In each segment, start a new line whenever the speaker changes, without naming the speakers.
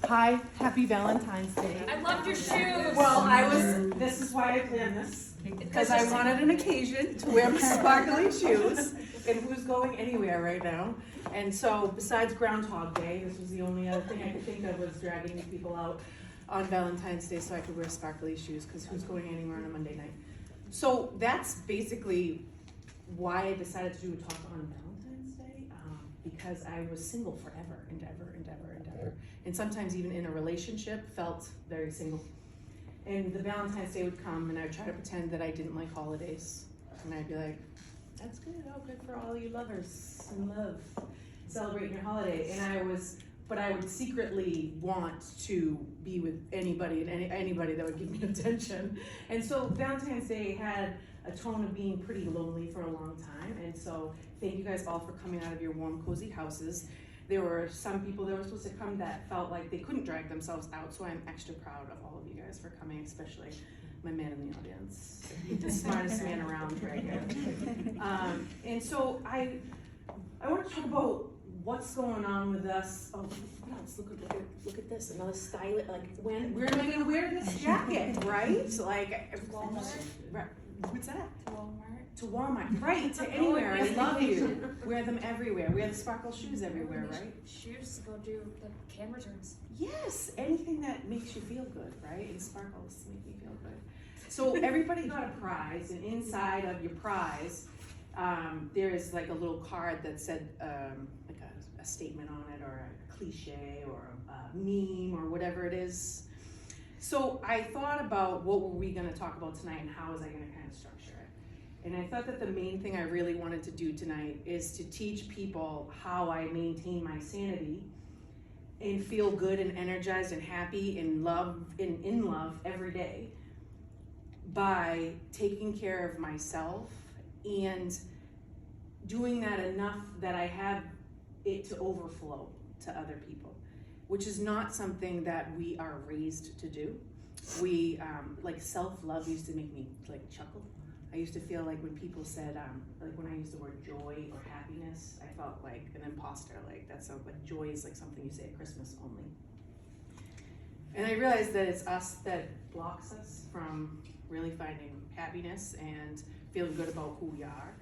Hi, happy Valentine's Day.
I loved your shoes.
Well, this is why I planned this, because I wanted an occasion to wear my sparkly shoes, and who's going anywhere right now? And so, besides Groundhog Day, this was the only other thing I could think of was dragging people out on Valentine's Day so I could wear sparkly shoes, because who's going anywhere on a Monday night? So that's basically why I decided to do a talk on Valentine's Day, because I was single forever and ever. And sometimes even in a relationship, felt very single. And the Valentine's Day would come and I would try to pretend that I didn't like holidays. And I'd be like, that's good, oh, good for all you lovers in love, celebrating your holiday. But I would secretly want to be with anybody and anybody that would give me attention. And so Valentine's Day had a tone of being pretty lonely for a long time. And so thank you guys all for coming out of your warm, cozy houses. There were some people that were supposed to come that felt like they couldn't drag themselves out, so I'm extra proud of all of you guys for coming, especially my man in the audience, the smartest man around right here. And so I want to talk about what's going on with us. Oh, what else? Look at this, another style. Like, where am I going to wear this jacket, right? Like,
Walmart.
What's that?
To Walmart.
To Walmart, right, to anywhere, I love you. Wear them everywhere, wear the sparkle shoes everywhere, right?
Shoes to go do the camera turns.
Yes, anything that makes you feel good, right? And sparkles make me feel good. So everybody got a prize, and inside of your prize, there is like a little card that said like a statement on it, or a cliche, or a meme, or whatever it is. So I thought about what were we gonna talk about tonight and how was I gonna kind of structure it. And I thought that the main thing I really wanted to do tonight is to teach people how I maintain my sanity and feel good and energized and happy and in love every day by taking care of myself and doing that enough that I have it to overflow to other people, which is not something that we are raised to do. We, like self-love used to make me like chuckle. I used to feel like when people said, like when I used the word joy or happiness, I felt like an imposter, like that's like joy is like something you say at Christmas only. And I realized that it's us that blocks us from really finding happiness and feeling good about who we are.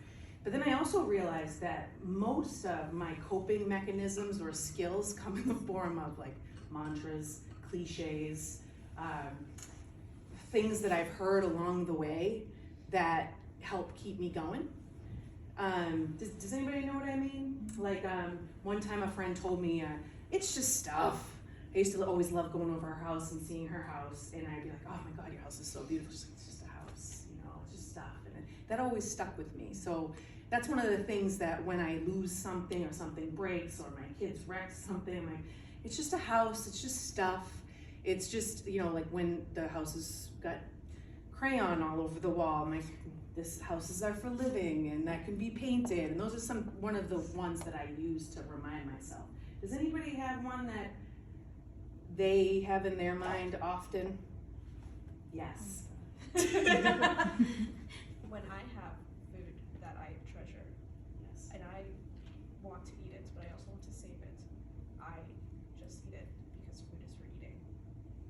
But then I also realized that most of my coping mechanisms or skills come in the form of like mantras, cliches, things that I've heard along the way that help keep me going. Does anybody know what I mean? Like one time a friend told me, it's just stuff. I used to always love going over her house and seeing her house, and I'd be like, oh my God, your house is so beautiful. She's like, it's just a house, you know, it's just stuff. And that always stuck with me. So that's one of the things that when I lose something or something breaks or my kids wreck something, I'm like, it's just a house, it's just stuff. It's just, you know, like when the house has got crayon all over the wall, I'm like, this houses are for living and that can be painted. And those are one of the ones that I use to remind myself. Does anybody have one that they have in their mind often? Yes.
When I have food that I treasure,
Yes.
and I want to eat it, but I also want to save it, I just eat it because food is for eating.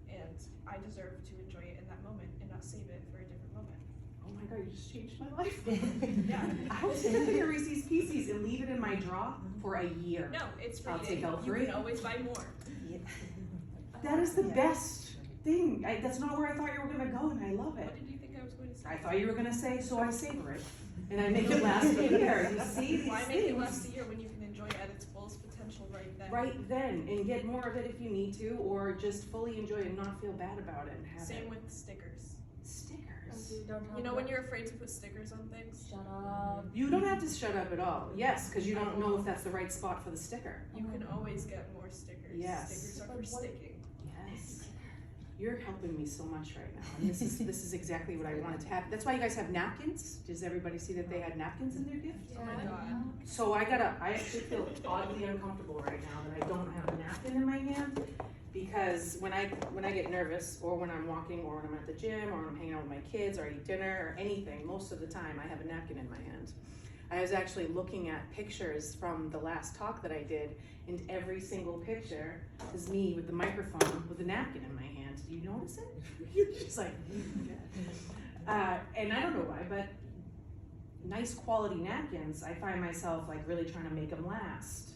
And I deserve to enjoy it in that moment and not save it for a different moment.
Oh my God, you just changed my life.
Yeah.
I would take a Reese's Pieces and leave it in my drawer for a year.
No, it's for
I'll
eating.
take all
You
three.
can always buy more.
That is the best thing. That's not where I thought you were gonna go, and I love it.
What did you think I was going to say?
I thought you were gonna say, so I savor it, and I make it last a year. You see these
Why make it
things
last a year when you can enjoy it at its fullest potential right then?
right then, and get more of it if you need to, or just fully enjoy it and not feel bad about it and have
Same
it.
with stickers.
Stickers.
You know when you're afraid to put stickers on things?
Shut up.
You don't have to shut up at all. Yes, because you don't know if that's the right spot for the sticker.
You can always get more stickers.
Yes.
Stickers are for sticking.
Yes. You're helping me so much right now, and this is exactly what I wanted to have. That's why you guys have napkins. Does everybody see that they had napkins in their gift?
Oh my God.
So I actually feel oddly uncomfortable right now that I don't have a napkin in my hand, because when I get nervous, or when I'm walking, or when I'm at the gym, or when I'm hanging out with my kids, or I eat dinner, or anything, most of the time I have a napkin in my hand. I was actually looking at pictures from the last talk that I did, and every single picture is me with the microphone with a napkin in my hand. Do you notice it? You're just like, and I don't know why, but nice quality napkins, I find myself like really trying to make them last.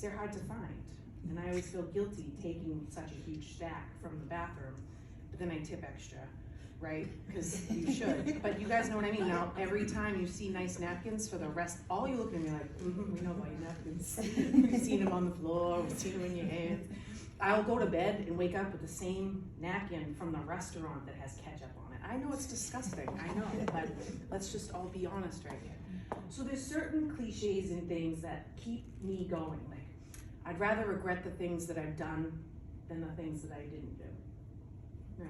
They're hard to find, and I always feel guilty taking such a huge stack from the bathroom, but then I tip extra, right? Because you should. But you guys know what I mean. Now, every time you see nice napkins for the rest, all you look at me like, we know about your napkins. We've seen them on the floor, we've seen them in your hands. I'll go to bed and wake up with the same napkin from the restaurant that has ketchup on it. I know it's disgusting, I know, but let's just all be honest right here. So there's certain cliches and things that keep me going. Like, I'd rather regret the things that I've done than the things that I didn't do, right?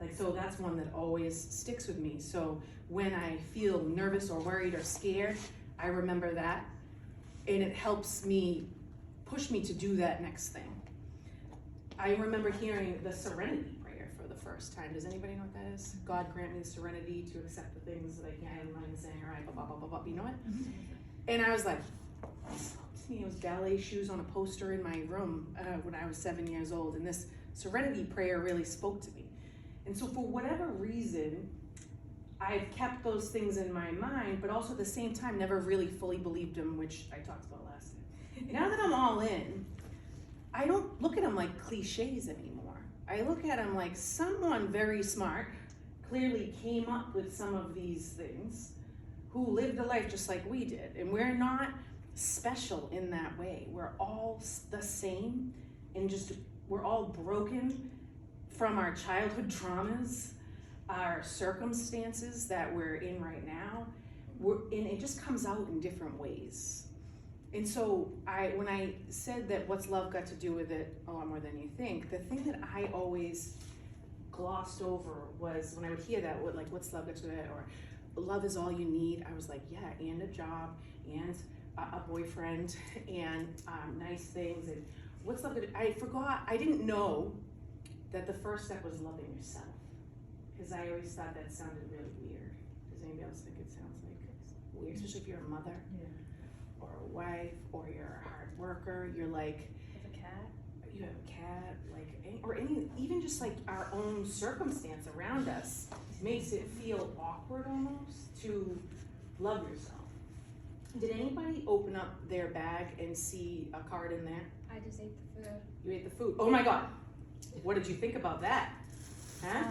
Like, so that's one that always sticks with me. So when I feel nervous or worried or scared, I remember that, and it helps me, push me to do that next thing. I remember hearing the serenity prayer for the first time. Does anybody know what that is? God grant me the serenity to accept the things that I can't handle and saying, all right, blah, blah, blah, blah, blah. You know it? And I was like, it was ballet shoes on a poster in my room when I was 7 years old, and this serenity prayer really spoke to me. And so for whatever reason, I've kept those things in my mind, but also at the same time never really fully believed them, which I talked about last time. Now that I'm all in, I don't look at them like cliches anymore. I look at them like someone very smart clearly came up with some of these things, who lived a life just like we did. And we're not special in that way. We're all the same, and just we're all broken from our childhood traumas, our circumstances that we're in right now. And it just comes out in different ways. And so when I said that what's love got to do with it a lot more than you think, the thing that I always glossed over was when I would hear that, like, what's love got to do with it, or love is all you need, I was like, yeah, and a job, and a boyfriend, and nice things, and what's love got to do? I forgot, I didn't know that the first step was loving yourself, because I always thought that sounded really weird. Does anybody else think it sounds like weird, especially if you're a mother?
Yeah.
Or a wife, or you're a hard worker, you're like,
With a cat.
you have a cat, like, or any, even just like our own circumstance around us makes it feel awkward almost to love yourself. Did anybody open up their bag and see a card in there?
I just ate the food.
You ate the food. Oh my God. What did you think about that? Huh?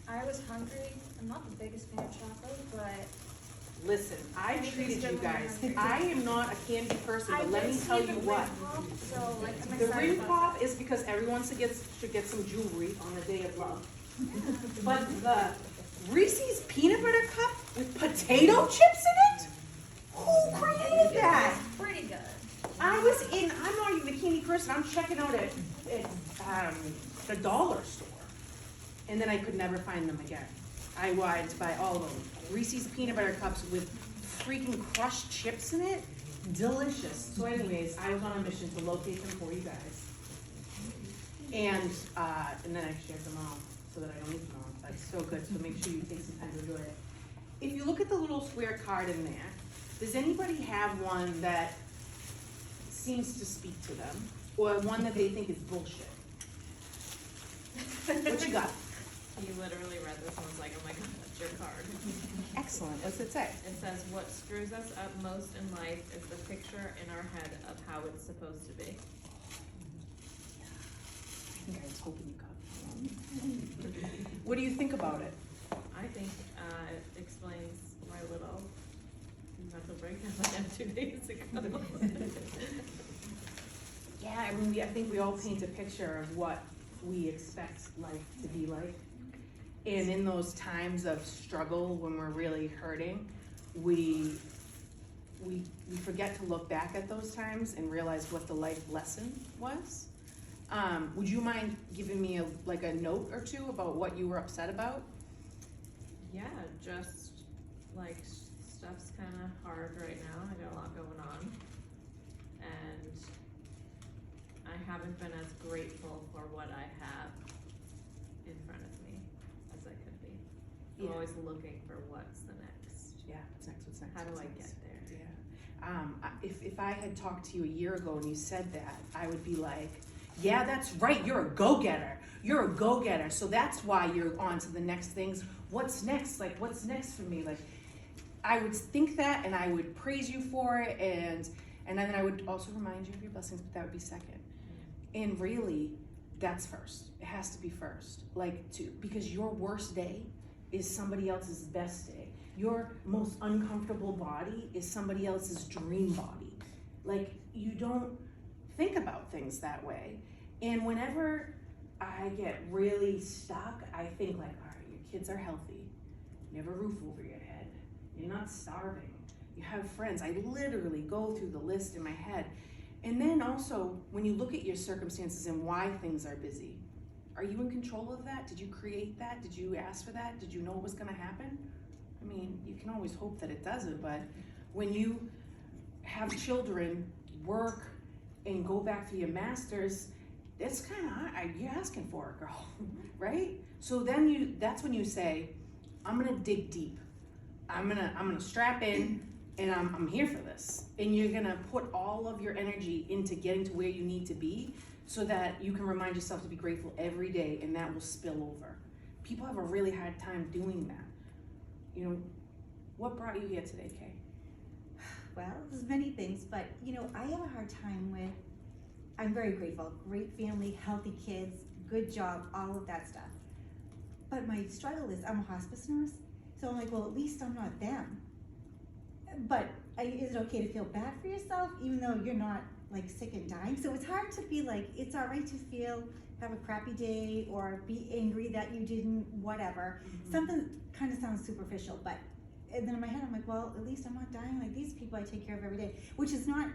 I was hungry. I'm not the biggest fan of chocolate, but
Listen, I
Anything's
treated
good
you
when you're
guys.
hungry.
I am not a candy person, but let me tell you what.
So, like, I'm
The
excited
ring
about
pop is because everyone should get some jewelry on the day of love. But the Reese's peanut butter cup with potato chips in it? Who created that?
that. Pretty good.
I'm not even a candy person, I'm checking out at the dollar store. And then I could never find them again. I wanted to buy all of them. Reese's peanut butter cups with freaking crushed chips in it. Delicious. So anyways, I was on a mission to locate them for you guys. And then I shared them all so that I don't eat them all. That's so good, so make sure you take some time to enjoy it. If you look at the little square card in there, does anybody have one that seems to speak to them? Or one that they think is bullshit? What you got?
You literally read this and was like, oh my God, that's your card.
Excellent, what's it say?
It says, what screws us up most in life is the picture in our head of how it's supposed to be.
I think I was hoping you got that one. What do you think about it?
I think it explains my little mental breakdown I had 2 days ago.
Yeah, I mean, I think we all paint a picture of what we expect life to be like. And in those times of struggle, when we're really hurting, we forget to look back at those times and realize what the life lesson was. Would you mind giving me a note or two about what you were upset about?
Yeah, just like stuff's kind of hard right now. I got a lot going on. And I haven't been as grateful for what I have in front of me as I could be. I'm
Yeah.
always looking for what's the next
Yeah, what's next, what's next?
How do
what's
I
next?
get there?
If I had talked to you a year ago and you said that, I would be like, yeah, that's right, you're a go-getter. You're a go-getter, so that's why you're on to the next things. What's next? Like, what's next for me? Like, I would think that, and I would praise you for it, and then I would also remind you of your blessings, but that would be second. And really, that's first. It has to be first. Because your worst day is somebody else's best day. Your most uncomfortable body is somebody else's dream body. Like, you don't think about things that way. And whenever I get really stuck, I think like, all right, your kids are healthy. You have a roof over your head. You're not starving. You have friends. I literally go through the list in my head. And then also, when you look at your circumstances and why things are busy, are you in control of that? Did you create that? Did you ask for that? Did you know it was gonna happen? I mean, you can always hope that it doesn't, but when you have children, work, and go back to your master's, it's kind of hard. You're asking for it, girl, right? So then that's when you say, I'm gonna dig deep. I'm gonna strap in, and I'm here for this. And you're gonna put all of your energy into getting to where you need to be, so that you can remind yourself to be grateful every day, and that will spill over. People have a really hard time doing that. You know, what brought you here today, Kay?
Well, there's many things, but I have a hard time with, I'm very grateful, great family, healthy kids, good job, all of that stuff. But my struggle is I'm a hospice nurse, so I'm like, well, at least I'm not them. But is it okay to feel bad for yourself, even though you're not like sick and dying? So it's hard to be like, it's all right to have a crappy day or be angry that you didn't, whatever.
Mm-hmm.
Something kind of sounds superficial, but and then in my head I'm like, well, at least I'm not dying like these people I take care of every day, which is not.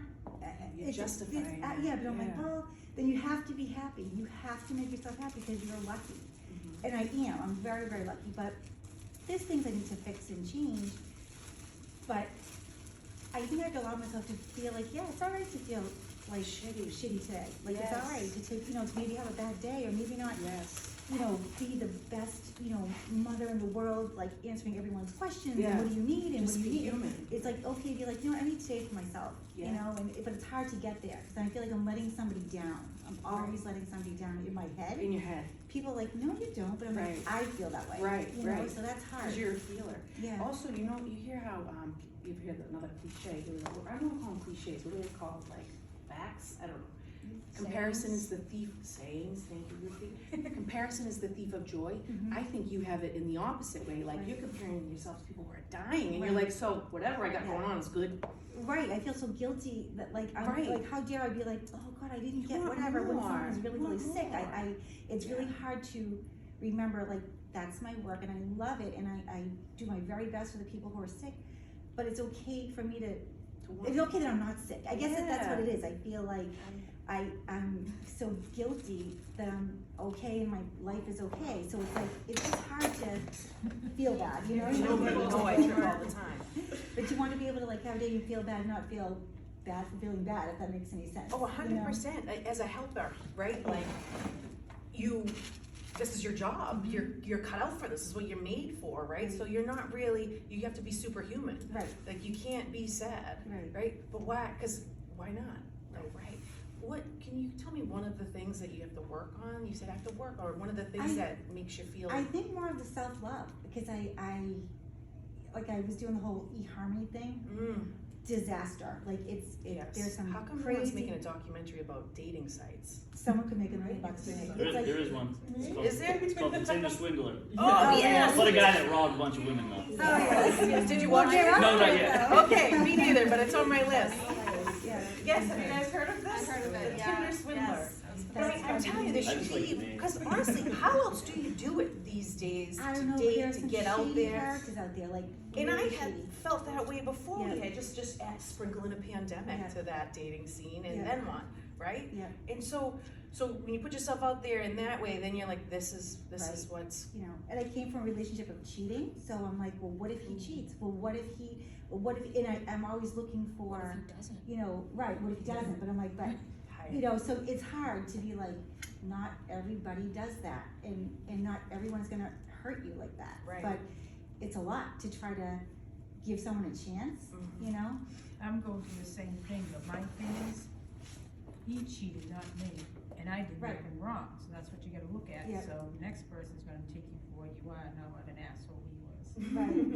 You're justifying it.
Yeah, but I'm like,
Yeah.
well, then you have to be happy. You have to make yourself happy because you're lucky.
Mm-hmm.
And I am. I'm very, very lucky. But there's things I need to fix and change. But I think I have to allow myself to feel like, yeah, it's all right to feel like shitty today. Like it's all right to take, to maybe have a bad day or maybe not,
Yes.
be the best, mother in the world, like answering everyone's questions
Yeah.
and what do you need and
Just
what do
be
you need.
human.
It's like, okay, to be like, I need today for myself,
Yeah.
but it's hard to get there because I feel like I'm letting somebody down. I'm always letting somebody down in my head.
In your head.
People are like, no, you don't, but I'm
Right.
like, I feel that way.
Right, right.
So that's hard.
Because you're a feeler.
Yeah.
Also, you hear how, you've heard another cliche, I don't call them cliches, what do they call them, like facts? I don't know. Comparison is the thief, sayings, thank you, Ruthie. Comparison is the thief of joy.
Mhm.
I think you have it in the opposite way, like
Right.
you're comparing yourself to people who are dying, and you're
Right.
like, so whatever I got
Yeah.
going on is good.
Right, I feel so guilty that I'm
Right.
like, how dare I be like, oh God, I didn't
You
get
want
whatever when
more.
someone's really,
You
really
want
sick.
more.
It's really
Yeah.
hard to remember like that's my work and I love it and I do my very best for the people who are sick, but it's okay for me to, it's okay that I'm not sick. I guess that's what it is. I feel like I'm so guilty that I'm okay and my life is okay. So it's like, it's just hard to feel bad,
You know I trip all the time.
But you want to be able to like have a day you feel bad and not feel bad for feeling bad, if that makes any sense.
Oh, 100%, as a helper, right? Like, this is your job, you're cut out for this, is what you're made for, right? So you're not really, you have to be superhuman.
Right.
Like, you can't be sad,
Right.
right? But why, why not? Like, right? Can you tell me one of the things that you have to work on? You said have to work, or one of the things that makes you feel.
I think more of the self-love, because I was doing the whole eHarmony thing, disaster. Like there's some
How come no one's
crazy,
making a documentary about dating sites?
someone could make $1 million doing it. It's like,
There is one.
Is there?
It's called The Tinder Swindler.
Oh, yes.
What a guy that robbed a bunch of women though.
Oh, yes. Did you watch it?
No, not yet.
Okay, me neither, but it's on my list.
yeah.
Yes, have you guys heard of this?
I've heard of it,
The
yeah.
Tinder Swindler.
Yes.
But I'm telling you, there
I
should
just like the
be,
name.
because honestly, how else do you do it these days
I
to
don't know, but
date,
there's
to
some
get out
shady
there?
characters out there, like
And I
really
had
shady.
felt that way before we
Yeah.
had just sprinkling a pandemic
Yeah.
to that dating scene, and
Yeah.
then what, right?
Yeah.
And so when you put yourself out there in that way, then you're like, this is
Right.
what's.
And I came from a relationship of cheating, so I'm like, well, what if he cheats? Well, what if, and I'm always looking for,
doesn't.
right, what if he doesn't? But I'm like, but, so it's hard to be like, not everybody does that, and not everyone's gonna hurt you like that.
Right.
But it's a lot to try to give someone a chance,
Mhm.
you know?
I'm going through the same thing, but my thing is, he cheated, not me, and I did
Right.
nothing wrong, so that's what you gotta look at.
Yeah.
So the next person's gonna take you for what you are, not what an asshole he was.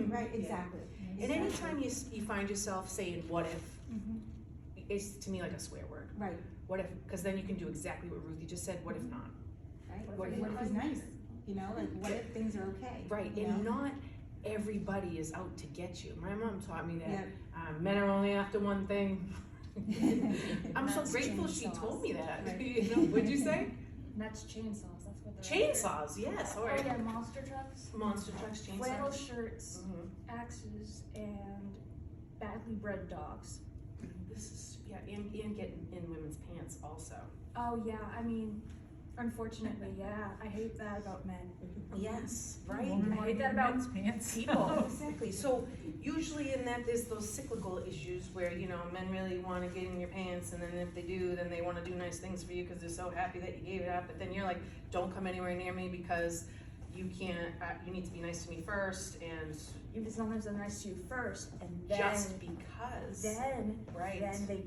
Right,
Yeah.
exactly.
And anytime you find yourself saying what if,
Mhm.
it's to me like a swear word.
Right,
What if, because then you can do exactly what Ruthie just said, what if not?
right,
What
what
if-
if it's nice, you know, like, what if things are okay?
Right,
you
and
know?
not everybody is out to get you. My mom taught me that
Yeah.
men are only after one thing. I'm so
That's
grateful she
chainsaws.
told me that.
Right.
You know, what'd you say?
That's chainsaws, that's what they're
Chainsaws, yes,
Oh
alright.
yeah, monster trucks,
Monster trucks,
flannel
chainsaws.
shirts,
Mhm.
axes, and badly bred dogs.
This is, yeah, and getting in women's pants also.
Oh yeah, I mean, unfortunately, yeah, I hate that about men.
Yes, right?
Woman
I
wanna
hate
get
that about
men's pants.
people.
Exactly, so usually in that, there's those cyclical issues where, you know, men really wanna get in your pants, and then if they do, then they wanna do nice things for you because they're so happy that you gave it up, but then you're like, don't come anywhere near me because you can't, you need to be nice to me first, and
Even sometimes they're nice to you first, and then,
just because, right?
then they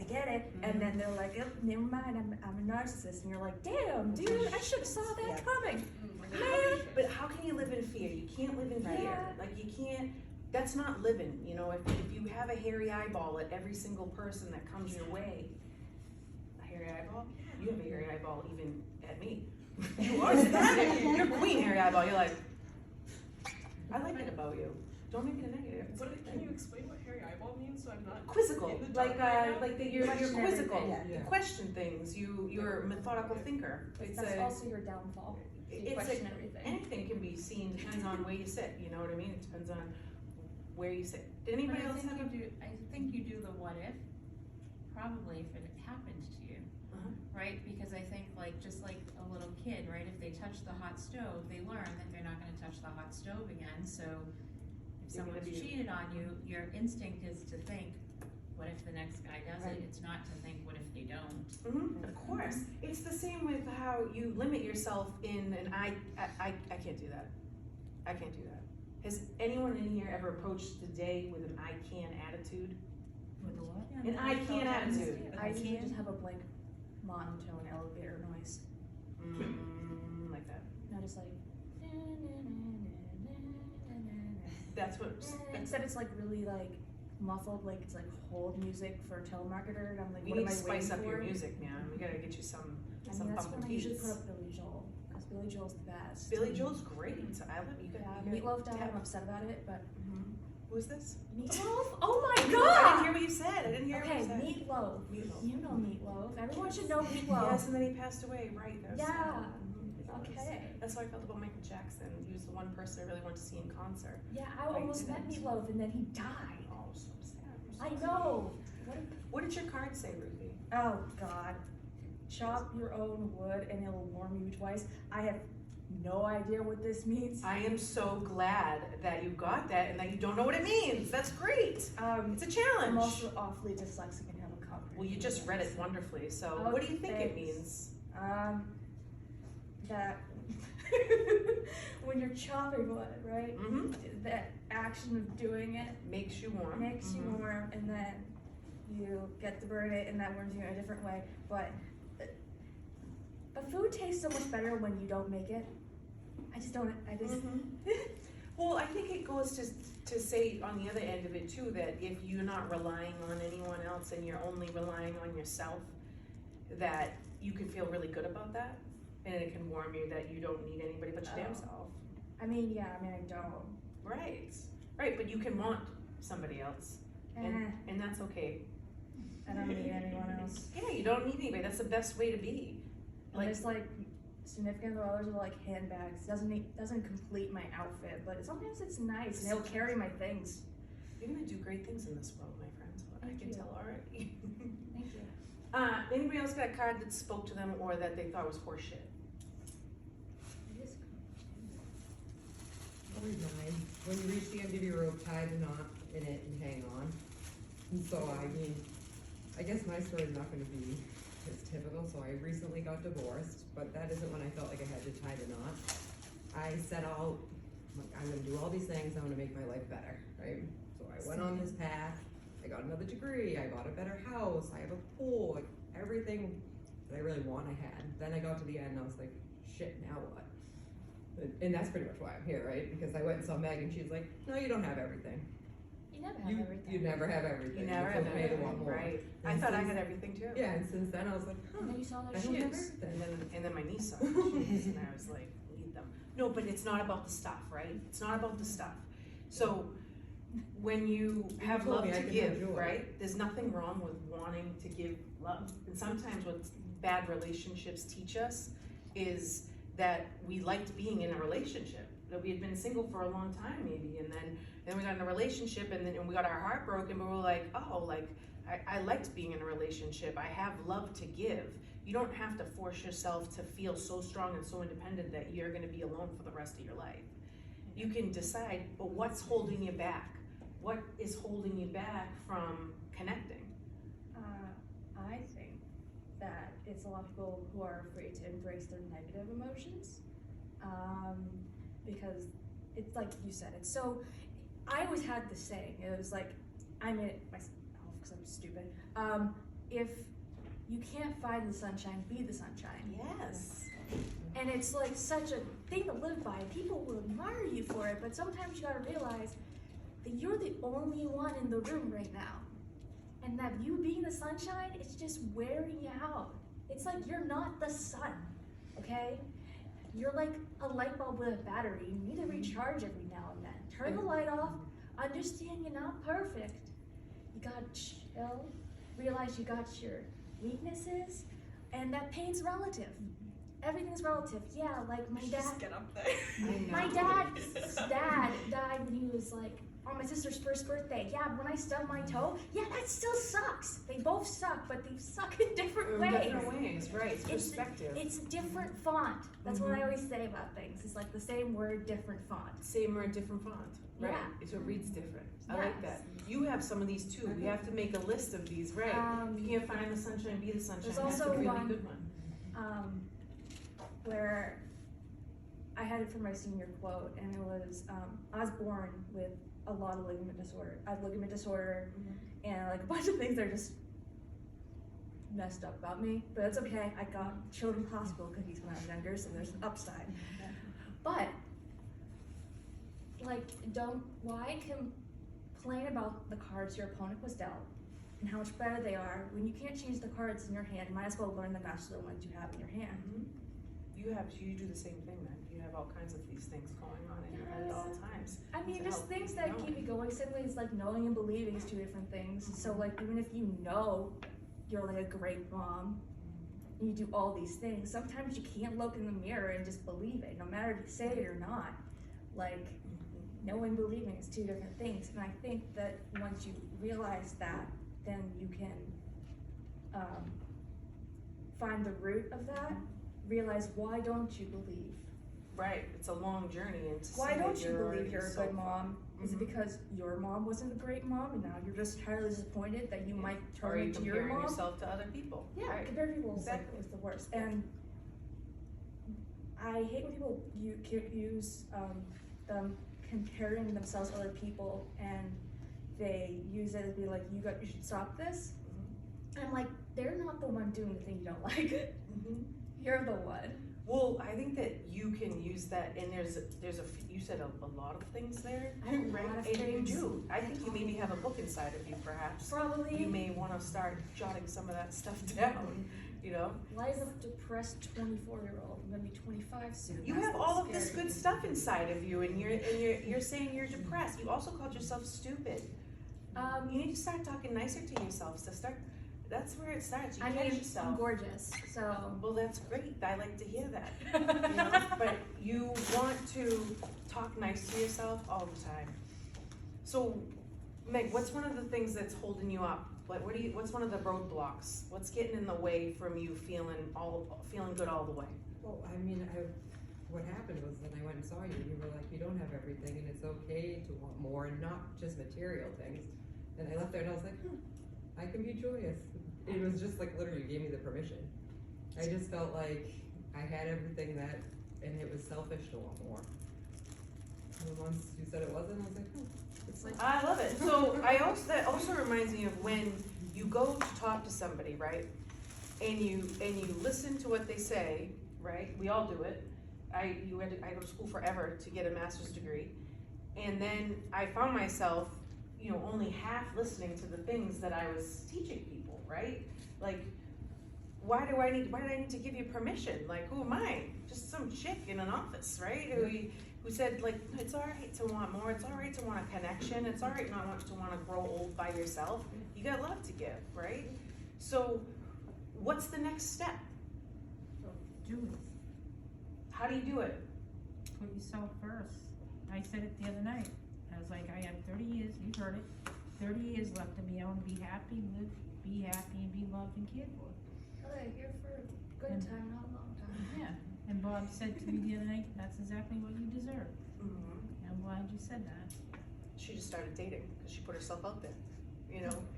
get it, and then they're like, oh, never mind, I'm a narcissist, and you're like, damn, dude, I should have saw that
Yeah.
coming.
But how can you live in fear? You can't live in fear.
Yeah.
Like you can't. That's not living. You know, if you have a hairy eyeball at every single person that comes your way, a hairy eyeball. You have a hairy eyeball even at me. You are. You're queen hairy eyeball. You're like, I like it about you. Don't make it a negative. It's a good
Can you
thing.
explain what hairy eyeball means so I'm not
Quizzical,
in the dark
like
right now?
like you're
Question
quizzical.
everything.
You
Yeah.
question things. You're a methodical thinker. It's
That's
a.
also your downfall. You
It's
question
a,
everything.
anything can be seen, depends on where you sit, you know what I mean? It depends on where you sit. Did anybody
But
else have a?
I think you do the what if, probably if it happened to you,
Uh-huh.
right? Because I think like, just like a little kid, right, if they touch the hot stove, they learn that they're not gonna touch the hot stove again, so if
You're gonna
someone's
be-
cheated on you, your instinct is to think, what if the next guy does
Right.
it? It's not to think, what if they don't?
Of course. It's the same with how you limit yourself in an I can't do that. I can't do that. Has anyone in here ever approached the day with an I can attitude?
With the what?
An I can attitude.
I usually just have a blank monotone elevator noise.
Like that.
Not just like.
That's what,
Instead, it's like really like muffled, like it's like hold music for a telemarketer, and I'm like,
we
what
need
am
to
I
spice
waiting
up your
for?
music, man. We gotta get you some
I mean, that's when I usually
beats.
put up Billy Joel, because Billy Joel's the best.
Billy Joel's great. I love you.
Yeah, Meatloaf died. I'm upset about it, but
Who's this?
Meatloaf? Oh my
I didn't
god!
hear what you said. I didn't hear
Okay,
what you said.
Meatloaf.
Meatloaf.
You know Meatloaf. Everyone should know Meatloaf.
Yes, and then he passed away, right? That was
Yeah.
sad. Mhm.
Okay.
That's how I felt about Michael Jackson. He was the one person I really wanted to see in concert.
Yeah, I almost met
didn't.
Meatloaf, and then he died.
Oh, so sad.
I know. What?
What did your card say, Ruthie?
Oh God. Chop your own wood, and it'll warm you twice. I have no idea what this means.
I am so glad that you got that and that you don't know what it means. That's great. It's a
I'm
challenge.
also awfully dyslexic and have a comprehension.
Well, you just read it wonderfully. So,
Oh,
what do you think it
thanks.
means?
That when you're chopping wood, right?
Mm-hmm.
That action of doing it
Makes you warm.
makes you
Mhm.
warm, and then you get to burn it, and that warms you in a different way. But food tastes so much better when you don't make it. I just don't. I just.
Well, I think it goes to say on the other end of it too, that if you're not relying on anyone else and you're only relying on yourself, that you can feel really good about that, and it can warm you that you don't need anybody but your damn
Oh.
self.
I mean, yeah. I mean, I don't.
Right, but you can want somebody else, and that's okay.
I don't need anyone else.
Yeah, you don't need anybody, that's the best way to be.
Like, there's like significant others are like handbags. Doesn't complete my outfit, but sometimes it's nice and it'll carry my things.
You're gonna do great things in this world, my friends, I
Thank
can
you.
tell already.
Thank you.
Anybody else got a card that spoke to them or that they thought was horseshit?
It is.
I'll read mine. When you reach the end of your rope, tie the knot in it and hang on. And so, I mean, I guess my story is not gonna be as typical, so I recently got divorced, but that isn't when I felt like I had to tie the knot. I set out, like, I'm gonna do all these things, I'm gonna make my life better, right? So So I went on this path, I got another degree, I bought a better house, I have a pool, like everything that I really want I had. Then I got to the end and I was like, shit, now what? And that's pretty much why I'm here, right? Because I went and saw Meg and she's like, no, you don't have everything.
You never have
You
everything.
you never have everything.
You never
You're
have
supposed to
everything,
want more.
right? I
And
thought I
since-
had everything too.
Yeah, and since then I was like,
And then you saw
I
their
don't have
shoes.
everything.
And then my niece saw the shoes, and I was like, lead them. No, but it's not about the stuff, right? It's not about the stuff. So when you have
told
love
me
to
I can have
give,
joy.
right? There's nothing wrong with wanting to give love. And sometimes what bad relationships teach us is that we liked being in a relationship. That we had been single for a long time maybe, and then we got in a relationship and we got our heart broken, but we're like, oh, like I liked being in a relationship. I have love to give. You don't have to force yourself to feel so strong and so independent that you're gonna be alone for the rest of your life. You can decide, but what's holding you back? What is holding you back from connecting?
I think that it's a lot of people who are afraid to embrace their negative emotions, because it's like you said, it's so, I always had this saying, it was like, I made it myself because I'm stupid, if you can't find the sunshine, be the sunshine.
Yes.
And it's like such a thing to live by. People will admire you for it, but sometimes you gotta realize that you're the only one in the room right now. And that you being the sunshine, it's just wearing you out. It's like you're not the sun, okay? You're like a light bulb with a battery. You need to recharge every now and then. Turn the light off, understand you're not perfect. You gotta chill, realize you got your weaknesses, and that pain's relative. Everything's relative. Yeah, like my dad.
Just get up there.
My dad's dad died when he was like on my sister's first birthday. Yeah, when I stubbed my toe, yeah, that still sucks. They both suck, but they suck in different ways.
Different ways, right? It's perspective.
It's different font. That's what I always say about things. It's like the same word, different font.
Same or a different font, right?
Yeah.
So it reads different. I like
Yes.
that. You have some of these too. We have to make a list of these, right? If you can't find the sunshine, be the sunshine.
There's
That's a
also
really
one-
good one.
Where I had it for my senior quote, and it was, I was born with a lot of ligament disorder. I have ligament disorder, and like a bunch of things that are just messed up about me, but it's okay. I got Children's Hospital cookies when I was younger, so there's an upside. But, like, why complain about the cards your opponent was dealt and how much better they are when you can't change the cards in your hand? You might as well learn the match to the ones you have in your hand.
You do the same thing then. You have all kinds of these things going on in your head at all times.
I mean,
To
just
help
things
you
that
know.
keep you going. Same way it's like knowing and believing is two different things. So like even if you know you're like a great mom and you do all these things, sometimes you can't look in the mirror and just believe it, no matter if you say it or not. Like knowing and believing is two different things. And I think that once you realize that, then you can find the root of that. Realize why don't you believe?
Right, it's a long journey and to
Why
see
don't
that
you
you're
believe
already
you're a
so
good mom? Is it
Mhm.
because your mom wasn't a great mom and now you're just entirely disappointed that you might
Or are
turn
you
into your
comparing
mom?
yourself to other people?
Yeah,
Right.
compare people
Exactly.
is the worst. And I hate when people use them comparing themselves to other people and they use it as be like, you should stop this. And I'm like, they're not the one doing the thing you don't like. You're the one.
Well, I think that you can use that, and you said a lot of things there,
I have a
right?
lot of
And
things.
you do. I think you maybe have a book inside of you, perhaps.
Probably.
You may want to start jotting some of that stuff down. You know,
Why is a depressed 24-year-old? I'm gonna be 25 soon.
you
That's
have
what's
all of this
scary.
good stuff inside of you, and you're saying you're depressed. You also called yourself stupid. You need to start talking nicer to yourselves. That's where it starts. You
I
catch
mean,
yourself.
I'm gorgeous, so.
Well, that's great. I like to hear that. You know? But you want to talk nice to yourself all the time. So, Meg, what's one of the things that's holding you up? Like, what's one of the roadblocks? What's getting in the way from you feeling good all the way?
Well, I mean, what happened was when I went and saw you, you were like, you don't have everything and it's okay to want more and not just material things. And I left there and I was like, I can be joyous. It was just like literally you gave me the permission. I just felt like I had everything and it was selfish to want more. And then once you said it wasn't, I was like, oh, it's like,
I love it. So that also reminds me of when you go to talk to somebody, right? And you listen to what they say, right? We all do it. I go to school forever to get a master's degree. And then I found myself, only half listening to the things that I was teaching people, right? Like, why did I need to give you permission? Like, who am I? Just some chick in an office, right? Who said, like, it's all right to want more, it's all right to want a connection, it's all right not to want to grow old by yourself. You got love to give, right? So, what's the next step?
Do it.
How do you do it?
Put yourself first. I said it the other night. I was like, I have 30 years, you heard it, 30 years left of me. I want to be happy, live, be happy, and be loved and cared for.
Oh, yeah, here for a good time, not a long time.
Yeah. And Bob said to me the other night, that's exactly what you deserve.
Mm-hmm.
I'm glad you said that.
She just started dating because she put herself out there,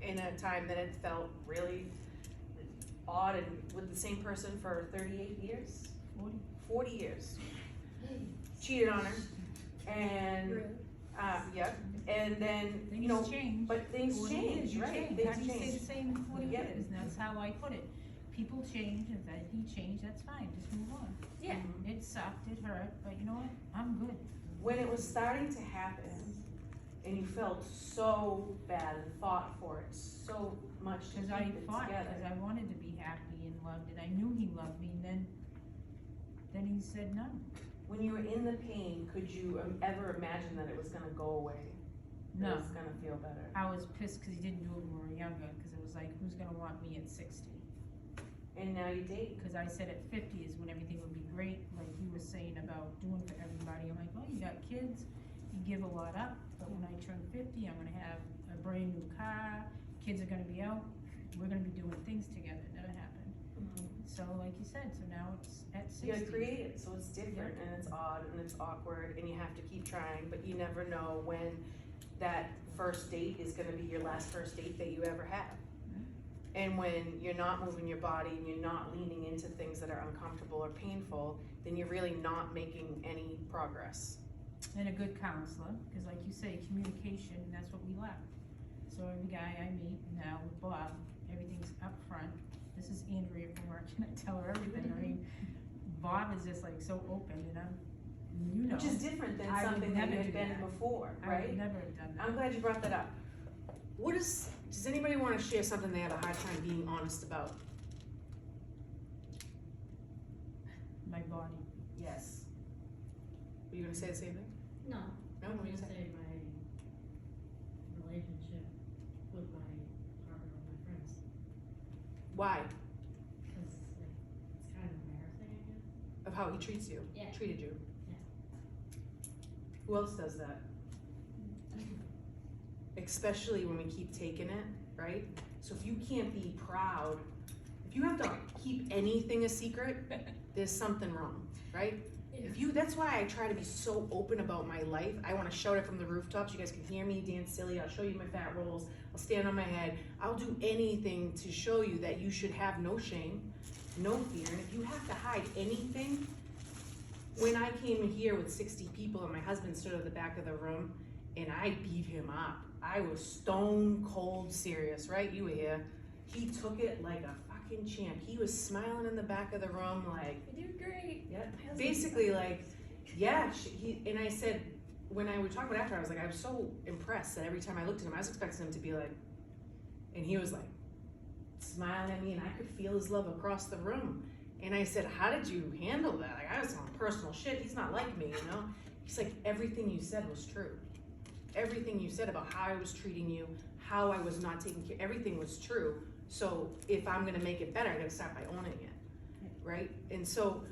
in a time that it felt really odd, and with the same person for 38 years, 40 years. Cheated on her, and
Rude.
yep, and then
Things change.
but things
40 years,
change,
you
right?
change. How
Things
do you stay
change.
the same in 40
Yep.
years? And that's how I put it. People change, and that he changed, that's fine, just move on.
Yeah.
Mhm.
It sucked, it hurt, but you know what? I'm good.
When it was starting to happen, and you felt so bad and fought for it so much to
Because
keep
I
it
fought,
together.
because I wanted to be happy and loved, and I knew he loved me, and then he said no.
When you were in the pain, could you ever imagine that it was gonna go away? That
No.
it was gonna feel better?
I was pissed because he didn't do it when we were younger, because it was like, who's gonna want me at 60?
And now you date.
Because I said at 50 is when everything would be great, like you were saying about doing for everybody. I'm like, well, you got kids, you give a lot up, but when I turn 50, I'm gonna have a brand new car, kids are gonna be out, we're gonna be doing things together. It never happened. So like you said, so now it's at 60.
You gotta create it, so it's different and it's odd and it's awkward and you have to keep trying, but you never know when that first date is gonna be your last first date that you ever have. And when you're not moving your body and you're not leaning into things that are uncomfortable or painful, then you're really not making any progress.
And a good counselor, because like you say, communication, that's what we lack. So every guy I meet now with Bob, everything's up front. This is Andrea from work, and I tell her everything. I mean, Bob is just like so open, and
Which is different than
I would
something that
never
you've
do
been
that.
before,
I
right?
would never have done that.
I'm glad you brought that up. Does anybody wanna share something they have a hard time being honest about?
My body.
Yes. Were you gonna say the same thing?
No,
No,
I was
what were you
gonna
saying?
say my relationship with my partner or my friends,
Why?
cause like, it's kind of embarrassing, I guess.
Of how he treats you,
Yeah.
treated you?
Yeah.
Who else does that? Especially when we keep taking it, right? So if you can't be proud, if you have to keep anything a secret, there's something wrong, right? If you, that's why I try to be so open about my life. I wanna shout it from the rooftops. You guys can hear me dance silly. I'll show you my fat rolls. I'll stand on my head. I'll do anything to show you that you should have no shame, no fear. And if you have to hide anything, when I came here with 60 people and my husband stood at the back of the room and I beat him up, I was stone cold serious, right? You were here. He took it like a fucking champ. He was smiling in the back of the room like,
You do great.
yeah,
My husband's
basically like, yeah, and I said, when I would talk about after, I was like, I was so impressed that every time I looked at him, I was expecting him to be like, and he was like, smiling at me and I could feel his love across the room. And I said, how did you handle that? Like, I was on personal shit. He's not like me, you know? He's like, everything you said was true. Everything you said about how I was treating you, how I was not taking care, everything was true. So if I'm gonna make it better, I gotta start by owning it, right? And so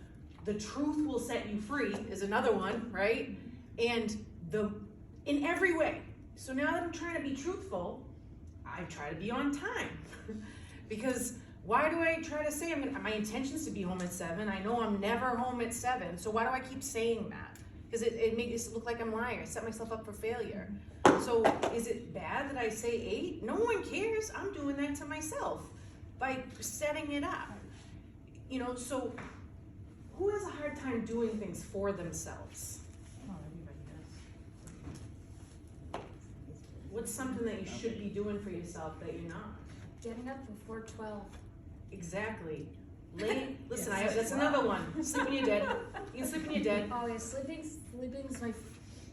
the truth will set you free is another one, right? And in every way. So now that I'm trying to be truthful, I try to be on time. Because why do I try to say my intention's to be home at 7? I know I'm never home at 7, so why do I keep saying that? Because it makes it look like I'm lying. I set myself up for failure. So is it bad that I say 8? No one cares. I'm doing that to myself by setting it up. You know, so who has a hard time doing things for themselves?
Oh, everybody does.
What's something that you should be doing for yourself that you're not?
Getting up before 12.
Exactly. Listen, that's another one. Sleep when you're dead. You can sleep when you're dead.
Oh yeah, sleeping's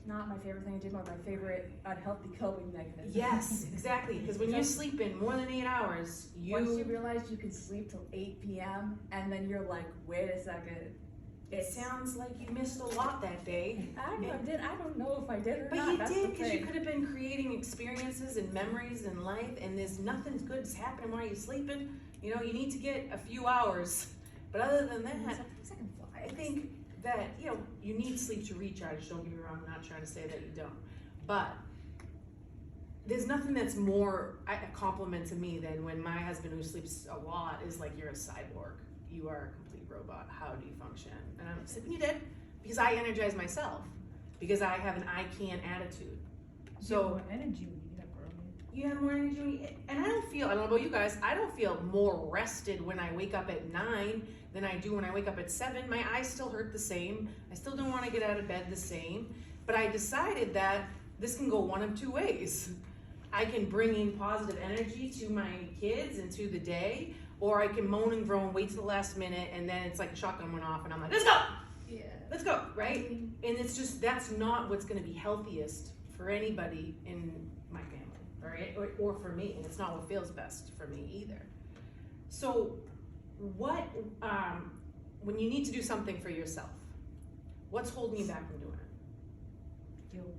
not my favorite thing to do, but my favorite unhealthy coping mechanism.
Yes, exactly. Because when you're sleeping more than 8 hours,
Once you realize you can sleep till 8 p.m. and then you're like, wait a second.
It sounds like you missed a lot that day.
I don't know if I did or
But
not.
you
That's
did,
the
because you
thing.
could have been creating experiences and memories in life, and there's nothing good that's happening while you're sleeping. You know, you need to get a few hours. But other than that, I think that, you know, you need sleep to recharge. Don't get me wrong, I'm not trying to say that you don't. But there's nothing that's more a compliment to me than when my husband, who sleeps a lot, is like, you're a cyborg. You are a complete robot. How do you function? And I'm sleeping you dead, because I energize myself, because I have an I can attitude. So
More energy when you get up early.
you have more energy, and I don't know about you guys, I don't feel more rested when I wake up at 9 than I do when I wake up at 7. My eyes still hurt the same. I still don't want to get out of bed the same. But I decided that this can go one of two ways. I can bring in positive energy to my kids and to the day, or I can moan and groan, wait to the last minute, and then it's like a shotgun went off and I'm like, let's go!
Yeah.
Let's go, right? And it's just, that's not what's gonna be healthiest for anybody in my family, right? Or for me, and it's not what feels best for me either. So what, when you need to do something for yourself, what's holding you back from doing it?
Guilt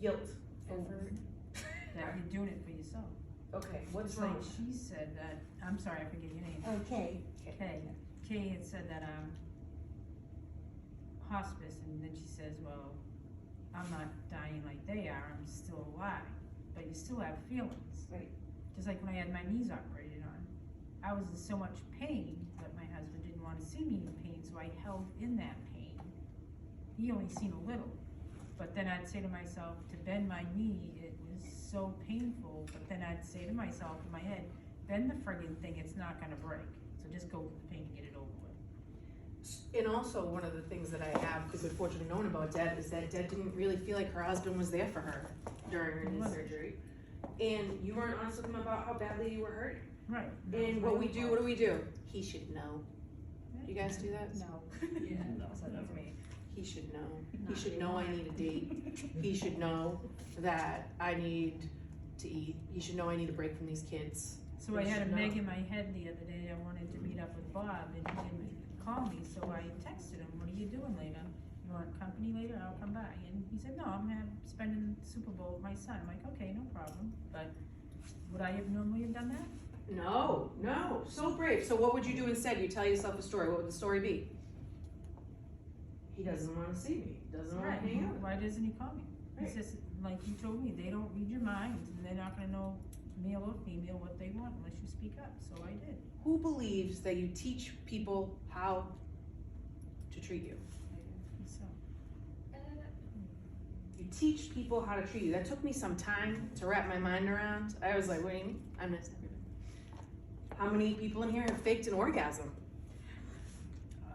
Guilt.
Effort.
that you're doing it for yourself.
Okay, what's
It's
wrong?
like she said that, I'm sorry, I forget your name.
Okay.
Kay had said that, hospice, and then she says, well, I'm not dying like they are, I'm still alive, but you still have feelings.
Right.
Just like when I had my knees operated on, I was in so much pain, but my husband didn't want to see me in pain, so I held in that pain. He only seen a little, but then I'd say to myself, to bend my knee, it was so painful, but then I'd say to myself in my head, bend the friggin' thing, it's not gonna break, so just go with the pain and get it over with.
And also, one of the things that I have the good fortune of knowing about Deb is that Deb didn't really feel like her husband was there for her during her knee surgery. And you weren't honest with him about how badly you were hurting.
Right.
And what do we do? He should know. Do you guys do that?
No.
Yeah.
No.
So that's me.
He should know. He should know I need a date. He should know that I need to eat. He should know I need a break from these kids.
So I
He
had a
should know.
Meg in my head the other day, I wanted to meet up with Bob, and he didn't call me, so I texted him, what are you doing later? You want company later? I'll come by. And he said, no, I'm spending Super Bowl with my son. I'm like, okay, no problem, but would I have normally have done that?
No, so brave. So what would you do instead? You tell yourself a story. What would the story be? He doesn't want to see me. Doesn't want to hang out.
Why doesn't he call me?
Right.
He says, like you told me, they don't read your minds, and they're not gonna know, male or female, what they want unless you speak up, so I did.
Who believes that you teach people how to treat you?
So,
You teach people how to treat you. That took me some time to wrap my mind around. I was like, what do you mean? I miss everything. How many people in here have faked an orgasm?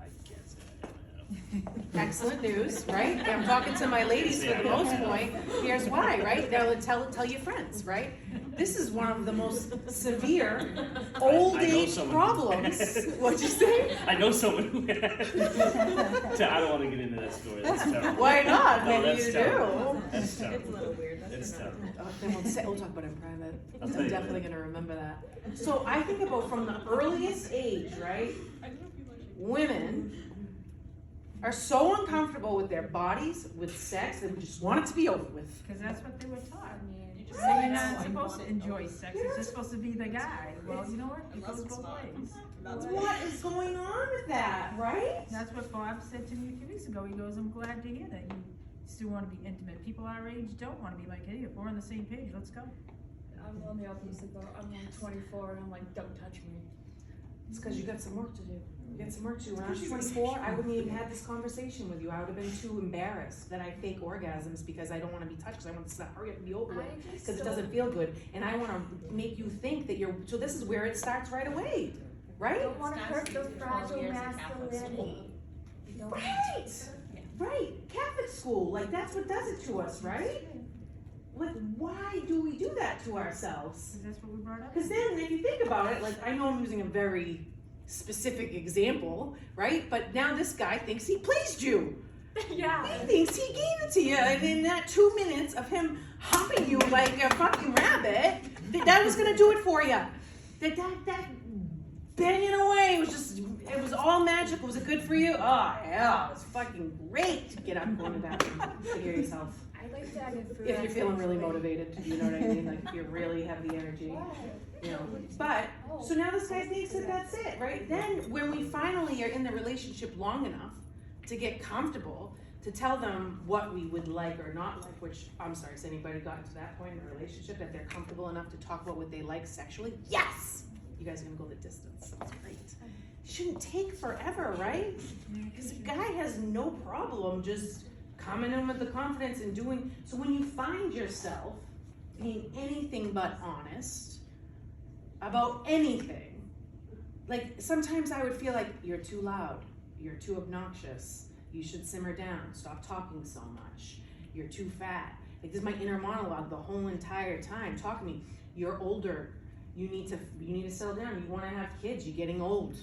I guess I don't know.
Excellent news, right? I'm talking to my ladies for the most point. Here's why, right? Now tell your friends, right? This is one of the most severe old
I know
age
someone.
problems. What'd you say?
I know someone who has. I don't want to get into that story. That's terrible.
Why not?
No,
Maybe
that's
you
terrible.
do.
That's terrible.
It's a little weird, that's
It's
enough.
terrible.
Then we'll talk about it in private.
I'll tell
I'm
you
definitely
later.
gonna remember that. So I think about from the earliest age, right? Women are so uncomfortable with their bodies, with sex, they just want it to be over with.
cause that's what they were taught.
I
So you're not supposed to enjoy sex, it's just supposed to be the guy. Well, you know what, it goes both ways.
What is going on with that, right?
That's what Bob said to me a few weeks ago, he goes, I'm glad to hear that you still wanna be intimate, people our age don't wanna be like, hey, if we're on the same page, let's go.
I'm on the opposite though. I'm only 24 and I'm like, don't touch me.
It's because you got some work to do. You got some work to do. When I was 24, I wouldn't even have this conversation with you. I would have been too embarrassed that I fake orgasms because I don't want to be touched, because I want this to hurry up and be over with. Because it doesn't feel good. And I want to make you think that you're, so this is where it starts right away,
I
right?
don't want to hurt the
12
fragile
years of Catholic
masculinity. You don't
Right! Right, Catholic school, like that's what does it to us, right? like, why do we do that to ourselves?
Cause that's what we brought up.
Because then, if you think about it, like, I know I'm using a very specific example, right? But now this guy thinks he pleased you.
Yeah.
He thinks he gave it to you, and in that 2 minutes of him humping you like a fucking rabbit, that was gonna do it for you. That banging away was just, it was all magical. Was it good for you? Oh, yeah, it was fucking great. Get up and go in the bathroom. Take care of yourself.
I like that in food.
If you're feeling really motivated, you know what I mean? Like, if you really have the energy, you know. But, so now this guy thinks that that's it, right? Then, when we finally are in the relationship long enough to get comfortable, to tell them what we would like or not like, which, I'm sorry, has anybody gotten to that point in a relationship that they're comfortable enough to talk about what they like sexually? Yes! You guys are gonna go the distance, that's great. It shouldn't take forever, right? Because a guy has no problem just coming in with the confidence and doing, so when you find yourself being anything but honest about anything, like sometimes I would feel like, you're too loud, you're too obnoxious, you should simmer down, stop talking so much, you're too fat. Like, this is my inner monologue the whole entire time. Talk to me, you're older, you need to settle down, you wanna have kids, you're getting old.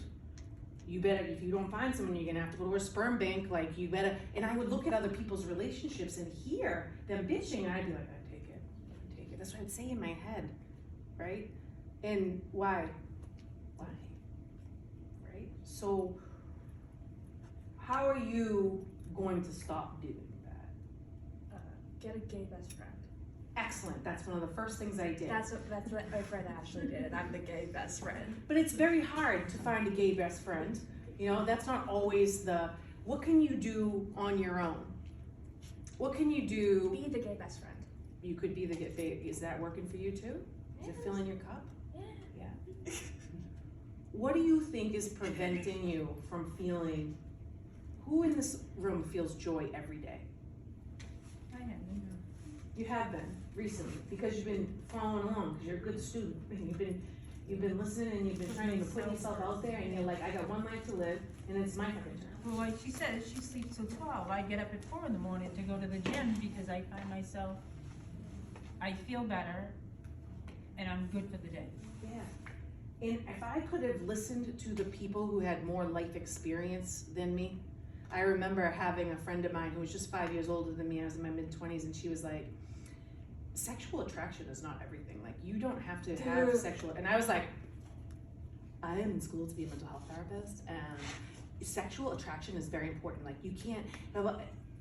You better, if you don't find someone, you're gonna have to go to a sperm bank, like you better, and I would look at other people's relationships and hear them bitching, and I'd be like, I take it. That's what I'd say in my head, right? And why? Right? So, how are you going to stop doing that?
Get a gay best friend.
Excellent, that's one of the first things I did.
That's what my friend Ashley did. I'm the gay best friend.
But it's very hard to find a gay best friend. You know, that's not always what can you do on your own? What can you do?
Be the gay best friend.
You could be the gay, is that working for you too? Is it filling your cup?
Yeah.
What do you think is preventing you from feeling, who in this room feels joy every day?
I have,
You have been recently, because you've been following along, because you're a good student, and you've been listening, and you've been trying to put yourself out there, and you're like, I got one life to live, and it's my fucking turn.
well, like she says, she sleeps till 12. I get up at 4 in the morning to go to the gym because I find myself, I feel better, and I'm good for the day.
Yeah. And if I could have listened to the people who had more life experience than me, I remember having a friend of mine who was just 5 years older than me. I was in my mid-20s, and she was like, sexual attraction is not everything. Like, you don't have to have sexual, and I was like, I am in school to be a mental health therapist, and sexual attraction is very important. Like, you can't,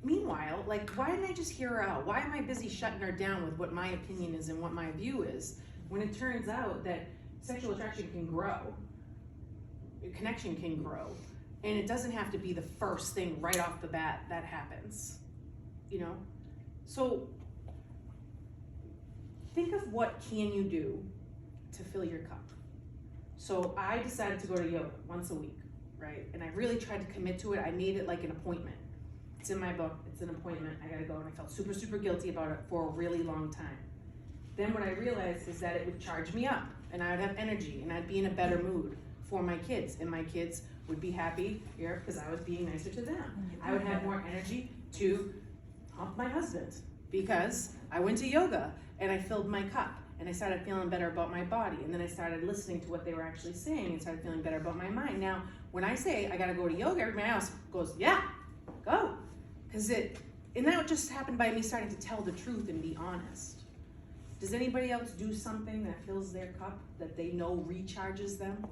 meanwhile, like, why didn't I just hear her out? Why am I busy shutting her down with what my opinion is and what my view is, when it turns out that sexual attraction can grow, connection can grow, and it doesn't have to be the first thing right off the bat that happens, you know? So, think of what can you do to fill your cup. So I decided to go to yoga once a week, right? And I really tried to commit to it. I made it like an appointment. It's in my book, it's an appointment, I gotta go, and I felt super, super guilty about it for a really long time. Then what I realized is that it would charge me up, and I would have energy, and I'd be in a better mood for my kids, and my kids would be happy here because I was being nicer to them. I would have more energy to hump my husband because I went to yoga and I filled my cup, and I started feeling better about my body, and then I started listening to what they were actually saying and started feeling better about my mind. Now, when I say I gotta go to yoga, everybody else goes, yeah, go. And that just happened by me starting to tell the truth and be honest. Does anybody else do something that fills their cup that they know recharges them?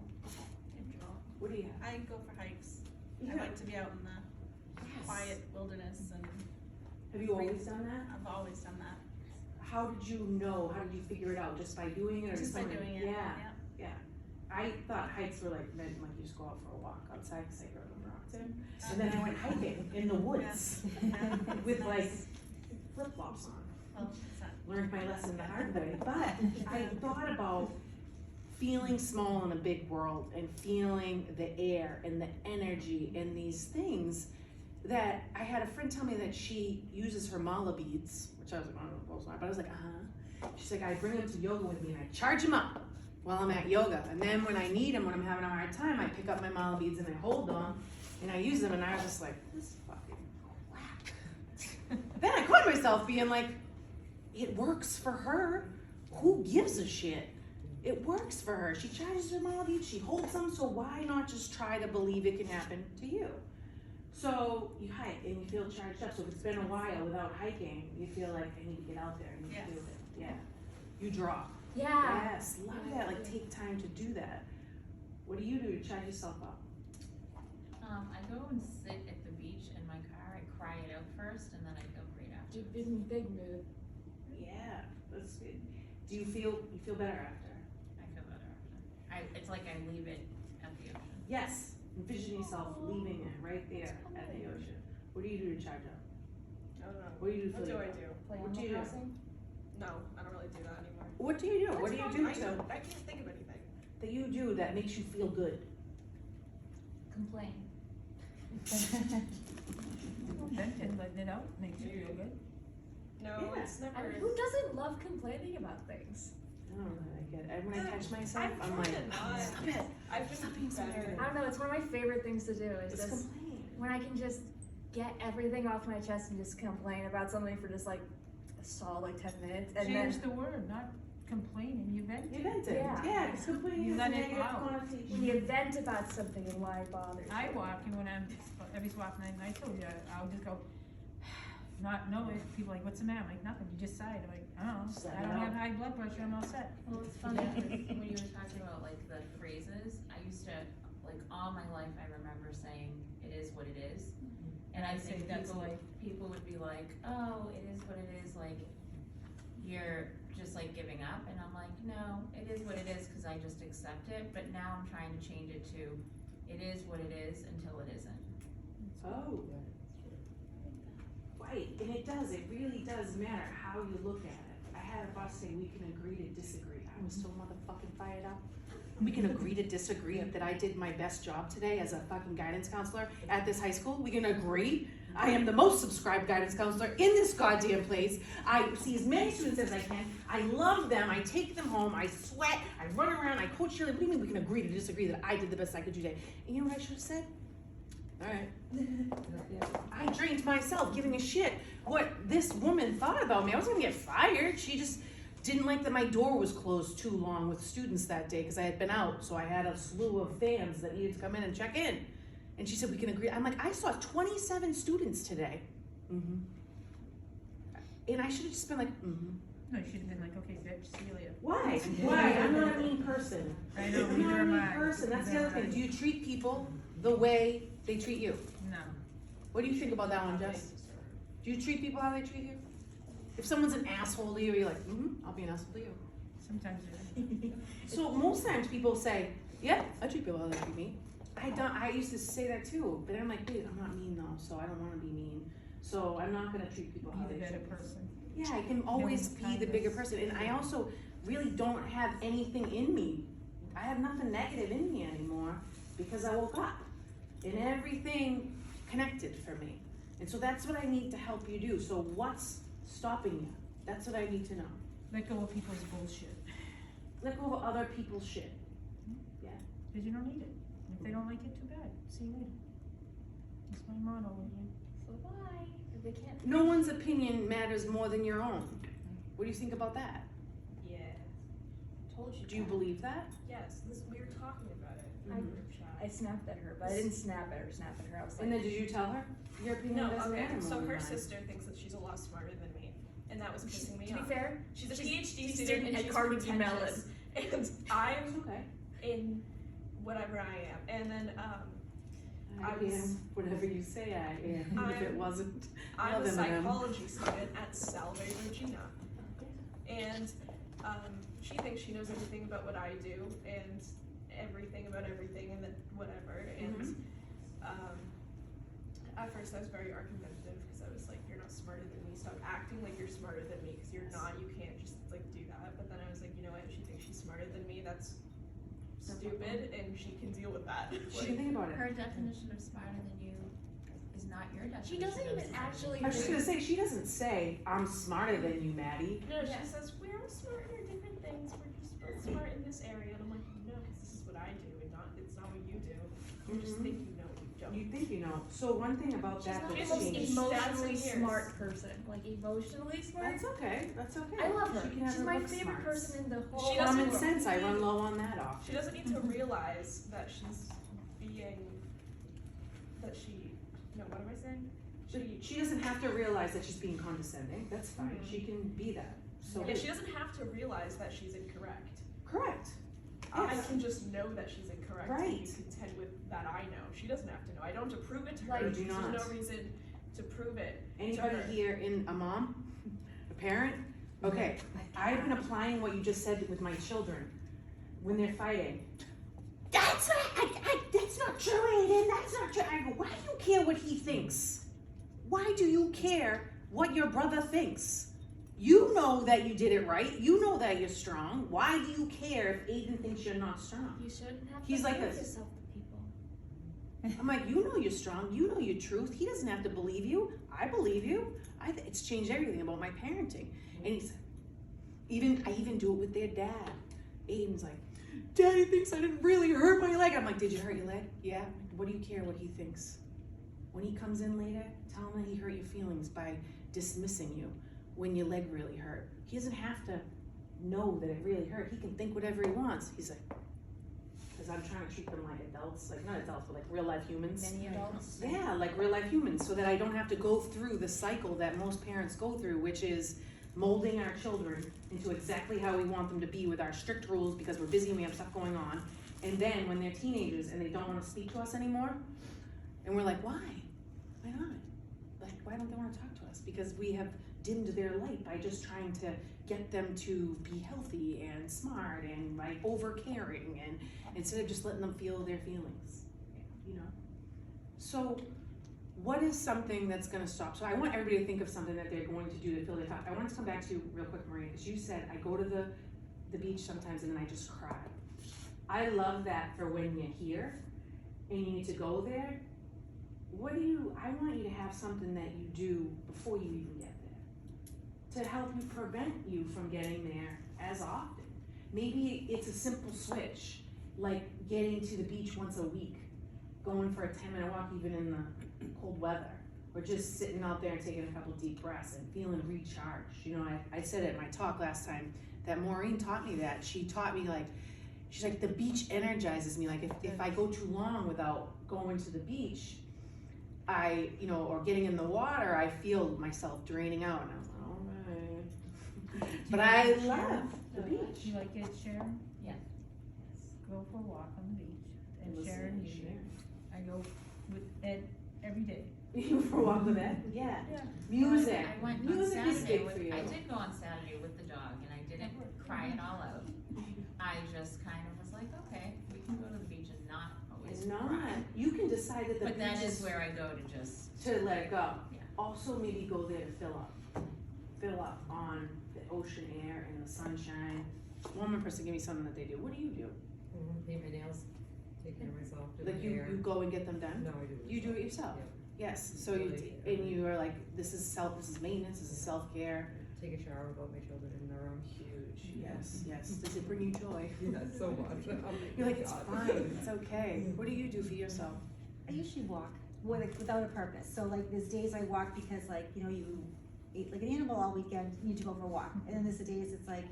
What do you have?
I go for hikes.
Yeah.
I like to be out in the quiet wilderness, and
Have you always done that?
I've always done that.
How did you know? How did you figure it out? Just by doing it, or
Just by
something?
doing it.
Yeah. I thought hikes were like meant like you just go out for a walk outside because I grew up in Brockton, and then I went hiking in the woods with like flip flops on.
Well, it's not.
Learned my lesson the hard way, but I thought about feeling small in a big world and feeling the air and the energy and these things that I had a friend tell me that she uses her mala beads, which I was like, I don't know what those are, but I was like, She's like, I bring them to yoga with me and I charge them up while I'm at yoga. And then when I need them, when I'm having a hard time, I pick up my mala beads and I hold them and I use them, and I was just like, this is fucking whack. Then I caught myself being like, it works for her. Who gives a shit? It works for her. She charges her mom each, she holds them, so why not just try to believe it can happen to you? So you hike and you feel charged up. So if it's been a while without hiking, you feel like I need to get out there and
Yes.
do it. Yeah. You draw.
Yeah.
Yes, love that. Like take time to do that. What do you do to charge yourself up?
I go and sit at the beach in my car, I cry it out first, and then I feel great after.
Big move.
Yeah, that's good. Do you feel better after?
I feel better after. It's like I leave it at the ocean.
Yes. Envision yourself leaving it right there at the ocean. What do you do to charge up?
I don't know.
What do you do for
What do
the-
I do?
Play
What do
Animal
you do?
Crossing.
No, I don't really do that anymore.
What do you do? What do you do
I
to
can't think of anything.
that you do that makes you feel good?
Complain.
Venting, letting it out, makes you feel good.
No,
Yeah.
it's
I
never.
mean, who doesn't love complaining about things?
I don't know. I get it. When I catch myself,
I'm
I'm like,
trying not.
stop it.
I've been
Stop being so
better.
negative.
I don't know, it's one of my favorite things to do is
Just
just
complain.
when I can just get everything off my chest and just complain about something for just like a solid 10 minutes and
Change
then
the word, not complaining, you vent.
You vent it.
Yeah.
Yeah, because complaining
You
has a
let it
negative
out.
connotation.
when you vent about something and why it bothers
I
you.
walk, and when I'm, every so often, I told you, I'll just go, not know it, people are like, what's the matter? I'm like, nothing, you just sighed, I'm like, I don't
Just
know,
let
I
it
don't
out.
have high blood pressure, I'm all set.
Well, it's funny, 'cause when you were talking about like the phrases, I used to, like all my life, I remember saying, it is what it is. And I
Say
think
that's
people,
life.
people would be like, oh, it is what it is, like, you're just like giving up, and I'm like, no, it is what it is, cause I just accept it, but now I'm trying to change it to, it is what it is until it isn't.
Oh. Right, and it does, it really does matter how you look at it. I had a boss say we can agree to disagree. I was so motherfucking fired up. We can agree to disagree that I did my best job today as a fucking guidance counselor at this high school. We can agree. I am the most subscribed guidance counselor in this goddamn place. I see as many students as I can. I love them. I take them home. I sweat. I run around. I coach cheerleading. What do you mean we can agree to disagree that I did the best I could do today? And you know what I should have said? All right. I drained myself giving a shit what this woman thought about me. I was gonna get fired. She just didn't like that my door was closed too long with students that day because I had been out. So I had a slew of fans that needed to come in and check in. And she said, we can agree. I'm like, I saw 27 students today. Mm-hmm. And I should have just been like, mm-hmm.
No, you should have been like, okay, bitch, see you later.
Why? Why? I'm not a mean person.
I know,
I'm not
neither
a
am
mean
I.
person. That's the
Neither
other
am
thing.
I.
Do you treat people the way they treat you?
No.
What do you think about that one, Jess? Do you treat people how they treat you? If someone's an asshole to you, you're like, mm-hmm, I'll be an asshole to you.
Sometimes it
So most times people say, yeah, I treat people how they treat me. I used to say that too, but I'm like, wait, I'm not mean though, so I don't wanna be mean. So I'm not gonna treat people how
be
they
the
treat
better
me.
person.
Yeah, I can always be the bigger person, and I also really don't have anything in me. I have nothing negative in me anymore because I woke up and everything connected for me. And so that's what I need to help you do. So what's stopping you? That's what I need to know.
Let go of people's bullshit,
Let go of other people's shit.
cause you don't need it. If they don't like it, too bad, see you later. That's my motto with you.
So bye. If they can't.
No one's opinion matters more than your own. What do you think about that?
Yeah. Told you.
Do you
that.
believe that?
Yes. We were talking about it in
Mhm.
the group chat.
I snapped at her, but I didn't snap at her. I was like,
And then did you tell her? Your opinion
No,
doesn't
okay.
matter more
So
than
her
mine.
sister thinks that she's a lot smarter than me, and that was pissing me
to be
off.
fair,
She's a
she's
PhD
student
student and
at
she's
Carnegie Mellon.
pretentious, and I'm
Okay.
in whatever I am. And then
I
I was-
am whatever you say I am. If it
I'm-
wasn't,
I'm a
love M&M.
psychology student at Salve Regina, and she thinks she knows everything about what I do and everything about everything and then whatever. And at first I was very argumentative because I was like, "You're not smarter than me. Stop acting like you're smarter than me because you're not. You can't just like do that." But then I was like, you know what? If she thinks she's smarter than me, that's stupid, and she can deal with that.
She can think about it.
Her definition of smarter than you is not your definition.
she doesn't
of
even
smarter.
actually.
I was just gonna say, she doesn't say, I'm smarter than you, Maddie.
No,
Yeah.
she says we're all smart in our different things. We're just both smart in this area, and I'm like, no, because this is what I do, and not it's not what you do. You just
Mhm.
think you know what you don't.
You think you know. So one thing about
She's
that
not
that's
the most
changed.
emotionally
Stats and
smart
years.
person. Like emotionally smart.
That's okay. That's okay.
I love her.
She can have
She's
her
my
book
favorite
smarts.
person in the whole
She doesn't
Common
world.
sense. I run low on that often.
She doesn't need to realize that she's being, that she, no, what am I saying?
She doesn't have to realize that she's being condescending. That's fine.
Mhm.
She can be that. So
Yeah, she doesn't have to realize that she's incorrect.
correct.
I
Yes.
can just know that she's incorrect and
Right.
be content with that I know. She doesn't have to know. I don't have to prove it to her.
Like,
do
There's
not.
no reason to prove it.
Anybody
her.
here in a mom, a parent? Okay, I've been applying what you just said with my children when they're fighting. That's not true, Aiden. That's not true. I go, why do you care what he thinks? Why do you care what your brother thinks? You know that you did it right. You know that you're strong. Why do you care if Aiden thinks you're not strong?
You shouldn't have
He's
to
like
prove
this.
yourself to people.
I'm like, you know you're strong. You know your truth. He doesn't have to believe you. I believe you. It's changed everything about my parenting. And he's I even do it with their dad. Aiden's like, Daddy thinks I didn't really hurt my leg. I'm like, did you hurt your leg? Yeah. What do you care what he thinks? When he comes in later, tell him that he hurt your feelings by dismissing you when your leg really hurt. He doesn't have to know that it really hurt. He can think whatever he wants. He's like, because I'm trying to treat them like adults, like not adults, but like real life humans.
Many adults.
Yeah, like real life humans, so that I don't have to go through the cycle that most parents go through, which is molding our children into exactly how we want them to be with our strict rules because we're busy and we have stuff going on. And then when they're teenagers and they don't want to speak to us anymore, and we're like, why? Why not? Like, why don't they want to talk to us? Because we have dimmed their light by just trying to get them to be healthy and smart and like over caring, and instead of just letting them feel their feelings, you know? So what is something that's gonna stop? So I want everybody to think of something that they're going to do to feel their top. I want to come back to you real quick, Maria, because you said I go to the beach sometimes and then I just cry. I love that for when you're here and you need to go there. I want you to have something that you do before you even get there to help you prevent you from getting there as often. Maybe it's a simple switch, like getting to the beach once a week, going for a 10-minute walk even in the cold weather, or just sitting out there and taking a couple deep breaths and feeling recharged. You know, I said it in my talk last time that Maureen taught me that. She taught me she's like, the beach energizes me. Like if I go too long without going to the beach, or getting in the water, I feel myself draining out, and I was like, all right. But I love the
Do
beach.
you like it, Sharon?
Yes.
Go for a walk on the beach, and
Listen,
Sharon, I go with Ed every day.
You for a walk with Ed? Yeah.
Yeah.
Music.
I went on
Music is
Saturday
big
with,
for you.
I did go on Saturday with the dog and I didn't cry it all out. I just kind of was like, okay, we can go to the beach and not always
It's not.
cry.
You can decide that the
But
beach
that is where I go to just,
to let it go.
Yeah.
Also, maybe go there to fill up on the ocean air and the sunshine. One more person give me something that they do. What do you do?
Paint my nails, take care of myself, do
Like
my
you
hair.
go and get them done?
No, I do it.
You do it yourself?
Yeah.
Yes, so you are like, this is maintenance, this is self-care.
Take a shower without my children in their room.
Huge, yes. Does it bring you joy?
Yeah, so much. Oh my
You're like, it's
God.
fine, it's okay. What do you do for yourself?
I usually walk without a purpose. So like there's days I walk because you ate like an animal all weekend, you need to go for a walk. And then there's the days it's like,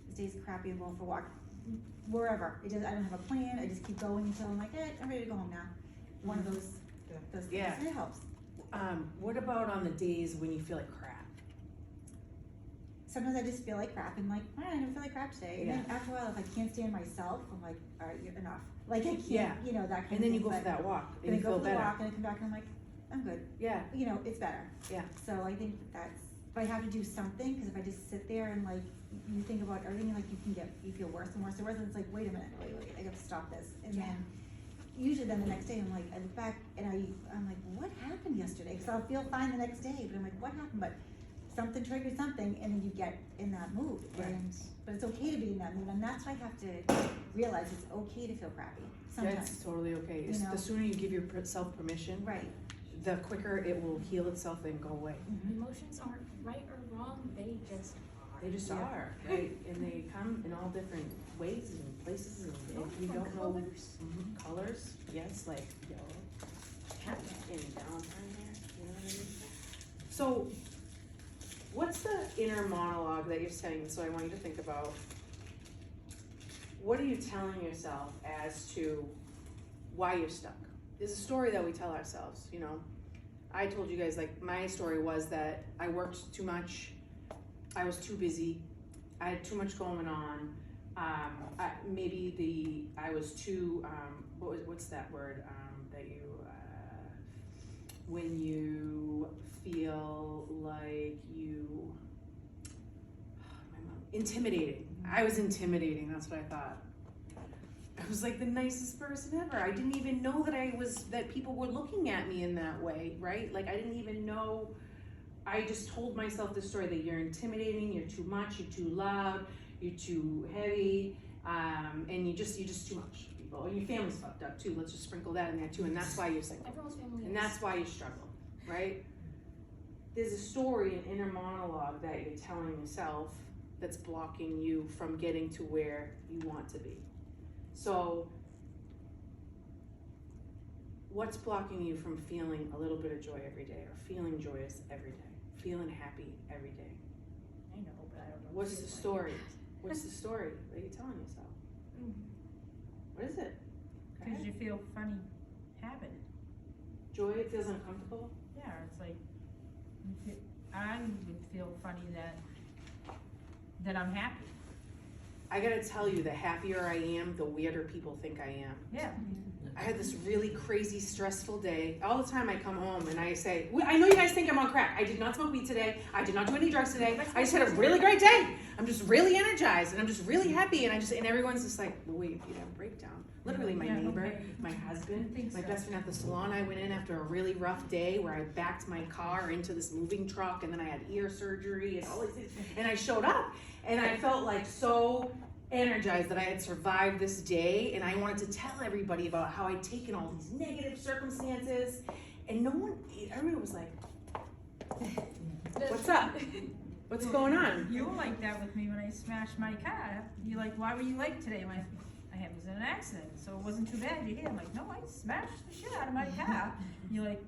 this day's crappy, I'm going for a walk. Wherever. I don't have a plan, I just keep going until I'm like, I'm ready to go home now. One of those things,
Yeah.
and it helps.
What about on the days when you feel like crap?
Sometimes I just feel like crap and like, I don't feel like crap today. And then
Yeah.
after a while, if I can't stand myself, I'm like, all right, you're enough. Like I can't,
Yeah.
that kind
And then
of
you
thing.
go for
But
that walk
then
and
I
you
go
feel
for the
better.
walk and I come back and I'm like, I'm good.
Yeah,
It's better.
Yeah.
So I think but I have to do something, because if I just sit there and like, you think about everything, like you feel worse and worse and worse, and it's like, wait a minute, wait, I have to stop this. And
Yeah.
then, usually then the next day, I'm like, I look back and I'm like, what happened yesterday? Because I'll feel fine the next day, but I'm like, what happened? But something triggered something, and then you get in that mood.
Right.
But it's okay to be in that mood, and that's what I have to realize, it's okay to feel crappy, sometimes.
that's totally okay.
You know?
The sooner you give yourself permission,
Right.
the quicker it will heal itself and go away.
Emotions aren't right or wrong, they just are.
They just
Yeah.
are, right? And they come in all different ways and places, and if you don't know
Colors.
colors, yes, like yellow. So, what's the inner monologue that you're saying? So I want you to think about, what are you telling yourself as to why you're stuck? There's a story that we tell ourselves, you know. I told you guys, like, my story was that I worked too much, I was too busy, I had too much going on. I was too, what's that word, that you, when you feel like you, intimidating. I was intimidating, that's what I thought. I was like the nicest person ever. I didn't even know that people were looking at me in that way, right? Like I didn't even know. I just told myself the story that you're intimidating, you're too much, you're too loud, you're too heavy, and you're just too much, people. And your family's fucked up too. Let's just sprinkle that in there too, and that's why you're sick.
Everyone's family
And
is.
that's why you struggle, right? There's a story, an inner monologue that you're telling yourself that's blocking you from getting to where you want to be. So, what's blocking you from feeling a little bit of joy every day, or feeling joyous every day, feeling happy every day?
I know, but I don't know.
What's the story? What's the story that you're telling yourself? What is it? Go
Because
ahead.
you feel funny having it.
Joy, it feels uncomfortable.
Yeah, it's like, I would feel funny that I'm happy.
I gotta tell you, the happier I am, the weirder people think I am.
Yeah.
I had this really crazy, stressful day. All the time I come home and I say, I know you guys think I'm on crack. I did not smoke weed today. I did not do any drugs today. I just had a really great day. I'm just really energized and I'm just really happy. And everyone's just like, well, wait, you had a breakdown. Literally my neighbor, my husband, my best friend at the salon. I went in after a really rough day where I backed my car into this moving truck and then I had ear surgery and all these things. And I showed up and I felt like so energized that I had survived this day, and I wanted to tell everybody about how I'd taken all these negative circumstances, and everybody was like, what's up? What's going on?
You were like that with me when I smashed my car. You're like, why were you late today? I was in an accident, so it wasn't too bad. You're here. I'm like, no, I smashed the shit out of my car. You're like,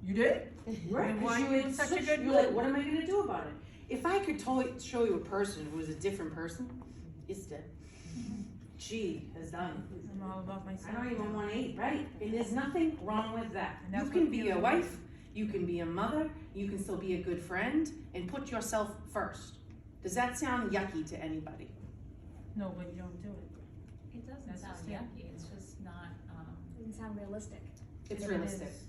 you did?
Right,
And why
you
are you in such a good
you're like,
mood?
what am I gonna do about it? If I could show you a person who was a different person, it's dead. She has done.
I'm all about myself.
I don't even want to eat, right? And there's nothing wrong with that.
And that's
You can
what
be a
feeling
wife, you can be a mother, you can still be a good friend, and put yourself first. Does that sound yucky to anybody?
No, but you don't do it.
It doesn't
That's
sound
just it.
yucky, it's just not,
Doesn't sound realistic.
It's
But it
realistic.
is.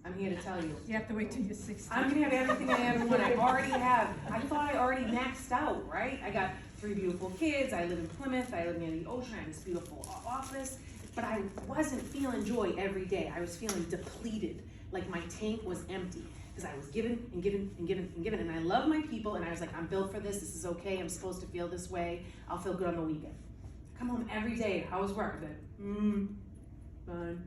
I'm here to tell you.
You have to wait till you're 60.
I'm gonna have everything I ever want. I already have. I thought I already maxed out, right? I got 3 beautiful kids. I live in Plymouth. I live near the ocean. I have this beautiful office. But I wasn't feeling joy every day. I was feeling depleted, like my tank was empty. Because I was giving and giving and giving and giving. And I love my people. And I was like, I'm built for this. This is okay. I'm supposed to feel this way. I'll feel good on the weekend. I come home every day. How was work? I said, fine.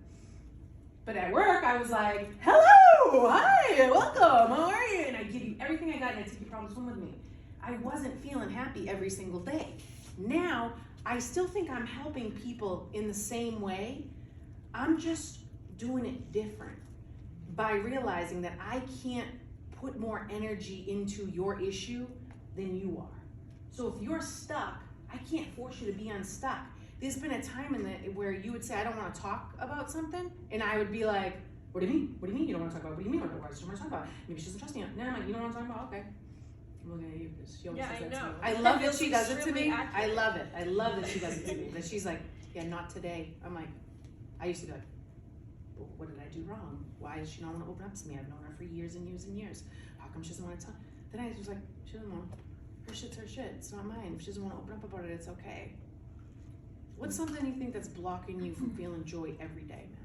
But at work, I was like, hello, hi, welcome, how are you? And I give you everything I got and I take your problems home with me. I wasn't feeling happy every single day. Now, I still think I'm helping people in the same way. I'm just doing it different by realizing that I can't put more energy into your issue than you are. So if you're stuck, I can't force you to be unstuck. There's been a time where you would say, I don't want to talk about something, and I would be like, what do you mean? What do you mean you don't want to talk about it? What do you mean? What does she want to talk about? Maybe she doesn't trust me. No, I'm like, you don't want to talk about it? Okay. I'm looking at you because she always
Yeah,
says
I
that to
know.
me. I love that
Feels
she does it to
extremely
me. I
accurate.
love it. I love that she does it to me. That she's like, yeah, not today. I'm like, I used to be like, well, what did I do wrong? Why does she not want to open up to me? I've known her for years and years and years. How come she doesn't want to tell? Then I was like, she doesn't want. Her shit's her shit. It's not mine. If she doesn't want to open up about it, it's okay. What's something you think that's blocking you from feeling joy every day, Matt?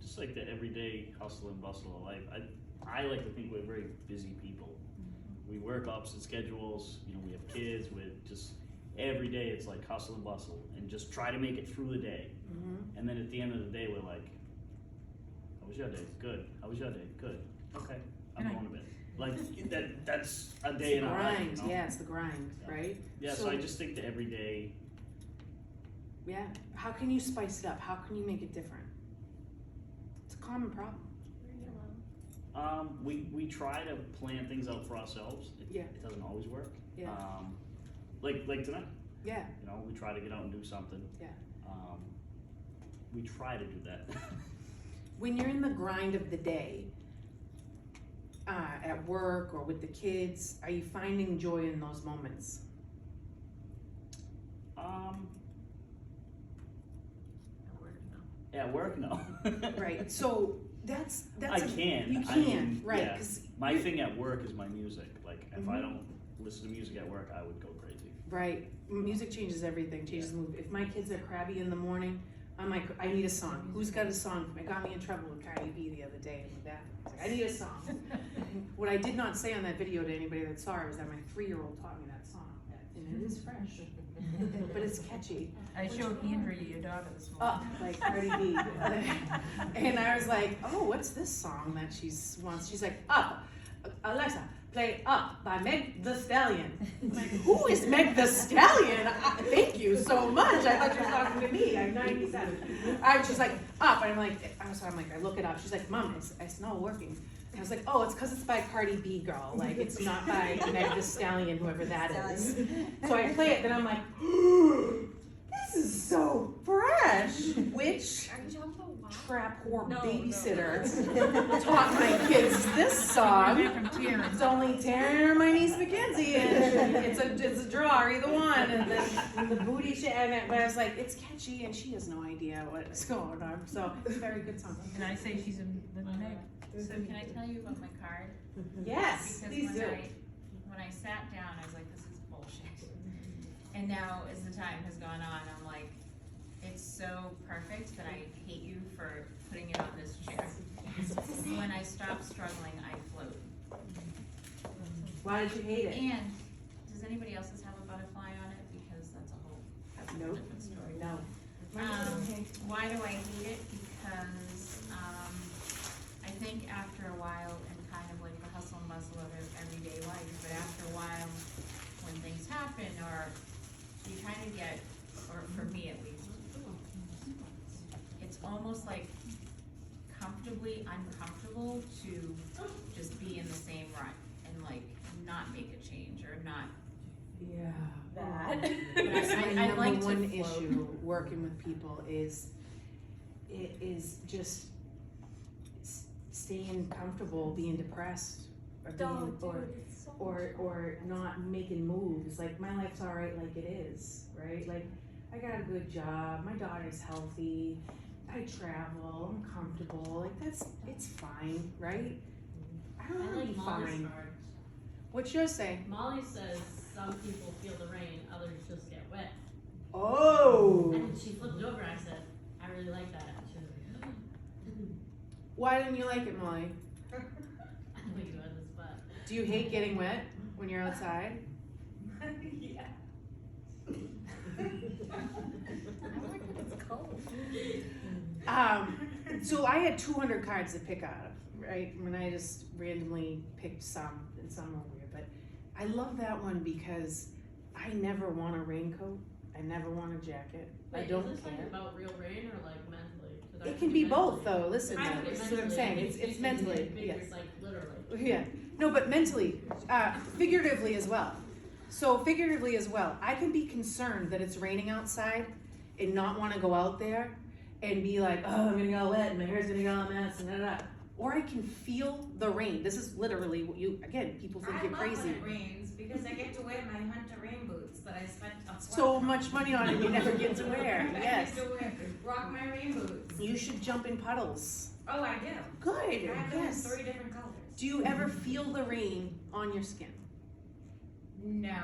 Just like the everyday hustle and bustle of life. I like to think we're very busy people. We work opposite schedules, we have kids, with just every day it's like hustle and bustle and just try to make it through the day.
Mm-hmm.
And then at the end of the day, we're like, how was your day? Good. How was your day? Good. Okay, I'm going to bed. Like, that's a day in our life.
Grind, yeah, it's the grind, right?
Yeah, so I just think that every day.
Yeah, how can you spice it up? How can you make it different? It's a common problem.
We try to plan things out for ourselves.
Yeah.
It doesn't always work.
Yeah.
Like tonight,
Yeah.
you know, we try to get out and do something.
Yeah.
We try to do that.
When you're in the grind of the day, at work or with the kids, are you finding joy in those moments?
At work, no.
Right, so that's
I can.
You
I
can,
mean,
right,
yeah.
'cause
My
you're-
thing at work is my music. Like, if I
Mhm.
don't listen to music at work, I would go crazy.
Right, music changes everything, changes the mood. If my kids are crabby in the morning, I'm like, I need a song. Who's got a song? It got me in trouble with Cardi B the other day in the bathroom. I was like, I need a song. What I did not say on that video to anybody that saw it was that my 3-year-old taught me that song, and it is fresh, but it's catchy.
I showed Andrea, your daughter, this
Up
morning.
like Cardi B, and I was like, oh, what's this song that she wants? She's like, Up, Alexa, play Up by Meg the Stallion. I'm like, who is Meg the Stallion? Thank you so much. I thought you were talking to me. I'm 97. She's like, Up, and I'm like, I look it up. She's like, Mom, it's not working. And I was like, oh, it's because it's by Cardi B, girl. Like, it's not by Meg the Stallion, whoever that is. So I play it, then I'm like, this is so fresh. Which
Are you talking about WoW?
crap whore
No,
babysitter taught my kids this song.
Back from Terrence.
It's only Taryn or my niece Mackenzie, and it's a draw, either one. And then the booty shit, but I was like, it's catchy, and she has no idea what's going on. So it's a very good song.
And I say she's a little Meg.
So can I tell you about my card?
Yes,
Because
please do.
when I sat down, I was like, this is bullshit. And now, as the time has gone on, I'm like, it's so perfect that I hate you for putting it on this chair. When I stop struggling, I float.
Why did you hate it?
And does anybody else's have a butterfly on it? Because that's a whole
Nope.
different story.
No.
Why do I hate it? Because I think after a while, and kind of like the hustle and bustle of everyday life, but after a while, when things happen, or you kind of get, or for me at least, it's almost like comfortably uncomfortable to just be in the same rut and like not make a change or not.
Yeah.
That.
That's my
I
number
like to
one
float.
issue working with people is just staying comfortable, being depressed, or being, or not making moves. Like, my life's all right like it is, right? Like, I got a good job, my daughter's healthy, I travel, I'm comfortable. Like, it's fine, right? I don't
I
wanna be
like Molly's
fine.
card.
What's yours say?
Molly says some people feel the rain, others just get wet.
Oh.
And she flipped it over, I said, I really like that. She was like,
Why didn't you like it, Molly?
I put you on the spot.
Do you hate getting wet when you're outside?
Yeah.
I like when it's cold.
So I had 200 cards to pick out of, right? I mean, I just randomly picked some, and some were weird, but I love that one because I never want a raincoat. I never want a jacket. I
Wait,
don't
is this
care.
like about real rain or like mentally? 'Cause I
It
could
can be
mentally.
both, though. Listen,
I
though,
took it
this is what I'm
mentally.
saying.
I
It's
think
mentally,
it figures,
yes.
like literally.
Yeah, no, but mentally, figuratively as well. So figuratively as well, I can be concerned that it's raining outside and not want to go out there and be like, oh, I'm gonna get all wet and my hair's gonna get all a mess and da. Or I can feel the rain. This is literally what people think you're crazy.
I love when it rains because I get to wear my hunter rain boots that I spent
So much money on it you never get to wear. Yes.
I get to rock my rain boots.
You should jump in puddles.
Oh, I do.
Good.
I have them in
Yes.
3 different colors.
Do you ever feel the rain on your skin?
No.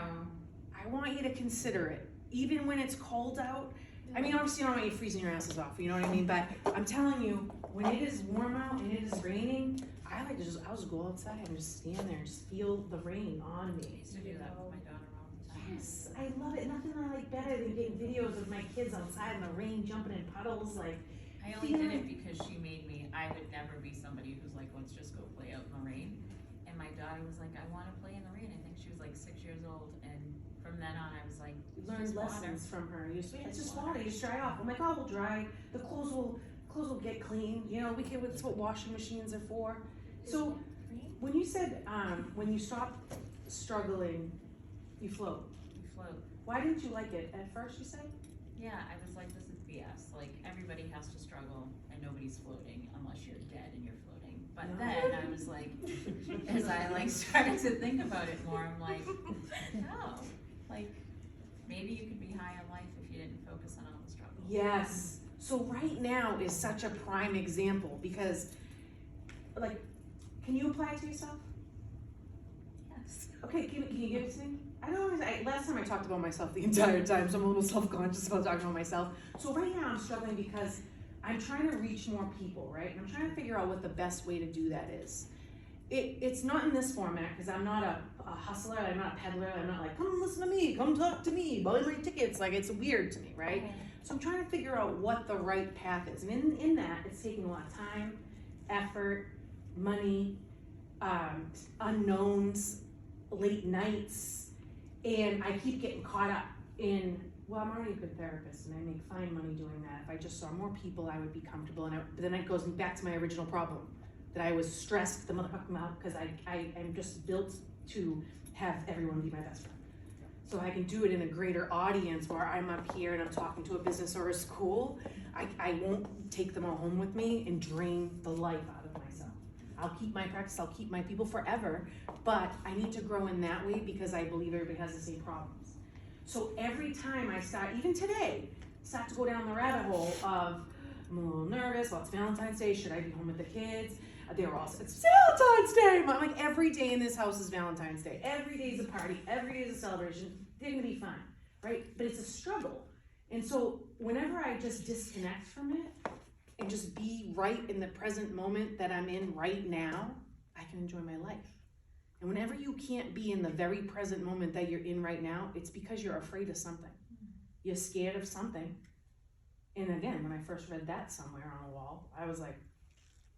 I want you to consider it, even when it's cold out. I mean, obviously, you don't want you freezing your asses off, you know what I mean? But I'm telling you, when it is warm out and it is raining, I'll just go outside and just stand there and just feel the rain on
I
me.
used to do that with my daughter all the time.
Yes, I love it. Nothing I like better than getting videos of my kids outside in the rain, jumping in puddles. Like,
I only did it because she made me. I would never be somebody who's like, let's just go play out in the rain. And my daughter was like, I want to play in the rain. I think she was like 6 years old. And from then on, I was like,
you
it's
learn
just
lessons
water.
from her. You just, it's just water. You just dry off. I'm like, oh, we'll dry. The clothes will get clean. You know, that's what washing machines are for. So, when you said, when you stop struggling, you float.
You float.
Why didn't you like it at first, you said?
Yeah, I was like, this is BS. Like, everybody has to struggle and nobody's floating unless you're dead and you're floating. But
No.
then I was like, as I like started to think about it more, I'm like, no, like, maybe you could be high on life if you didn't focus on all the struggle.
Yes. So right now is such a prime example because, like, can you apply it to yourself?
Yes.
Okay, can you give it to me? I don't always, last time I talked about myself the entire time, so I'm a little self-conscious about talking about myself. So right now I'm struggling because I'm trying to reach more people, right? And I'm trying to figure out what the best way to do that is. It's not in this format because I'm not a hustler, I'm not a peddler, I'm not like, come listen to me, come talk to me, buy my tickets. Like, it's weird to me, right? So I'm trying to figure out what the right path is. And in that, it's taking a lot of time, effort, money, unknowns, late nights, and I keep getting caught up in, well, I'm already a good therapist and I make fine money doing that. If I just saw more people, I would be comfortable. But then it goes back to my original problem, that I was stressed the motherfucking out because I am just built to have everyone be my best friend. So I can do it in a greater audience where I'm up here and I'm talking to a business or a school. I won't take them all home with me and drain the life out of myself. I'll keep my practice, I'll keep my people forever, but I need to grow in that way because I believe everybody has the same problems. So every time I start, even today, start to go down the rabbit hole of, I'm a little nervous, well, it's Valentine's Day, should I be home with the kids? They were all, it's Valentine's Day! I'm like, every day in this house is Valentine's Day. Every day is a party, every day is a celebration. They're gonna be fine, right? But it's a struggle. And so whenever I just disconnect from it and just be right in the present moment that I'm in right now, I can enjoy my life. And whenever you can't be in the very present moment that you're in right now, it's because you're afraid of something. You're scared of something. And again, when I first read that somewhere on a wall, I was like,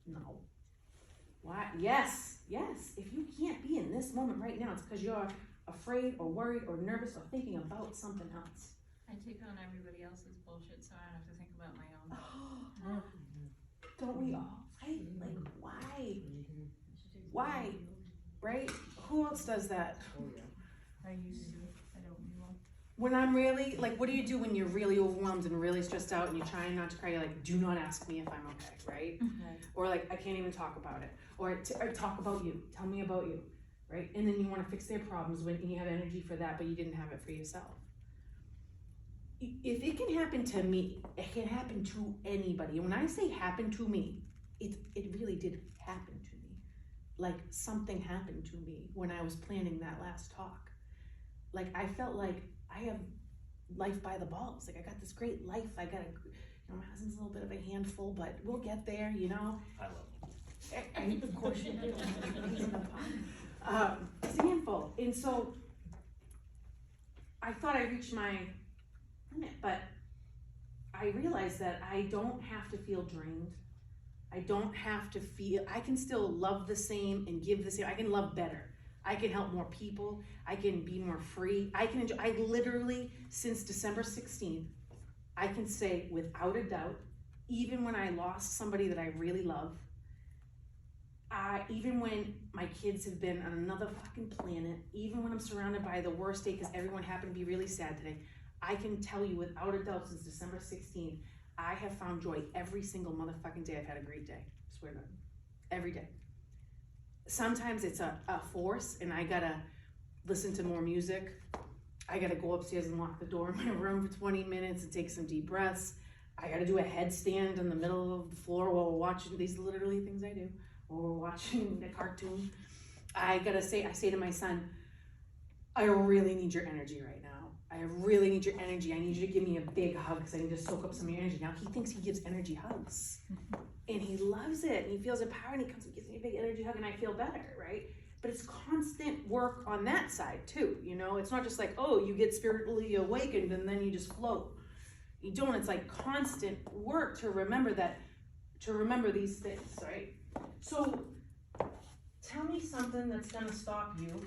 no. Why? Yes. If you can't be in this moment right now, it's because you're afraid or worried or nervous or thinking about something else.
I take on everybody else's bullshit so I don't have to think about my own.
Don't we all? Right? Like, why? Why? Right? Who else does that?
Oh, yeah.
I used to, I don't anymore.
When I'm really, like, what do you do when you're really overwhelmed and really stressed out and you're trying not to cry? You're like, do not ask me if I'm okay, right? Or like, I can't even talk about it. Or talk about you. Tell me about you, right? And then you want to fix their problems when you have energy for that, but you didn't have it for yourself. If it can happen to me, it can happen to anybody. And when I say happen to me, it really did happen to me. Like, something happened to me when I was planning that last talk. Like, I felt like I have life by the balls. Like, I got this great life. I got my husband's a little bit of a handful, but we'll get there, you know?
I love them.
Of course you do. It's a handful. And so, I thought I reached my limit, but I realized that I don't have to feel drained. I don't have to feel, I can still love the same and give the same. I can love better. I can help more people. I can be more free. I can enjoy, I literally, since December 16th, I can say without a doubt, even when I lost somebody that I really love, even when my kids have been on another fucking planet, even when I'm surrounded by the worst day because everyone happened to be really sad today, I can tell you without a doubt since December 16th, I have found joy every single motherfucking day. I've had a great day. I swear to God. Every day. Sometimes it's a force and I gotta listen to more music. I gotta go upstairs and lock the door in my room for 20 minutes and take some deep breaths. I gotta do a headstand in the middle of the floor while we're watching. These are literally things I do while we're watching the cartoon. I say to my son, I really need your energy right now. I really need your energy. I need you to give me a big hug because I need to soak up some of your energy. Now he thinks he gives energy hugs and he loves it and he feels empowered and he comes and gives me a big energy hug and I feel better, right? But it's constant work on that side too, you know? It's not just like, oh, you get spiritually awakened and then you just float. You don't, it's like constant work to remember these things, right? So tell me something that's gonna stop you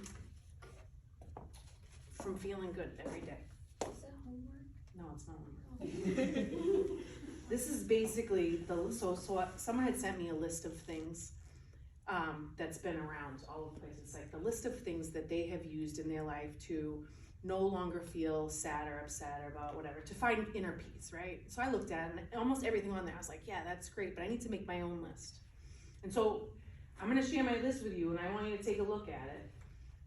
from feeling good every day.
Is that homework?
No, it's not homework. This is basically so someone had sent me a list of things that's been around all over the place. It's like the list of things that they have used in their life to no longer feel sad or upset or about whatever, to find inner peace, right? So I looked at it and almost everything on there, I was like, yeah, that's great, but I need to make my own list. And so I'm gonna share my list with you, and I want you to take a look at it.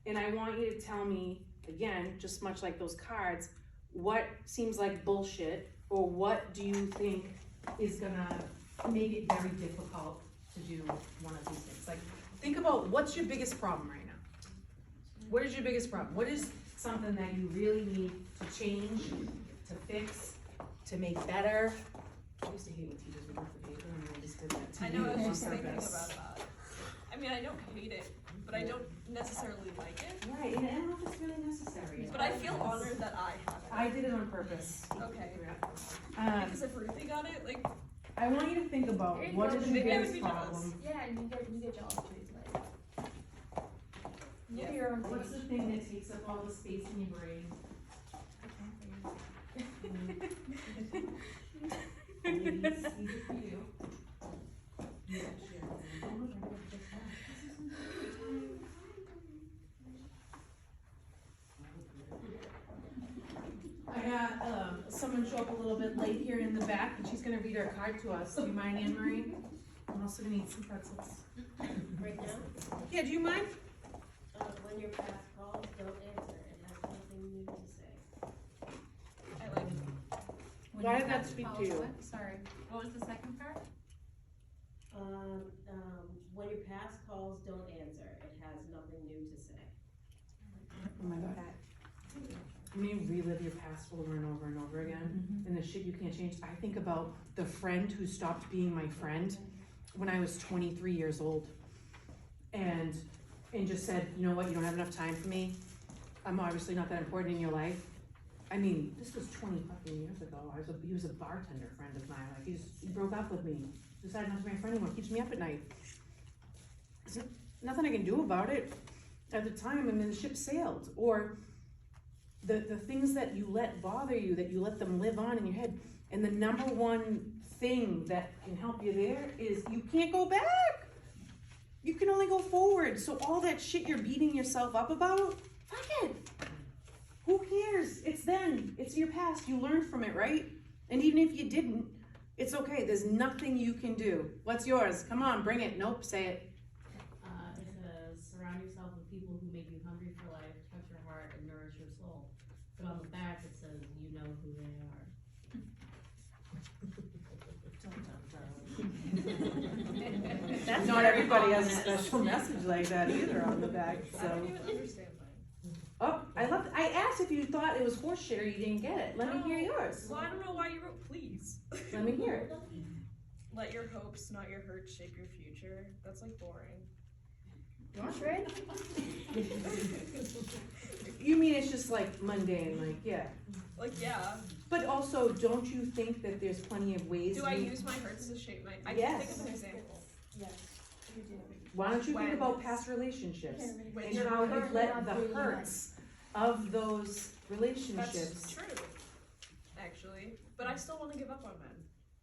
And I want you to tell me, again, just much like those cards, what seems like bullshit, or what do you think is gonna make it very difficult to do one of these things. Like, think about what's your biggest problem right now? What is your biggest problem? What is something that you really need to change, to fix, to make better? I used to hate when teachers would look the paper and they just did that to
I know, I was
you
just
on
thinking
purpose.
about that. I mean, I don't hate it, but I don't necessarily like it.
Right, and I don't know if it's really necessary.
But I feel honored that I have it.
I did it on purpose.
Okay. Because
Um,
if Ruthie got it, like,
I want you to think about
There you
what
go.
is your
Maybe I would
biggest
be jealous.
problem?
Yeah, and you get jealous too. Like, you
Yeah.
do your own
What's
thing.
the thing that takes up all the space in your brain? Ladies, these are for you. You can share this. I had someone show up a little bit late here in the back, and she's gonna read our card to us. Do you mind, Anne Marie? I'm also gonna eat some pretzels.
Right now,
Yeah, do you mind?
when your past calls, don't answer, it has nothing new to say.
I like it.
Why did that speak to you?
Sorry, what was the second part?
When your past calls, don't answer, it has nothing new to say.
Oh my god. When you relive your past over and over and over again, and the shit you can't change. I think about the friend who stopped being my friend when I was 23 years old, and just said, you know what, you don't have enough time for me. I'm obviously not that important in your life. I mean, this was 20 fucking years ago. He was a bartender friend of mine. Like, he broke up with me, decided not to be my friend anymore. Keeps me up at night. There's nothing I can do about it. At the time, I mean, the ship sailed. Or the things that you let bother you, that you let them live on in your head. And the number one thing that can help you there is you can't go back. You can only go forward. So all that shit you're beating yourself up about, fuck it. Who cares? It's then. It's your past. You learned from it, right? And even if you didn't, it's okay. There's nothing you can do. What's yours? Come on, bring it. Nope, say it.
It says, surround yourself with people who make you hungry for life, touch your heart, and nourish your soul. But on the back, it says, you know who they are.
That's not everybody has a special message like that either on the back,
I
so.
don't even understand mine.
Oh, I asked if you thought it was horse shit or you didn't get it. Let me hear yours.
Well, I don't know why you wrote please.
Let me hear it.
Let your hopes, not your hurts, shape your future. That's like boring.
You want trade?
You mean it's just like mundane, like, yeah.
Like, yeah.
But also, don't you think that there's plenty of ways?
Do I use my hurts to shape my? I can
Yes.
think of an example.
Yes. You do.
Why don't you think
When-
about past relationships
When
and
you're
how you've
currently
let
not
the
doing
hurts of those relationships?
That's true, actually. But I still want to give up on men.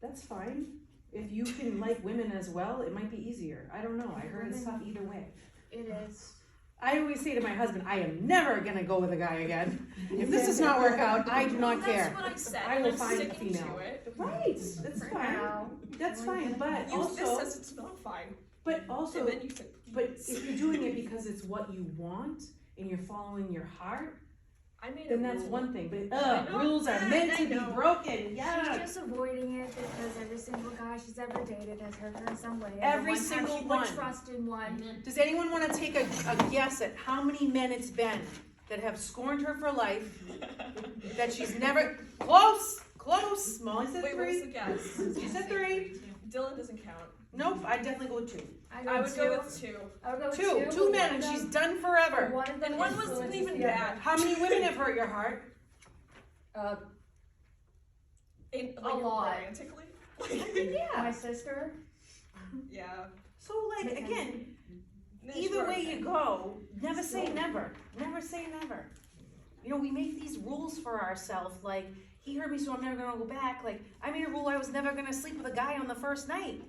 That's fine. If you can like women as well, it might be easier. I don't know. I heard it's tough either way.
It is.
I always say to my husband, I am never gonna go with a guy again. If this does not work out, I do not
Well,
care.
that's what I said.
I
and
will
I'm
find a
sticking
female.
to it.
Right, that's
For
fine.
now.
That's fine, but
You, this
also,
says it's not fine.
but also,
And then you said,
but if you're doing it because it's what you want and you're following your heart,
I made
then
a
that's
rule.
one thing. But
I know
rules are
that,
meant
I
to be
know.
broken.
She's
Yeah.
just avoiding it because every single guy she's ever dated has hurt her in some way. And the
Every
one time
single
she
one.
would trust in one.
Does anyone want to take a guess at how many men it's been that have scorned her for life? That she's never close. Molly said
Wait, what was the
3.
guess?
She said 3.
Dylan doesn't count.
Nope, I'd definitely go with 2.
I would go with 2.
I would go with
2
two
men,
but
and
one
she's
of
done
them-
forever.
One of them
And one wasn't
influences
even
the other.
bad.
How many women have hurt your heart?
Like,
A lot.
romantically?
My sister.
Yeah.
So like again,
Niche
either
for
way
a
you
thing.
go, never say never. Never say never. You know, we make these rules for ourselves, like, he hurt me so I'm never gonna go back. Like, I made a rule I was never gonna sleep with a guy on the first night.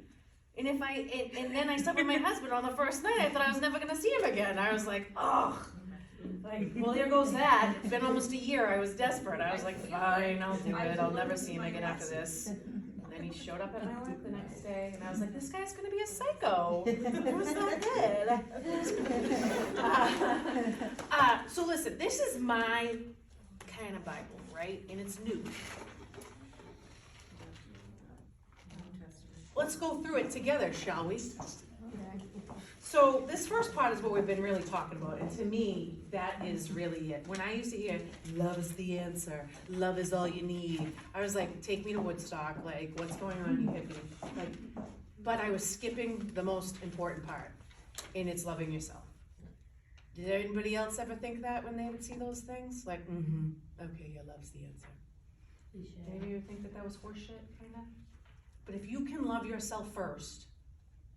And And and then I slept with my husband on the first night. I thought I was never gonna see him again. I was like, oh, like, well, here goes that. It's been almost a year. I was desperate. I was like, fine, I'll do it. I'll never see him again after this. And then he showed up at my work the next day, and I was like, this guy's gonna be a psycho. It was not good. So listen, this is my kind of Bible, right? And it's new. Let's go through it together, shall we? So this first part is what we've been really talking about, and to me, that is really it. When I used to hear, love is the answer, love is all you need, I was like, take me to Woodstock, like, what's going on, you hippie? Like, but I was skipping the most important part, and it's loving yourself. Did anybody else ever think that when they would see those things? Like, okay, yeah, love's the answer. Maybe you think that was horseshit, kinda? But if you can love yourself first,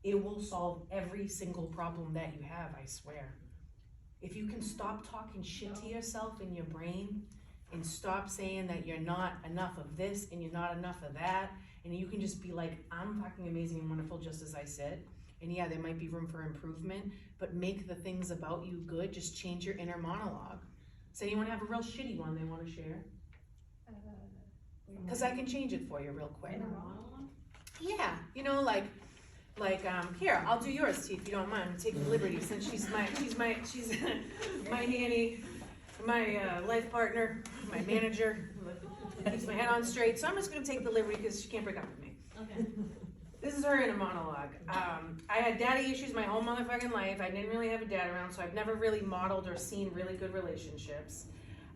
it will solve every single problem that you have, I swear. If you can stop talking shit to yourself in your brain and stop saying that you're not enough of this and you're not enough of that, and you can just be like, I'm fucking amazing and wonderful just as I sit. And yeah, there might be room for improvement, but make the things about you good. Just change your inner monologue. Does anyone have a real shitty one they want to share? Because I can change it for you real quick. Yeah, you know, like, here, I'll do yours, T, if you don't mind. Take the liberty, since she's my nanny, my life partner, my manager, keeps my head on straight. So I'm just gonna take the liberty because she can't break up with me.
Okay.
This is her inner monologue. I had daddy issues my whole motherfucking life. I didn't really have a dad around, so I've never really modeled or seen really good relationships.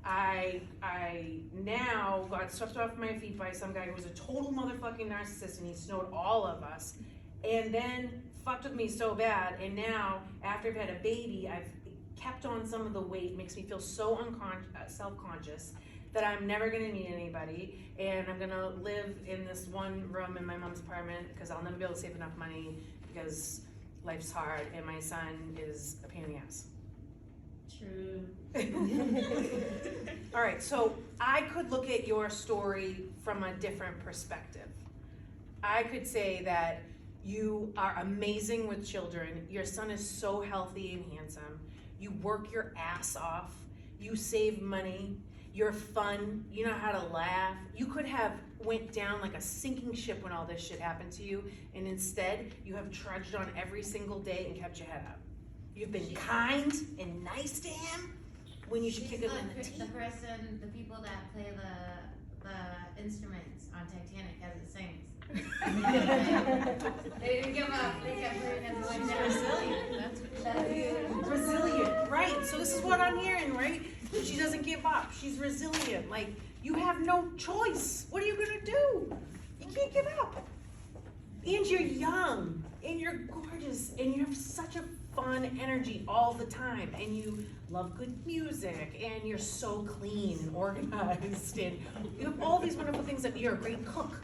I now got swept off my feet by some guy who was a total motherfucking narcissist, and he snowed all of us, and then fucked with me so bad. And now, after I've had a baby, I've kept on some of the weight. Makes me feel so self-conscious that I'm never gonna need anybody, and I'm gonna live in this one room in my mom's apartment because I'll never be able to save enough money because life's hard and my son is a pain in the ass.
True.
All right, so I could look at your story from a different perspective. I could say that you are amazing with children. Your son is so healthy and handsome. You work your ass off. You save money. You're fun. You know how to laugh. You could have went down like a sinking ship when all this shit happened to you, and instead you have trudged on every single day and kept your head up. You've been kind and nice to him when you should kick him in the teeth.
The person, the people that play the instruments on Titanic as it sings. They didn't give up. They kept putting it one down.
Resilient. Resilient, right. So this is what I'm hearing, right? She doesn't give up. She's resilient. Like, you have no choice. What are you gonna do? You can't give up. And you're young, and you're gorgeous, and you have such a fun energy all the time, and you love good music, and you're so clean and organized, and you have all these wonderful things. That you're a great cook.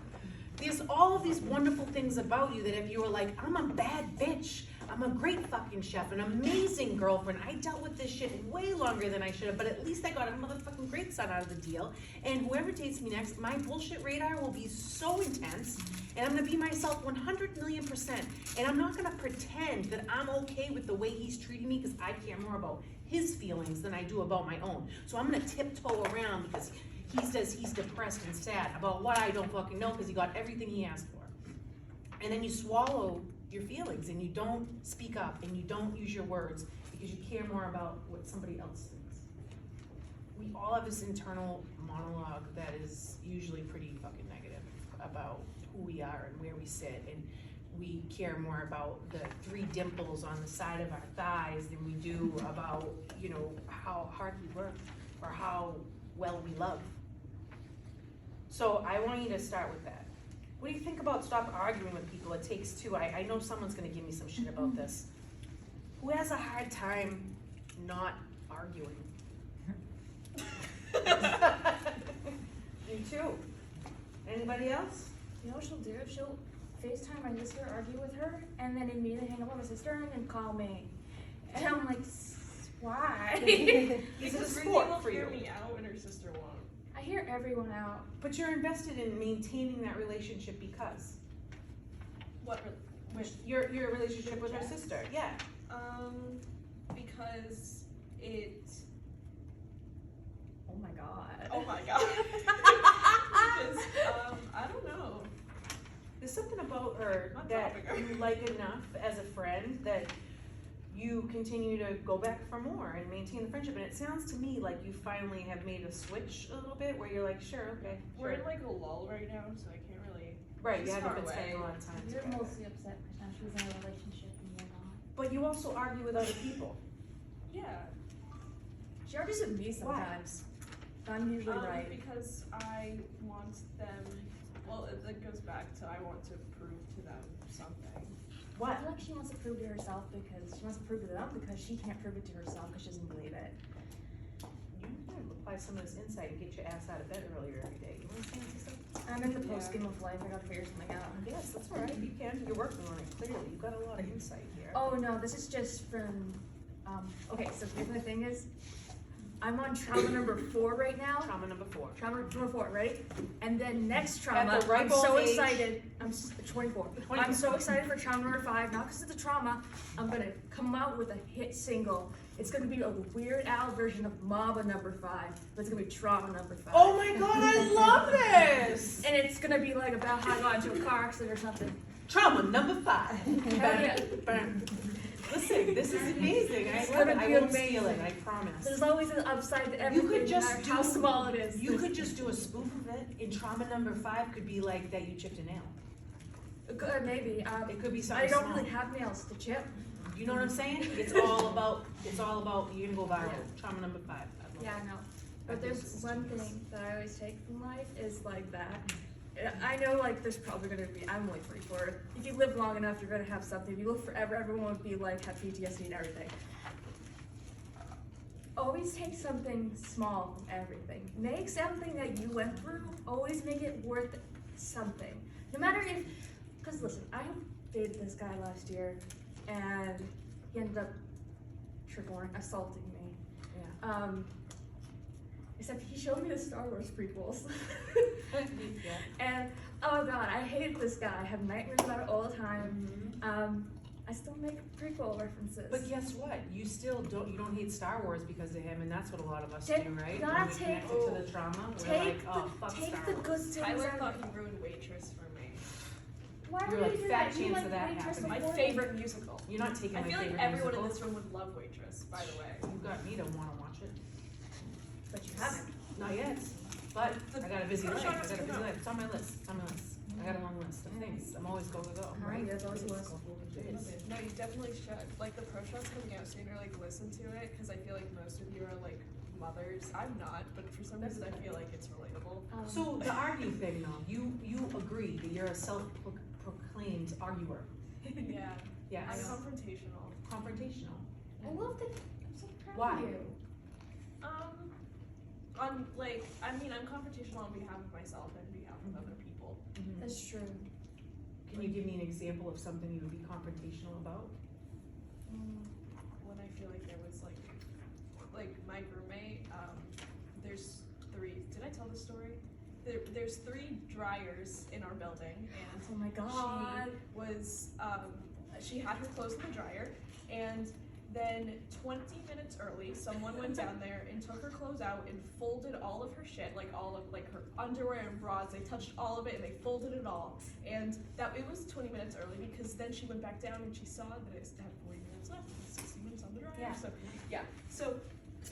There's all of these wonderful things about you that if you were like, I'm a bad bitch, I'm a great fucking chef, an amazing girlfriend, I dealt with this shit way longer than I should have, but at least I got a motherfucking great son out of the deal, and whoever dates me next, my bullshit radar will be so intense, and I'm gonna be myself 100,000,000%, and I'm not gonna pretend that I'm okay with the way he's treating me because I care more about his feelings than I do about my own. So I'm gonna tiptoe around because he says he's depressed and sad about what I don't fucking know because he got everything he asked for. And then you swallow your feelings and you don't speak up and you don't use your words because you care more about what somebody else thinks. We all have this internal monologue that is usually pretty fucking negative about who we are and where we sit, and we care more about the 3 dimples on the side of our thighs than we do about, you know, how hard we work or how well we love. So I want you to start with that. What do you think about stop arguing with people? It takes 2. I know someone's gonna give me some shit about this. Who has a hard time not arguing? You too. Anybody else?
You know what she'll do? She'll FaceTime my sister, argue with her, and then immediately hang up on my sister and call me. And I'm like, why?
It's a
Because Brittany
sport
will
for
hear
you.
me out and her sister won't.
I hear everyone out.
But you're invested in maintaining that relationship because.
What?
Your relationship with her sister, yeah.
Because it.
Oh my god.
Oh my god. Because I don't know.
There's something about her
Not
that
dropping her.
you like enough as a friend that you continue to go back for more and maintain the friendship. And it sounds to me like you finally have made a switch a little bit where you're like, sure, okay,
We're
sure.
in like a lull right now, so I can't really.
Right, you
she's
haven't
far
been spending a
away.
lot of time
You're
together.
mostly upset because now she was in a relationship and you're not.
But you also argue with other people.
Yeah.
She argues with me sometimes. I'm usually right.
Because I want them. Well, it goes back to I want to prove to them something.
I
What?
feel like she wants to prove to herself because she wants to prove to them because she can't prove it to herself because she doesn't believe it.
You can apply some of this insight and get your ass out of bed earlier every day. You understand this?
I'm in the
Yeah.
post game of life. I gotta figure something out.
Yes, that's all right. You can. You're working on it clearly. You've got a lot of insight here.
Oh no, this is just from. Okay, so here's the thing is, I'm on trauma number 4 right now.
Trauma number 4.
Trauma number 4, ready? And then next trauma,
At the ripe
I'm so
old age.
excited. 24. I'm so excited for trauma number 5. Not because it's a trauma. I'm gonna come out with a hit single. It's gonna be a Weird Al version of Mama number 5, but it's gonna be trauma number 5.
Oh my god, I love this!
And it's gonna be like about how I got into a car accident or something.
Trauma number 5.
Hell yeah.
Listen, this is amazing. I
It's
love it.
gonna
I
be
won't
amazing.
steal it, I promise.
There's always an upside to
You
everything,
could
no
just
matter how small it is.
You could just do a spoof of it, and trauma number 5 could be like that you chipped a nail.
Good, maybe.
It could be
I
something
don't
small.
really have nails to chip.
You know what I'm saying? It's all about you can go viral. Trauma number 5. I love
Yeah, I
it.
know. But there's one thing that I always take from life is like that. I know like there's probably gonna be, I'm only 44. If you live long enough, you're gonna have something. If you live forever, everyone would be like, have PTSD and everything. Always take something small from everything. Make something that you went through, always make it worth something. No matter if, because listen, I dated this guy last year and he ended up assaulting me.
Yeah.
Except he showed me the Star Wars prequels.
Yeah.
And oh god, I hate this guy. I have nightmares about it all the time. I still make prequel references.
But guess what? You still don't hate Star Wars because of him, and that's what a lot of us
Take-
do, right?
gotta
When we
take-
connect it to the trauma, we're like, oh, fuck
take
Star
the
Wars.
good things
Tyler
out of it.
fucking ruined Waitress for me.
Why
You're
would
like,
you do
fat
that? You
chance
like
of that
Waitress
happening.
My
before?
favorite musical.
You're not taking
I
my
feel like
favorite
everyone in
musical.
this room would love Waitress, by the way.
You got me to want to watch it.
But you haven't.
Not yet. But I got a busy life.
Pro
I got a
Shop's
busy
coming out.
life. It's on my list. It's on my list. I got a long list of things. I'm always go, right?
There's always a list.
It is.
No, you definitely should. Like the Pro Shop's coming out soon, or like listen to it, because I feel like most of you are like mothers. I'm not, but for some reason I feel like it's relatable.
So the argue thing though, you agree that you're a self-proclaimed arguer.
Yeah.
Yes.
I'm confrontational.
Confrontational.
I love that. I'm so proud
Why?
of you.
I'm confrontational on behalf of myself and behalf of other people.
That's true.
Can you give me an example of something you would be confrontational about?
When I feel like there was like my roommate, there's 3, did I tell the story? There's 3 dryers in our building, and
Oh my god.
she was, she had her clothes in the dryer, and then 20 minutes early, someone went down there and took her clothes out and folded all of her shit, like all of like her underwear and bras. They touched all of it and they folded it all. And that it was 20 minutes early because then she went back down and she saw that it had 40 minutes left and 60 minutes on the dryer.
Yeah.
So yeah. So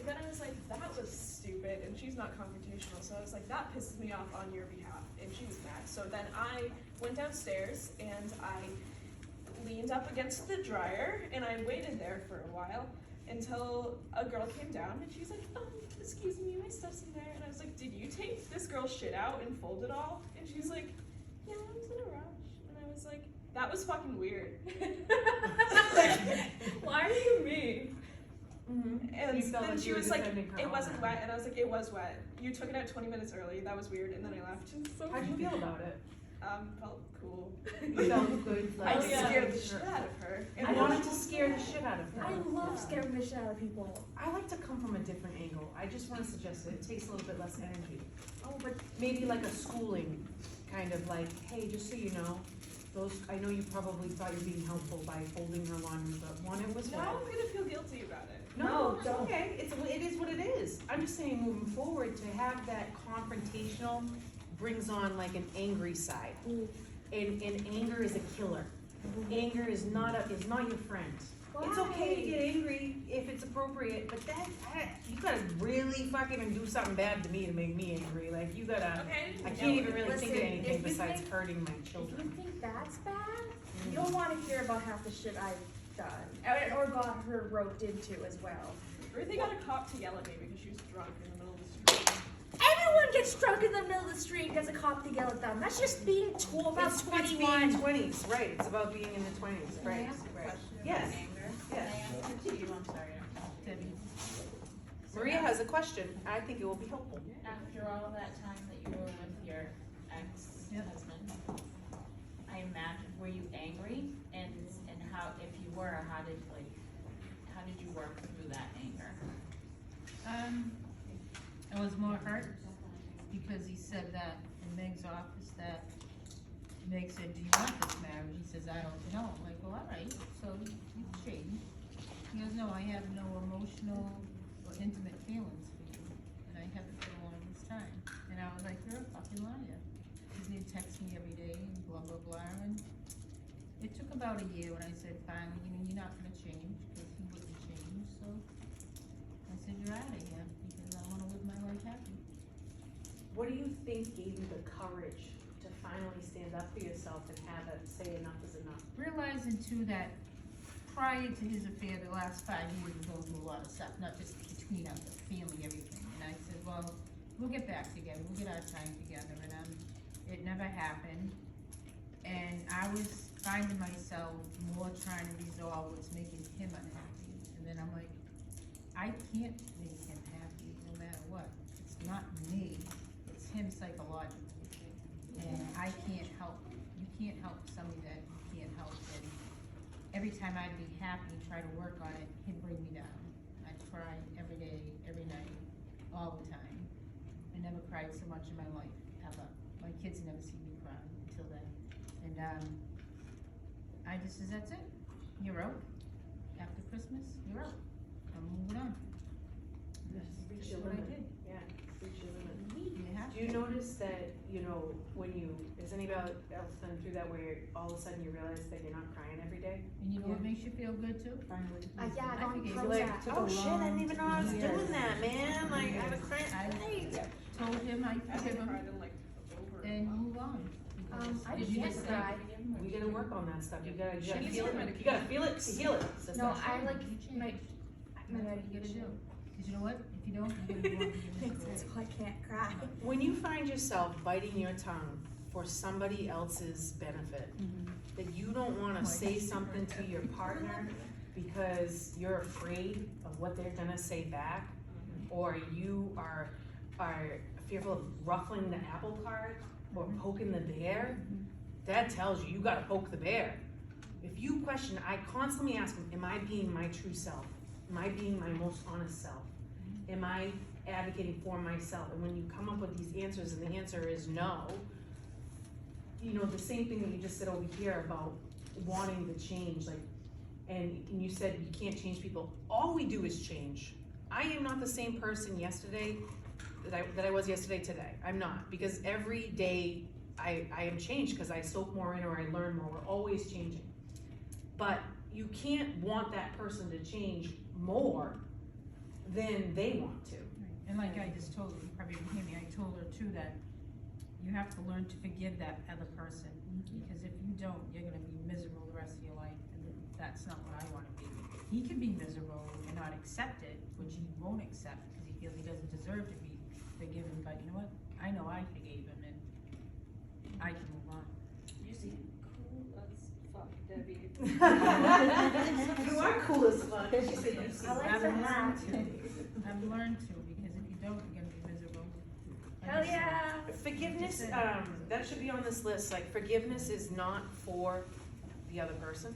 then I was like, that was stupid, and she's not confrontational. So I was like, that pisses me off on your behalf, and she was mad. So then I went downstairs and I leaned up against the dryer and I waited there for a while until a girl came down and she's like, excuse me, my stuff's in there. And I was like, did you take this girl's shit out and fold it all? And she's like, yeah, I was in a rush. And I was like, that was fucking weird.
Why are you mean?
And
You felt
then
like
she
you were
was like,
defending her
it
honor.
wasn't wet. And I was like, it was wet. You took it out 20 minutes early. That was weird. And then I left.
How'd you feel about it?
Felt cool.
You felt good.
I
Like,
scared the shit out of her.
I wanted to scare the shit out of her.
I love scaring the shit out of people.
I like to come from a different angle. I just want to suggest that it takes a little bit less energy.
Oh, but
Maybe like a schooling, kind of like, hey, just so you know, those, I know you probably thought you were being helpful by holding her laundry, but one, it was
Now
wet.
I'm gonna feel guilty about it.
No, it's okay, it is what it is. I'm just saying, moving forward, to have that confrontational brings on like an angry side. And anger is a killer. Anger is not your friend. It's okay to get angry if it's appropriate, but you gotta really fucking do something bad to me to make me angry, like you gotta,
Okay.
I can't even really think of
Listen,
anything
if you
besides
think-
hurting my
If you
children.
think that's bad, you don't wanna hear about half the shit I've done, or got her roped into as well.
Ruthie got a cop to yell at me because she was drunk in the middle of the street.
Everyone gets drunk in the middle of the street, gets a cop to yell at them. That's just being about
It's
21.
being 20s, right, it's about being in the 20s,
Can I
right?
ask a question
Yes.
about anger?
Yes.
Can I ask it to you? I'm sorry.
Debbie.
Maria has a question, I think it will be helpful.
After all of that time that you were with your ex-husband, I imagine, were you angry? And how, if you were, how did you work through that anger?
I was more hurt because he said that in Meg's office that Meg said, do you want this marriage? He says, I don't know. I'm like, well, all right, so you've changed. He goes, no, I have no emotional or intimate feelings for you, and I haven't for the longest time. And I was like, you're a fucking liar. Because he'd text me every day and blah, blah, blah, and it took about a year when I said, finally, you're not gonna change, because he wouldn't change, so I said, you're out of here, because I wanna live my life happy.
What do you think gave you the courage to finally stand up for yourself and have it say enough is enough?
Realizing too that prior to his affair, the last 5 years, we going through a lot of stuff, not just between us, but family, everything. And I said, well, we'll get back together, we'll get our time together, and it never happened. And I was finding myself more trying to resolve what's making him unhappy. And then I'm like, I can't make him happy no matter what. It's not me, it's him psychologically. And I can't help, you can't help somebody that you can't help. And every time I'd be happy and try to work on it, he'd bring me down. I'd cry every day, every night, all the time. I never cried so much in my life, ever. My kids never seen me cry until then. And I just says, that's it. You're out. After Christmas, you're out. I'm moving on.
Reach
That's
your
what I
limit.
did.
Yeah, reach your limit.
You have
Do you notice that, when has anybody else been through that where all of a sudden you realize that you're not crying every day?
And you know what makes you feel good too?
Finally.
Yeah, I got
forgave
You're
you.
like,
Prozac.
oh shit, I didn't even know I was
Yeah.
doing that, man, like, I haven't cried.
I told him I
I
forgive him,
cried and like over.
and move on.
I
Did you
can't
just
cry.
We gotta work on that stuff, you gotta
She needs
feel
her
it, you gotta feel it to heal it. sister.
No, I like
You change.
my
That's what you gotta do. Cause you know what? If you don't, you're gonna move on.
That's why I can't cry.
When you find yourself biting your tongue for somebody else's benefit, that you don't wanna say something to your partner because you're afraid of what they're gonna say back, or you are fearful of ruffling the apple cart or poking the bear, that tells you gotta poke the bear. If you question, I constantly ask them, am I being my true self? Am I being my most honest self? Am I advocating for myself? And when you come up with these answers and the answer is no, the same thing that you just said over here about wanting to change, like, and you said you can't change people. All we do is change. I am not the same person yesterday that I was yesterday today. I'm not, because every day I am changed because I soak more in or I learn more. We're always changing. But you can't want that person to change more than they want to.
And like I just told her, you probably didn't hear me, I told her too that you have to learn to forgive that other person. Because if you don't, you're gonna be miserable the rest of your life, and that's not what I wanna be. He can be miserable and not accept it, which he won't accept because he feels he doesn't deserve to be forgiven, but you know what? I know I forgave him and I can move on.
You seem cool as fuck, Debbie.
You are cool as fuck. She said you see.
I like
I've
the
learned
hat.
to. I've learned to, because if you don't, you're gonna be miserable. Like
Hell
I said,
yeah.
Forgiveness, that should be on this list, like forgiveness is not for the other person,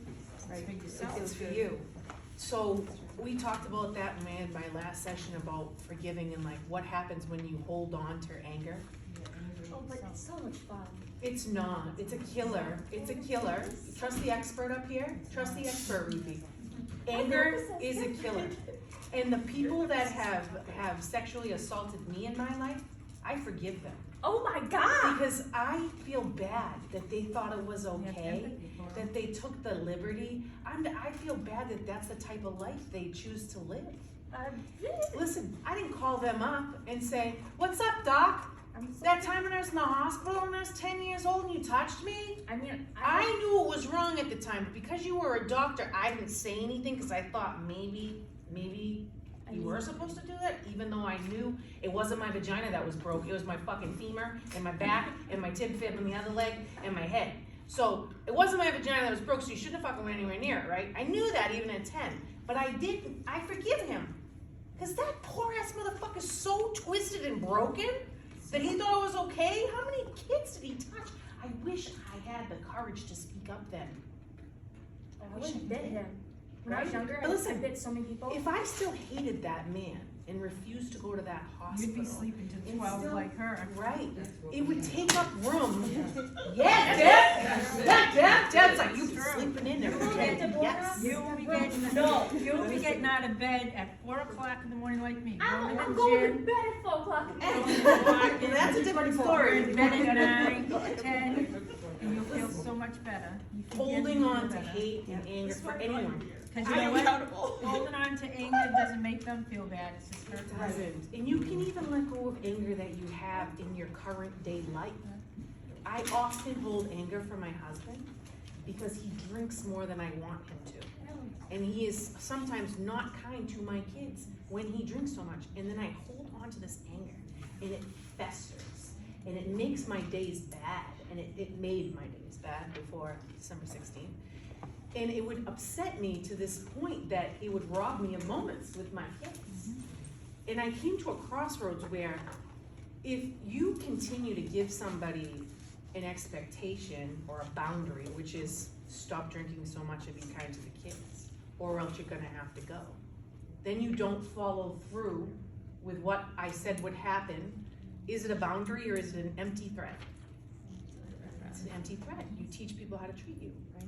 right?
for yourself.
It's for you. So, we talked about that in my last session about forgiving and like what happens when you hold on to anger.
Yeah, anger
Oh, but it's so much fun.
It's not, it's a killer, it's a killer. Trust the expert up here, trust the expert, Ruthie. Anger is a killer. And the people that have sexually assaulted me in my life, I forgive them.
Oh my God!
Because I feel bad that they thought it was okay, that they took the liberty. I feel bad that that's the type of life they choose to live. Listen, I didn't call them up and say, "What's up, doc? That time when I was in the hospital when I was 10 years old and you touched me?"
I mean,
I knew it was wrong at the time, but because you were a doctor, I didn't say anything because I thought maybe you were supposed to do that, even though I knew it wasn't my vagina that was broke. It was my fucking femur and my back and my tib fib and the other leg and my head. So it wasn't my vagina that was broke, so you shouldn't have fucking went anywhere near it, right? I knew that even at 10, but I didn't. I forgive him. Because that poor ass motherfucker's so twisted and broken that he thought it was okay. How many kids did he touch? I wish I had the courage to speak up then.
I wouldn't bit him. When I was younger,
But listen,
I bit so many people.
if I still hated that man and refused to go to that hospital,
You'd be sleeping to
and
12
still-
like her.
right,
That's what
it
we
would
have.
take up room. Yeah, Deb's like, you be
True.
sleeping in there.
You will get divorced.
Yes.
You will be getting, you'll be getting out of bed at 4 o'clock in the morning like me.
I'm
Going to
going
the
to
gym.
bed at 4 o'clock in the morning.
Well, that's a different story.
Going to bed at 9, 10, and you'll feel so much better. You forgive,
Holding
you
on
feel
to
better.
hate and anger for anyone.
Cause you
I
know
am
what?
accountable.
Holding on to anger doesn't make them feel bad, it's just hurt
It
them.
doesn't. And you can even let go of anger that you have in your current day life. I often hold anger for my husband because he drinks more than I want him to. And he is sometimes not kind to my kids when he drinks so much. And then I hold on to this anger and it festers. And it makes my days bad. And it made my days bad before December 16th. And it would upset me to this point that it would rob me of moments with my kids. And I came to a crossroads where if you continue to give somebody an expectation or a boundary, which is stop drinking so much and be kind to the kids, or else you're gonna have to go, then you don't follow through with what I said would happen. Is it a boundary or is it an empty threat? It's an empty threat. You teach people how to treat you, right?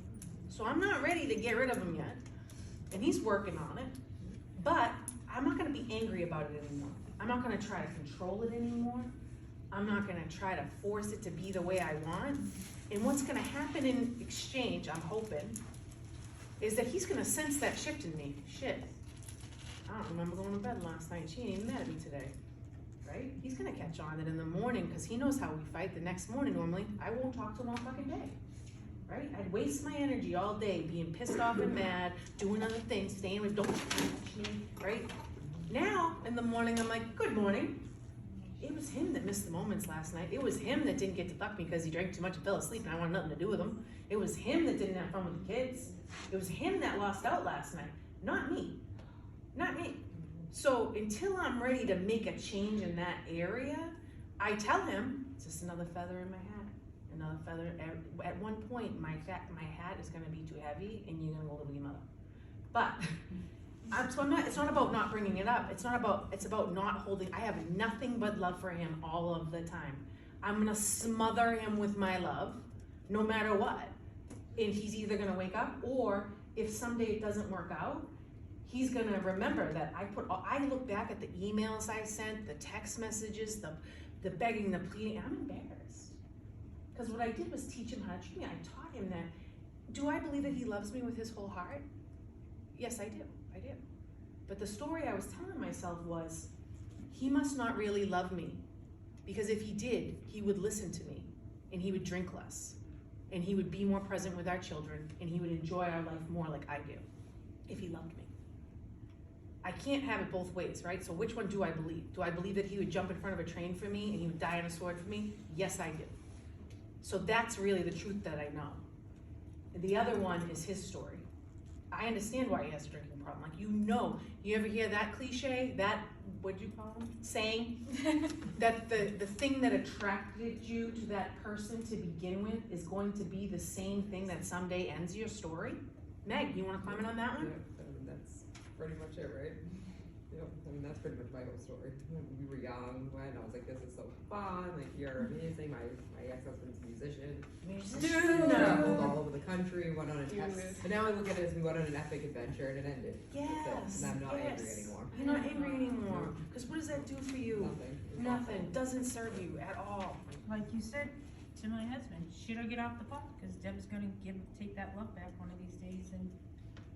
So I'm not ready to get rid of him yet, and he's working on it, but I'm not gonna be angry about it anymore. I'm not gonna try to control it anymore. I'm not gonna try to force it to be the way I want. And what's gonna happen in exchange, I'm hoping, is that he's gonna sense that shift in me. Shit, I don't remember going to bed last night. She ain't even mad at me today, right? He's gonna catch on that in the morning, because he knows how we fight. The next morning, normally, I won't talk to him all fucking day. Right? I'd waste my energy all day being pissed off and mad, doing other things, staying with don't touch me, right? Now, in the morning, I'm like, good morning. It was him that missed the moments last night. It was him that didn't get to fuck me because he drank too much and fell asleep and I wanted nothing to do with him. It was him that didn't have fun with the kids. It was him that lost out last night, not me. Not me. So until I'm ready to make a change in that area, I tell him, it's just another feather in my hat. Another feather. At one point, my hat is going to be too heavy, and you're going to go live with your mother. But so I'm not. It's not about not bringing it up. It's about not holding. I have nothing but love for him all of the time. I'm going to smother him with my love, no matter what. And he's either going to wake up, or if someday it doesn't work out, he's going to remember that I look back at the emails I sent, the text messages, the begging, the pleading. I'm embarrassed. Because what I did was teach him how to treat me. I taught him that, do I believe that he loves me with his whole heart? Yes, I do. But the story I was telling myself was, he must not really love me. Because if he did, he would listen to me. And he would drink less. And he would be more present with our children. And he would enjoy our life more like I do. If he loved me. I can't have it both ways, right? So which one do I believe? Do I believe that he would jump in front of a train for me and he would die on a sword for me? Yes, I do. So that's really the truth that I know. And the other one is his story. I understand why he has a drinking problem. Like, you ever hear that cliche, that, what'd you call him? Saying? That the thing that attracted you to that person to begin with is going to be the same thing that someday ends your story? Meg, you wanna comment on that one?
Yeah, that's pretty much it, right? Yep, I mean, that's pretty much my whole story. We were young when I was like, this is so fun, like, you're amazing. My ex-husband's a musician. We traveled all over the country, went on an epic, but now I look at it as we went on an epic adventure and it ended.
Yes,
And I'm not
yes.
angry anymore.
You're not angry anymore, because what does that do for you?
Nothing.
Nothing, doesn't serve you at all.
Like you said to my husband, should I get off the pot? Cause Deb's gonna take that love back one of these days, and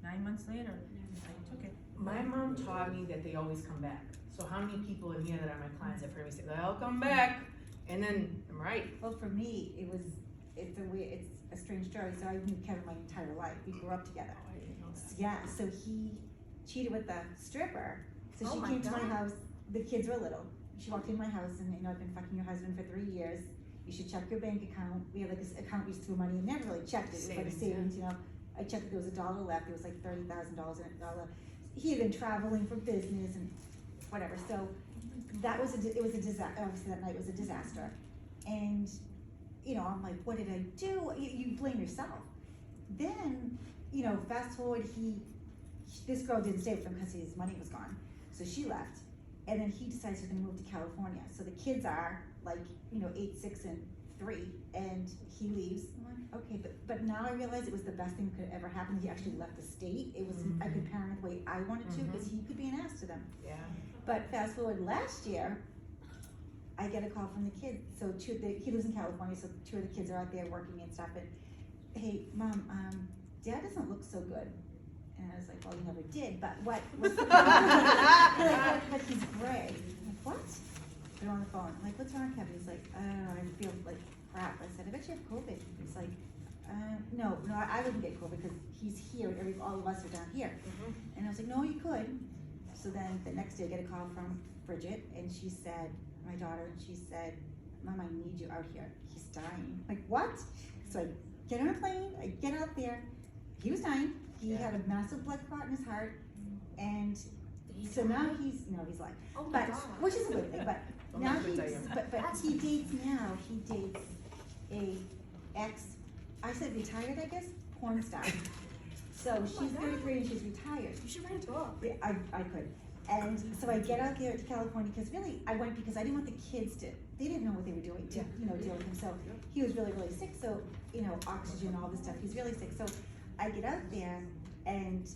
9 months later, I took it.
My mom taught me that they always come back. So how many people in here that are my clients have heard me say, they'll come back, and then, I'm right.
Well, for me, it's a strange story. So I knew Kevin my entire life. We grew up together.
Oh, I didn't know that.
Yeah, so he cheated with the stripper. So
Oh
she
my
came to my
God.
house, the kids were little. She walked in my house and, I've been fucking your husband for 3 years. You should check your bank account. We had like this account we used to throw money and never really checked it. It was like a
Savings,
savings, I checked it, there was $1 left. There was like $30,000 in it. He had been traveling for business and whatever. So that was it was a disaster. Obviously that night was a disaster. And, I'm like, what did I do? You blame yourself. Then, fast forward, this girl didn't stay with him because his money was gone. So she left. And then he decides he's gonna move to California. So the kids are like, 8, 6, and 3, and he leaves. I'm like, okay, but now I realize it was the best thing that could ever happen. He actually left the state. It was, I could parent the way I wanted to, because he could be an ass to them.
Yeah.
But fast forward last year, I get a call from the kids. So he lives in California, so 2 of the kids are out there working and stuff. And hey, Mom, Dad doesn't look so good. And I was like, well, you never did. But what's the problem? But he's gray. I'm like, what? They're on the phone. I'm like, what's wrong, Kevin? He's like, I feel like crap. I said, I bet you have COVID. He's like, no, I wouldn't get COVID because he's here. All of us are down here. And I was like, no, you could. So then the next day I get a call from Bridget, and she said, my daughter, she said, Mom, I need you out here. He's dying. I'm like, what? So I get on a plane, I get out there. He was dying. He had a massive blood clot in his heart, and so now he's alive.
Oh my
But
God.
which is a good thing. But
Don't
now
have to
he's
tell you.
but he dates now. He dates a I said retired, I guess, porn star. So
Oh my
she's
God.
33 and she's retired.
You should write a book.
Yeah, I could. And so I get out there to California because really I went because I didn't want the kids they didn't know what they were doing to, deal with him. So he was really, really sick. So, oxygen, all this stuff. He's really sick. So I get out there and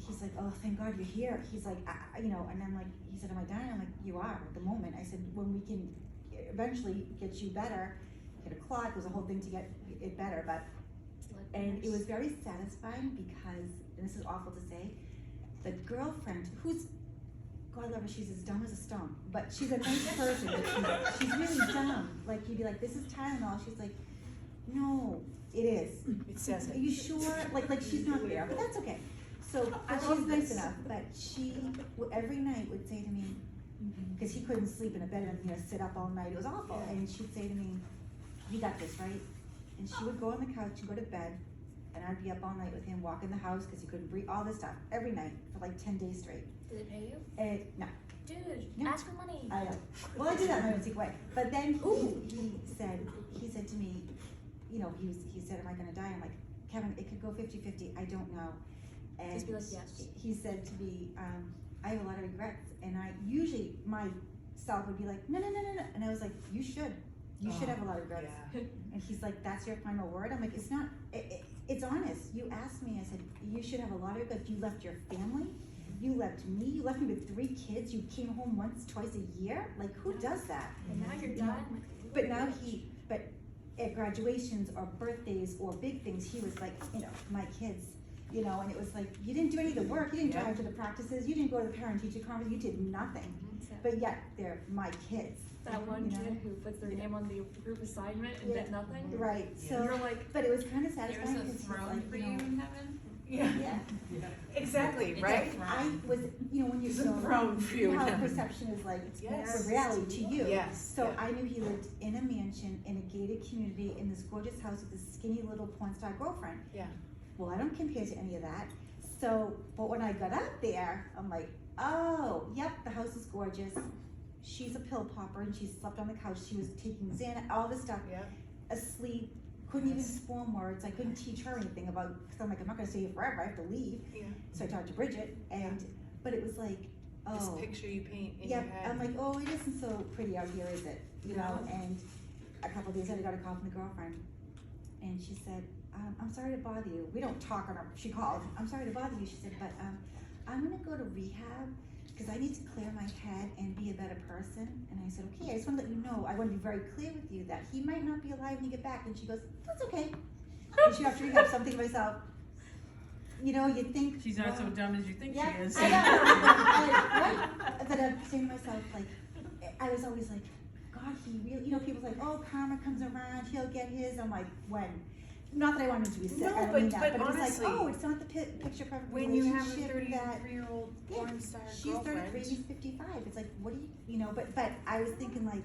he's like, oh, thank God you're here. He's like, and I'm like, he said, am I dying? I'm like, you are at the moment. I said, when we can eventually get you better, get a clot, there's a whole thing to get it better. And it was very satisfying because, and this is awful to say, the girlfriend, who's, God love her, she's as dumb as a stone, but she's a nice person, but she's really dumb. Like, you'd be like, this is Tylenol. She's like, no, it is.
It says
Are
it.
you sure? Like she's not there, but that's okay. So, but she's nice enough, but she every night would say to me, because he couldn't sleep in a bed and sit up all night, it was awful, and she'd say to me, you got this, right? And she would go on the couch and go to bed, and I'd be up all night with him, walking the house because he couldn't breathe, all this stuff, every night for like 10 days straight.
Did it pay you?
No,
Dude,
No.
ask for money.
I know. Well, I did that in my own secret way. But then he said to me, he said, am I gonna die? I'm like, Kevin, it could go 50-50, I don't know. And
Just be like, yes.
he said to me, I have a lot of regrets, and I usually myself would be like, no, and I was like, you should have a lot of regrets.
Yeah.
And he's like, that's your final word? I'm like, it's not, it's honest. You asked me, I said, you should have a lot of regrets. You left your family, you left me, you left me with 3 kids, you came home once, twice a year? Like, who does that?
And now you're done.
But now but at graduations or birthdays or big things, he was like, my kids, and it was like, you didn't do any of the work, you didn't
Yeah.
drive to the practices, you didn't go to the parent-teacher conference, you did nothing. But yet, they're my kids.
That one
You know?
kid who puts their name on the group assignment and
Yeah.
did nothing.
Right,
Yeah.
so,
You're like,
but it was kind of
There's
satisfying
a
because he's
throne
like,
for you in heaven?
Yeah.
Exactly,
It's
right?
a throne.
I was, when you're
It's a
so,
throne for you.
how perception is like,
Yes.
for reality to you.
Yes.
So
yeah.
I knew he lived in a mansion, in a gated community, in this gorgeous house with this skinny little porn star girlfriend.
Yeah.
Well, I don't compare to any of that. So, but when I got out there, I'm like, oh, yep, the house is gorgeous. She's a pill popper and she slept on the couch. She was taking Xanax, all this stuff,
Yeah.
asleep, couldn't even form words. I couldn't teach her anything about, because I'm like, I'm not gonna stay here forever, I have to leave.
Yeah.
So I talked to Bridget, but it was like,
This
oh,
picture you paint in
yeah,
your head.
I'm like, oh, it isn't so pretty out here, is it? You know, and a couple of days later, I got a call from the girlfriend, and she said, I'm sorry to bother you. We don't talk on our, she called, I'm sorry to bother you. She said, but I'm gonna go to rehab because I need to clear my head and be a better person. And I said, okay, I just wanna let you know, I wanna be very clear with you that he might not be alive when you get back. And she goes, that's okay. And she after rehab, something to myself, you know, you think.
She's not so dumb as you think
Yeah,
she is.
I know. Right? But I'm saying to myself, like, I was always like, God, he really, you know, people's like, oh, karma comes around, he'll get his. I'm like, when? Not that I want him to be sick.
No,
I don't
but-
mean that,
but
but it was like,
honestly,
oh, it's not the picture perfect
When you have a
relationship that.
33-year-old
Yeah,
porn star
she's
girlfriend.
33, he's 55. It's like, what do you know? But I was thinking like,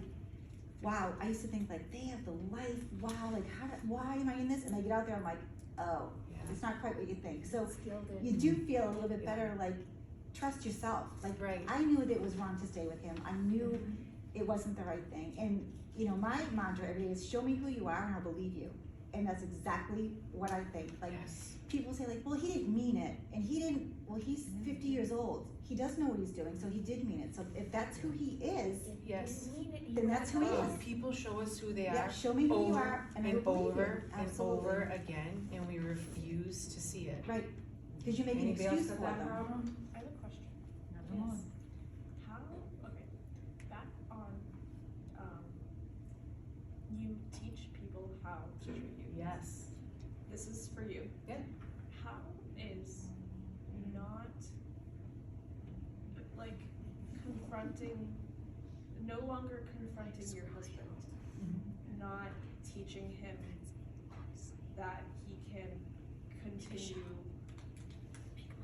wow. I used to think like they have the life. Wow, like why am I in this? And I get out there, I'm like, oh,
Yeah.
it's not quite what you think. So
Gilded.
you do feel a little bit
Yeah.
better. Like, trust yourself. Like,
Right.
I knew that it was wrong to stay with him. I knew it wasn't the right thing. And you know, my mantra every day is show me who you are and I'll believe you. And that's exactly what I think. Like,
Yes.
people say like, well, he didn't mean it. And he didn't, well, he's 50 years old. He does know what he's doing, so he did mean it. So if that's who he is,
Yes.
then that's who he is.
People show us who they
Yeah,
are
show me who you
over
are and I
and
will believe
over
you.
and
Absolutely.
over again, and we refuse to see it.
Right, because you make an
Anybody else
excuse
got
for
that
them.
problem?
I have a question.
Never mind.
How, okay, back on, you teach people how to treat you.
Yes.
This is for you.
Yeah.
How is not, like, no longer confronting your husband, not teaching him that he can continue,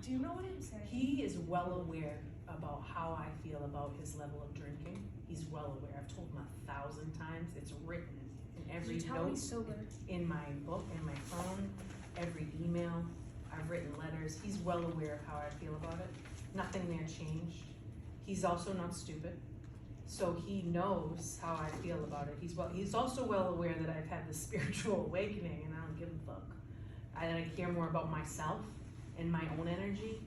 do you know what I'm saying?
He is well aware about how I feel about his level of drinking. He's well aware. I've told him 1,000 times. It's written in every
You tell me
note,
sober.
in my book, in my phone, every email. I've written letters. He's well aware of how I feel about it. Nothing there changed. He's also not stupid, so he knows how I feel about it. He's also well aware that I've had this spiritual awakening, and I don't give a fuck. I care more about myself and my own energy,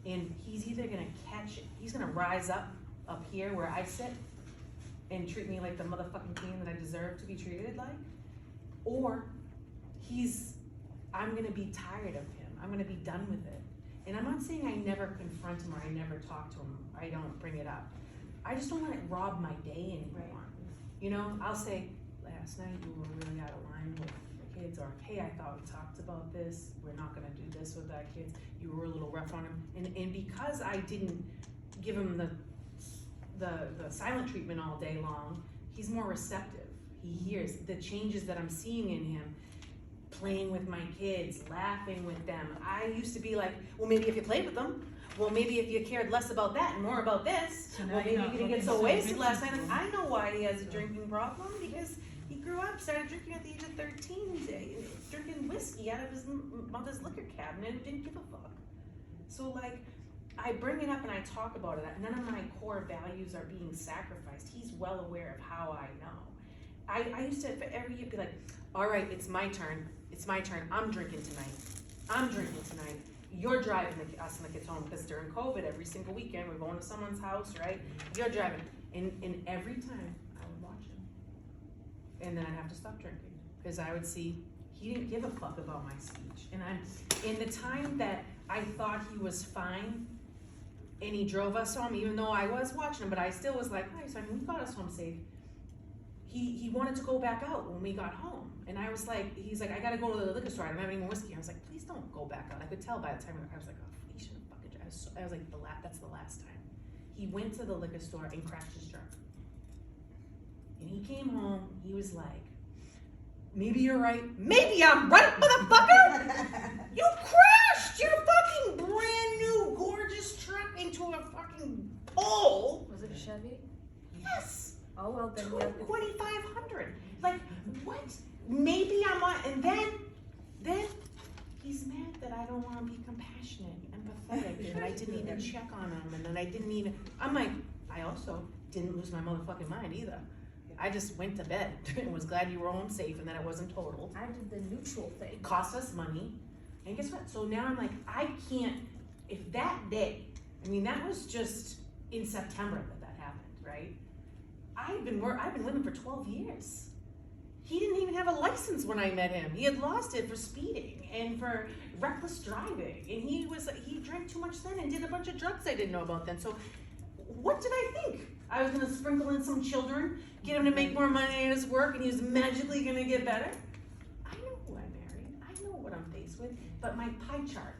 and he's either gonna catch it, he's gonna rise up here where I sit and treat me like the motherfucking queen that I deserve to be treated like, or I'm gonna be tired of him. I'm gonna be done with it. And I'm not saying I never confront him or I never talk to him. I don't bring it up. I just don't let it rob my day anymore. You know, I'll say, last night you were really out of line with the kids, or hey, I thought we talked about this. We're not gonna do this with our kids. You were a little rough on him. And because I didn't give him the silent treatment all day long, he's more receptive. He hears the changes that I'm seeing in him. Playing with my kids, laughing with them. I used to be like, well, maybe if you played with them, well, maybe if you cared less about that and more about this,
So now
well, maybe
you're
you
not
didn't get
looking
so
so
wasted last
bitchy
night.
for
I know why he has a drinking problem, because he grew up, started drinking at the age of 13, drinking whiskey out of his mother's liquor cabinet and didn't give a fuck. So like, I bring it up and I talk about it. None of my core values are being sacrificed. He's well aware of how I know. I used to, for every year, be like, all right, it's my turn. It's my turn. I'm drinking tonight. I'm drinking tonight. You're driving us and the kids home, because during COVID, every single weekend, we're going to someone's house, right? You're driving. And every time, I would watch him. And then I'd have to stop drinking, because I would see he didn't give a fuck about my speech. And in the time that I thought he was fine, and he drove us home, even though I was watching him, but I still was like, oh, he's fine. He got us home safe. He wanted to go back out when we got home. And I was like, he's like, I gotta go to the liquor store. I don't have any more whiskey. I was like, please don't go back out. I could tell by the time I was like, oh, he shouldn't fucking drive. I was like, that's the last time. He went to the liquor store and crashed his truck. And he came home, he was like, maybe you're right. Maybe I'm right, motherfucker! You crashed your fucking brand new gorgeous truck into a fucking pole!
Was it a Chevy?
Yes!
Oh well, then you have to.
2,500. Like, what? Maybe I'm on, and then he's mad that I don't want to be compassionate and empathetic, and I didn't even check on him, and then I didn't even, I'm like, I also didn't lose my motherfucking mind either. I just went to bed and was glad you were home safe and that it wasn't total.
I did the neutral thing.
It cost us money, and guess what? So now I'm like, I can't, if that day, I mean, that was just in September that happened, right? I've been with him for 12 years. He didn't even have a license when I met him. He had lost it for speeding and for reckless driving. And he drank too much then and did a bunch of drugs I didn't know about then. So what did I think? I was gonna sprinkle in some children, get him to make more money at his work, and he was magically gonna get better? I know who I married. I know what I'm faced with. But my pie chart,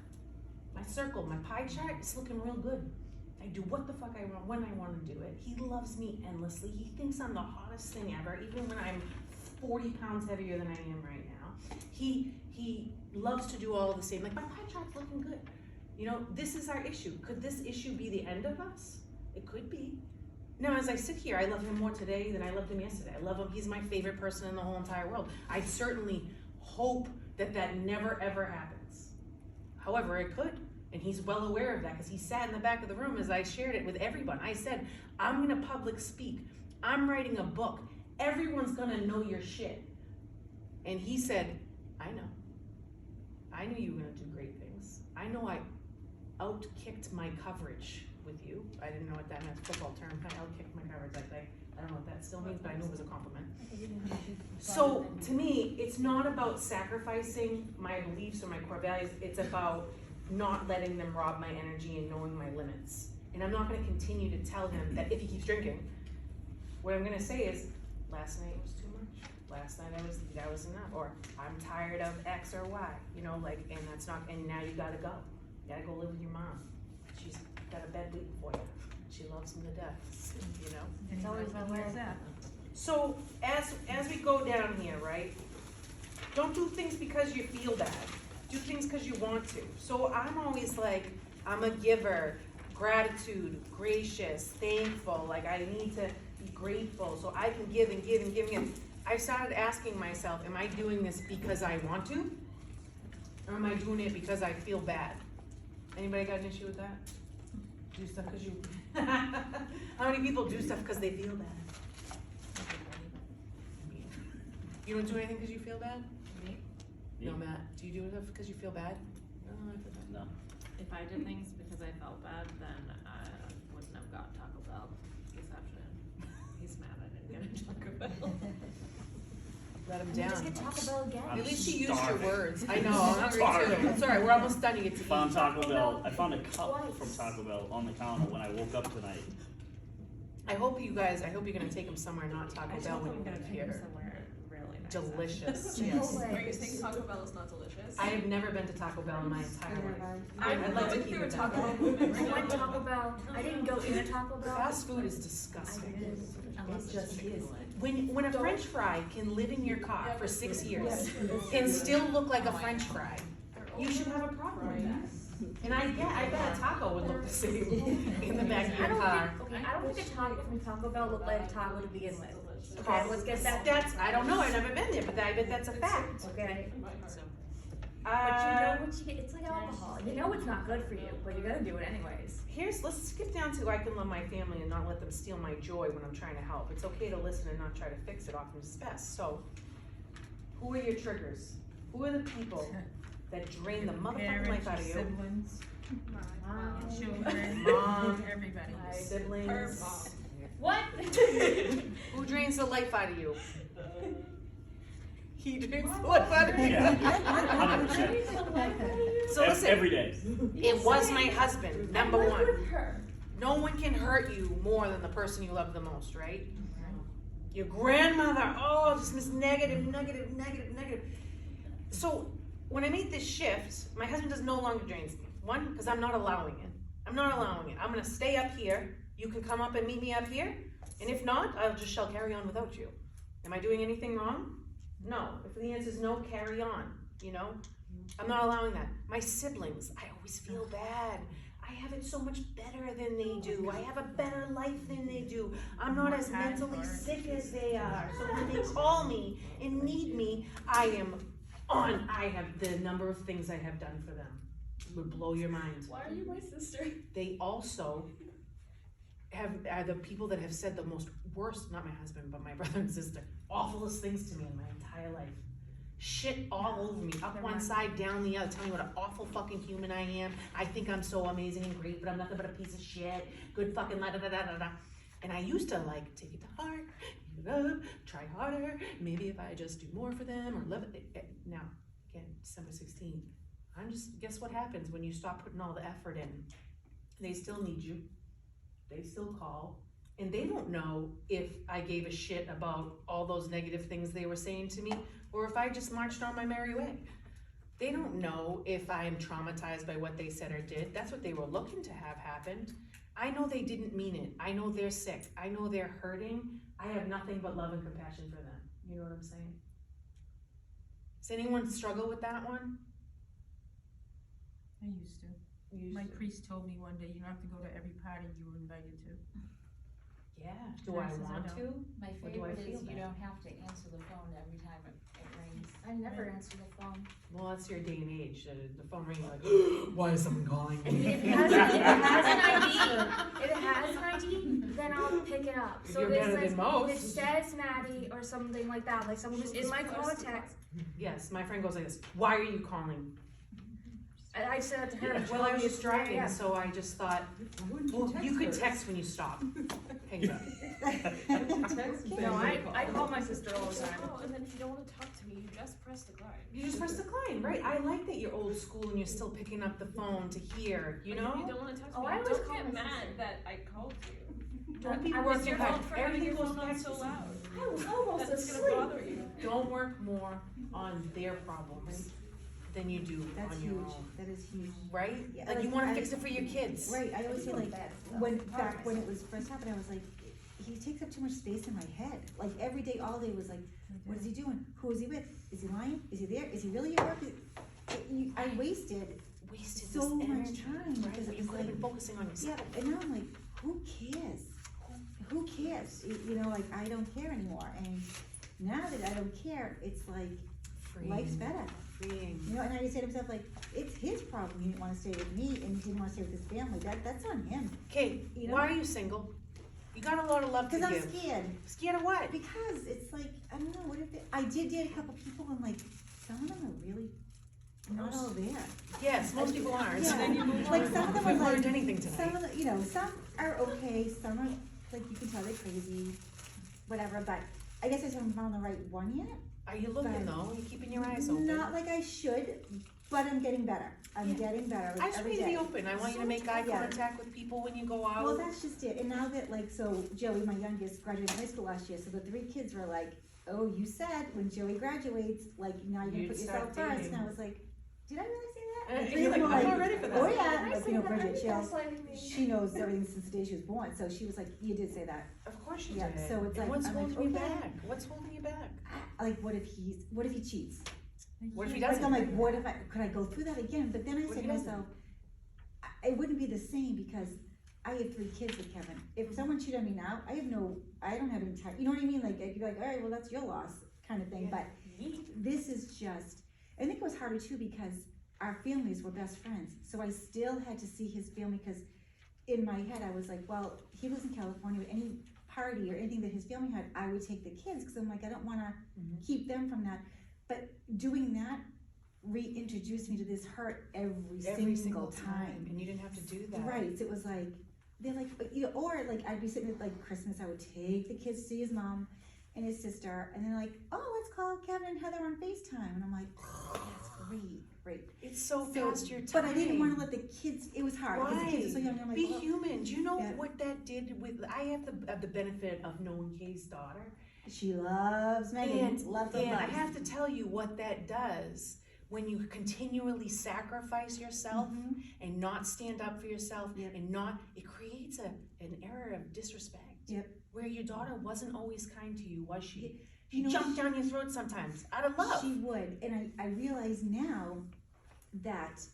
my circle, my pie chart is looking real good. I do what the fuck I want when I want to do it. He loves me endlessly. He thinks I'm the hottest thing ever, even when I'm 40 pounds heavier than I am right now. He loves to do all of the same. Like, my pie chart's looking good. You know, this is our issue. Could this issue be the end of us? It could be. Now, as I sit here, I love him more today than I loved him yesterday. I love him. He's my favorite person in the whole entire world. I certainly hope that that never, ever happens. However, it could. And he's well aware of that because he sat in the back of the room as I shared it with everyone. I said, I'm gonna public speak. I'm writing a book. Everyone's gonna know your shit. And he said, I know. I knew you were gonna do great things. I know I outkicked my coverage with you. I didn't know what that meant, football term. I outkicked my coverage. I don't know what that still means, but I knew it was a compliment. So to me, it's not about sacrificing my beliefs or my core values. It's about not letting them rob my energy and knowing my limits. And I'm not gonna continue to tell him that if he keeps drinking, what I'm gonna say is, last night was too much. Last night that was enough. Or I'm tired of X or Y, you know, like, and that's not, and now you gotta go. You gotta go live with your mom. She's got a bed waiting for you. She loves me to death, you know?
It's always like that.
So as we go down here, right? Don't do things because you feel bad. Do things because you want to. So I'm always like, I'm a giver, gratitude, gracious, thankful. Like, I need to be grateful so I can give and give and give and give. I've started asking myself, am I doing this because I want to? Or am I doing it because I feel bad? Anybody got an issue with that? Do stuff because you, how many people do stuff because they feel bad? You don't do anything because you feel bad?
Me?
No, Matt, do you do stuff because you feel bad? No, I feel bad.
No.
If I did things because I felt bad, then I wouldn't have got Taco Bell this afternoon. He's mad I didn't get a Taco Bell.
Let him
You just
down.
get Taco Bell again.
I'm
At least you used your
starving.
words. I know, I'm hungry
Starving.
too. It's alright, we're almost done, you get to
Found
eat.
Taco Bell. I found a cup
Twice.
from Taco Bell on the counter when I woke up tonight.
I hope you're gonna take them somewhere not Taco Bell when you get here.
Somewhere really nice.
Delicious,
No
yes.
way.
Are you saying Taco Bell is not delicious?
I have never been to Taco Bell in my entire life.
I'm
I'd like to
going
keep
through a
it that
Taco
way.
Bell movement
I
right
went
now.
Taco Bell. I didn't go in a Taco Bell.
Fast food is disgusting.
Unless
It just
it's
is.
Chick-fil-A.
When a French fry can live in your car for 6 years and still look like a French fry, you should have a problem with that. And I bet a taco would look the same in the back of
I
your car.
don't think a taco from Taco Bell looked like a taco to begin with. Okay, let's get that.
That's, I don't know, I've never been there, but I bet that's a fact.
Okay.
So,
But you know what you get, it's like alcohol. You know it's not good for you, but you're gonna do it anyways.
Let's skip down to I can love my family and not let them steal my joy when I'm trying to help. It's okay to listen and not try to fix it, often is best. So, who are your triggers? Who are the people that drain the motherfucking life out of you?
Siblings,
Mom,
children,
Mom,
everybody.
Her
siblings.
mom.
What?
Who drains the life out of you? He drains the life out of you.
Yeah, 100%.
So listen,
Every day.
it was my husband, number
I
one.
lived with her.
No one can hurt you more than the person you love the most, right? Your grandmother, oh, just this negative. So when I made this shift, my husband does no longer drains me. One, because I'm not allowing it. I'm gonna stay up here. You can come up and meet me up here. And if not, shall carry on without you. Am I doing anything wrong? No. If the answer is no, carry on, you know? I'm not allowing that. My siblings, I always feel bad. I have it so much better than they do. I have a better life than they do. I'm not as mentally sick as they are. So when they call me and need me, I am on. I have the number of things I have done for them. Would blow your mind.
Why are you my sister?
They also are the people that have said the most worst, not my husband, but my brother and sister, awfulest things to me in my entire life. shit all over me, up one side, down the other, telling me what an awful fucking human I am. I think I'm so amazing and great, but I'm nothing but a piece of shit. Good fucking la da da da da da. And I used to like take it to heart, give it up, try harder. Maybe if I just do more for them or love it. Now, again, December 16th. Guess what happens when you stop putting all the effort in? They still need you. They still call. And they don't know if I gave a shit about all those negative things they were saying to me, or if I just marched on my merry way. They don't know if I am traumatized by what they said or did. That's what they were looking to have happened. I know they didn't mean it. I know they're sick. I know they're hurting. I have nothing but love and compassion for them. You know what I'm saying? Does anyone struggle with that one?
I used to. My priest told me one day, you don't have to go to every party you were invited to.
Yeah. Do I want to?
My
Or do I
favorite
feel
is you
bad?
don't have to answer the phone every time it rings.
I never answer the phone.
Well, that's your day and age. The phone rings like, why is someone calling me?
If it has an ID, then I'll pick it up. So
You're
there's
better
like,
than most.
if it says Maddie or something like that, like someone who's in my contacts,
Yes, my friend goes like this, why are you calling?
I said to her,
Well, I was driving, so I just thought, well, you could text when you stop. Hang up.
No, I call my sister all the time.
Oh, and then if you don't want to talk to me, you just press decline.
You just press decline, right? I like that you're old school and you're still picking up the phone to hear, you
Like, if you
know?
don't want to talk to
Oh,
me,
I always
don't
call
get
my
mad
sister.
that I called you.
Don't be
I was
working
It's your
hard.
fault for having your
Everything
phone
goes
on
back
so
to-
loud.
I was almost
That's
asleep.
gonna bother you.
Don't work more on their problems than you do
That's
on your
huge,
own,
that is huge.
right?
Yeah,
Like you
like,
wanna
I-
fix it for your kids.
Right, I always say like,
bad.
back when it was first happening, I was like, he takes up too much space in my head. Like every day, all day was like, what is he doing? Who is he with? Is he lying? Is he there? Is he really at work? I wasted
Wasted
so
this
much
energy,
time
right?
because
Where
it
you
was
could have been
like,
focusing on
yeah,
yourself.
and now I'm like, who cares? Who cares? You know, like I don't care anymore. And now that I don't care, it's like, life's better.
Freeing.
You know, and I used to say to myself, like, it's his problem he didn't wanna stay with me and he didn't wanna stay with his family. That's on him.
Kate,
You know?
why are you single? You got a lot of love to
Cause I'm
give.
scared.
Scared of what?
Because it's like, I don't know, what if it, I did date a couple people and like, some of them are really not all there.
Yes, most people aren't.
Yeah.
Then you move
Like
on.
some of them
If
are
we've learned
like,
anything
some
tonight.
of the, you know, some are okay, some are, like, you can tell they're crazy, whatever, but I guess I just haven't found the right one yet.
Are you looking
but-
though? Are you keeping your eyes open?
Not like I should, but I'm getting better. I'm
Yeah.
getting better
I just
every
want you to
day.
be open. I want you to make eye
Yeah.
contact with people when you go out.
Well, that's just it, and now that like, so Joey, my youngest, graduated high school last year, so the three kids were like, oh, you said when Joey graduates, like, now you're gonna
You'd
put
start
yourself first,
dating.
and I was like, did I really say that?
And
They
you're
were
like, I'm not ready for that.
Oh yeah,
I
like,
say
you know,
that,
Bridget,
I think that's like me.
she knows everything since the day she was born, so she was like, you did say that.
Of course you
Yeah,
did.
so it's
And
like,
what's
I'm like,
holding you
okay.
back? What's holding you back?
Like, what if he cheats?
What if he
Like,
doesn't?
I'm like, what if could I go through that again? But then I
What
said
if
to
he
myself, it wouldn't be the same because I have 3 kids with Kevin. If someone cheated on me now, I don't have any time, you know what I mean? Like, I'd be like, all right, well, that's your loss, kind of thing,
Yeah.
but this is just, I think it was harder too because our families were best friends, so I still had to see his family, because in my head, I was like, well, he lives in California, any party or anything that his family had, I would take the kids, because I'm like, I don't wanna
Mhm.
keep them from that, but doing that reintroduced me to this hurt every single time.
And you didn't have to do that.
Right, so it was like, they're like, you know, or like, I'd be sitting at like Christmas, I would take the kids to see his mom and his sister, and they're like, oh, let's call Kevin and Heather on FaceTime, and I'm like, that's great.
It's so
So,
past your time.
but I didn't wanna let the kids, it was hard, because the kids are so young, and I'm like,
Be
well,
human. Do you know
Yeah.
what that did with? I have the benefit of knowing Kay's daughter,
she loves Megan,
and
loves
I have to tell you what that does when you continually sacrifice yourself
Mhm.
and not stand up for yourself,
Yep.
and not. It creates an era of disrespect.
Yep.
Where your daughter wasn't always kind to you, was she? She
You know,
jumped down your throat sometimes out of love.
She would, and I realize now that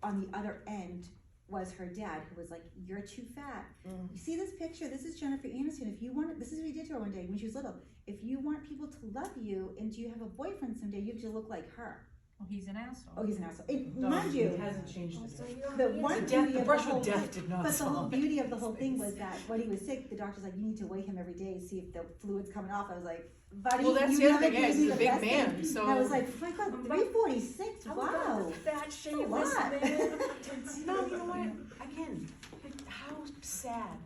on the other end was her dad, who was like, you're too fat.
Mm.
You see this picture? This is Jennifer Aniston. If you want, this is what he did to her one day when she was little. If you want people to love you and you have a boyfriend someday, you have to look like her.
Oh, he's an asshole.
Oh, he's an asshole. Mind you,
It hasn't changed
Oh,
a
so
bit.
you don't
the
need
one
to-
beauty
The
of
brush
the whole
with death did not
But the whole
solve
beauty of the whole thing
things.
was that when he was sick, the doctor's like, you need to weigh him every day, see if the fluid's coming off. I was like, buddy,
Well, that's
you
the other
never
thing
gave
is,
me
he's a
the
big
best
man,
thing.
so.
And I was like, oh my God, 346,
I'm about
wow.
to fat
That's a
shame this
lot.
man.
No, you know what, again, how sad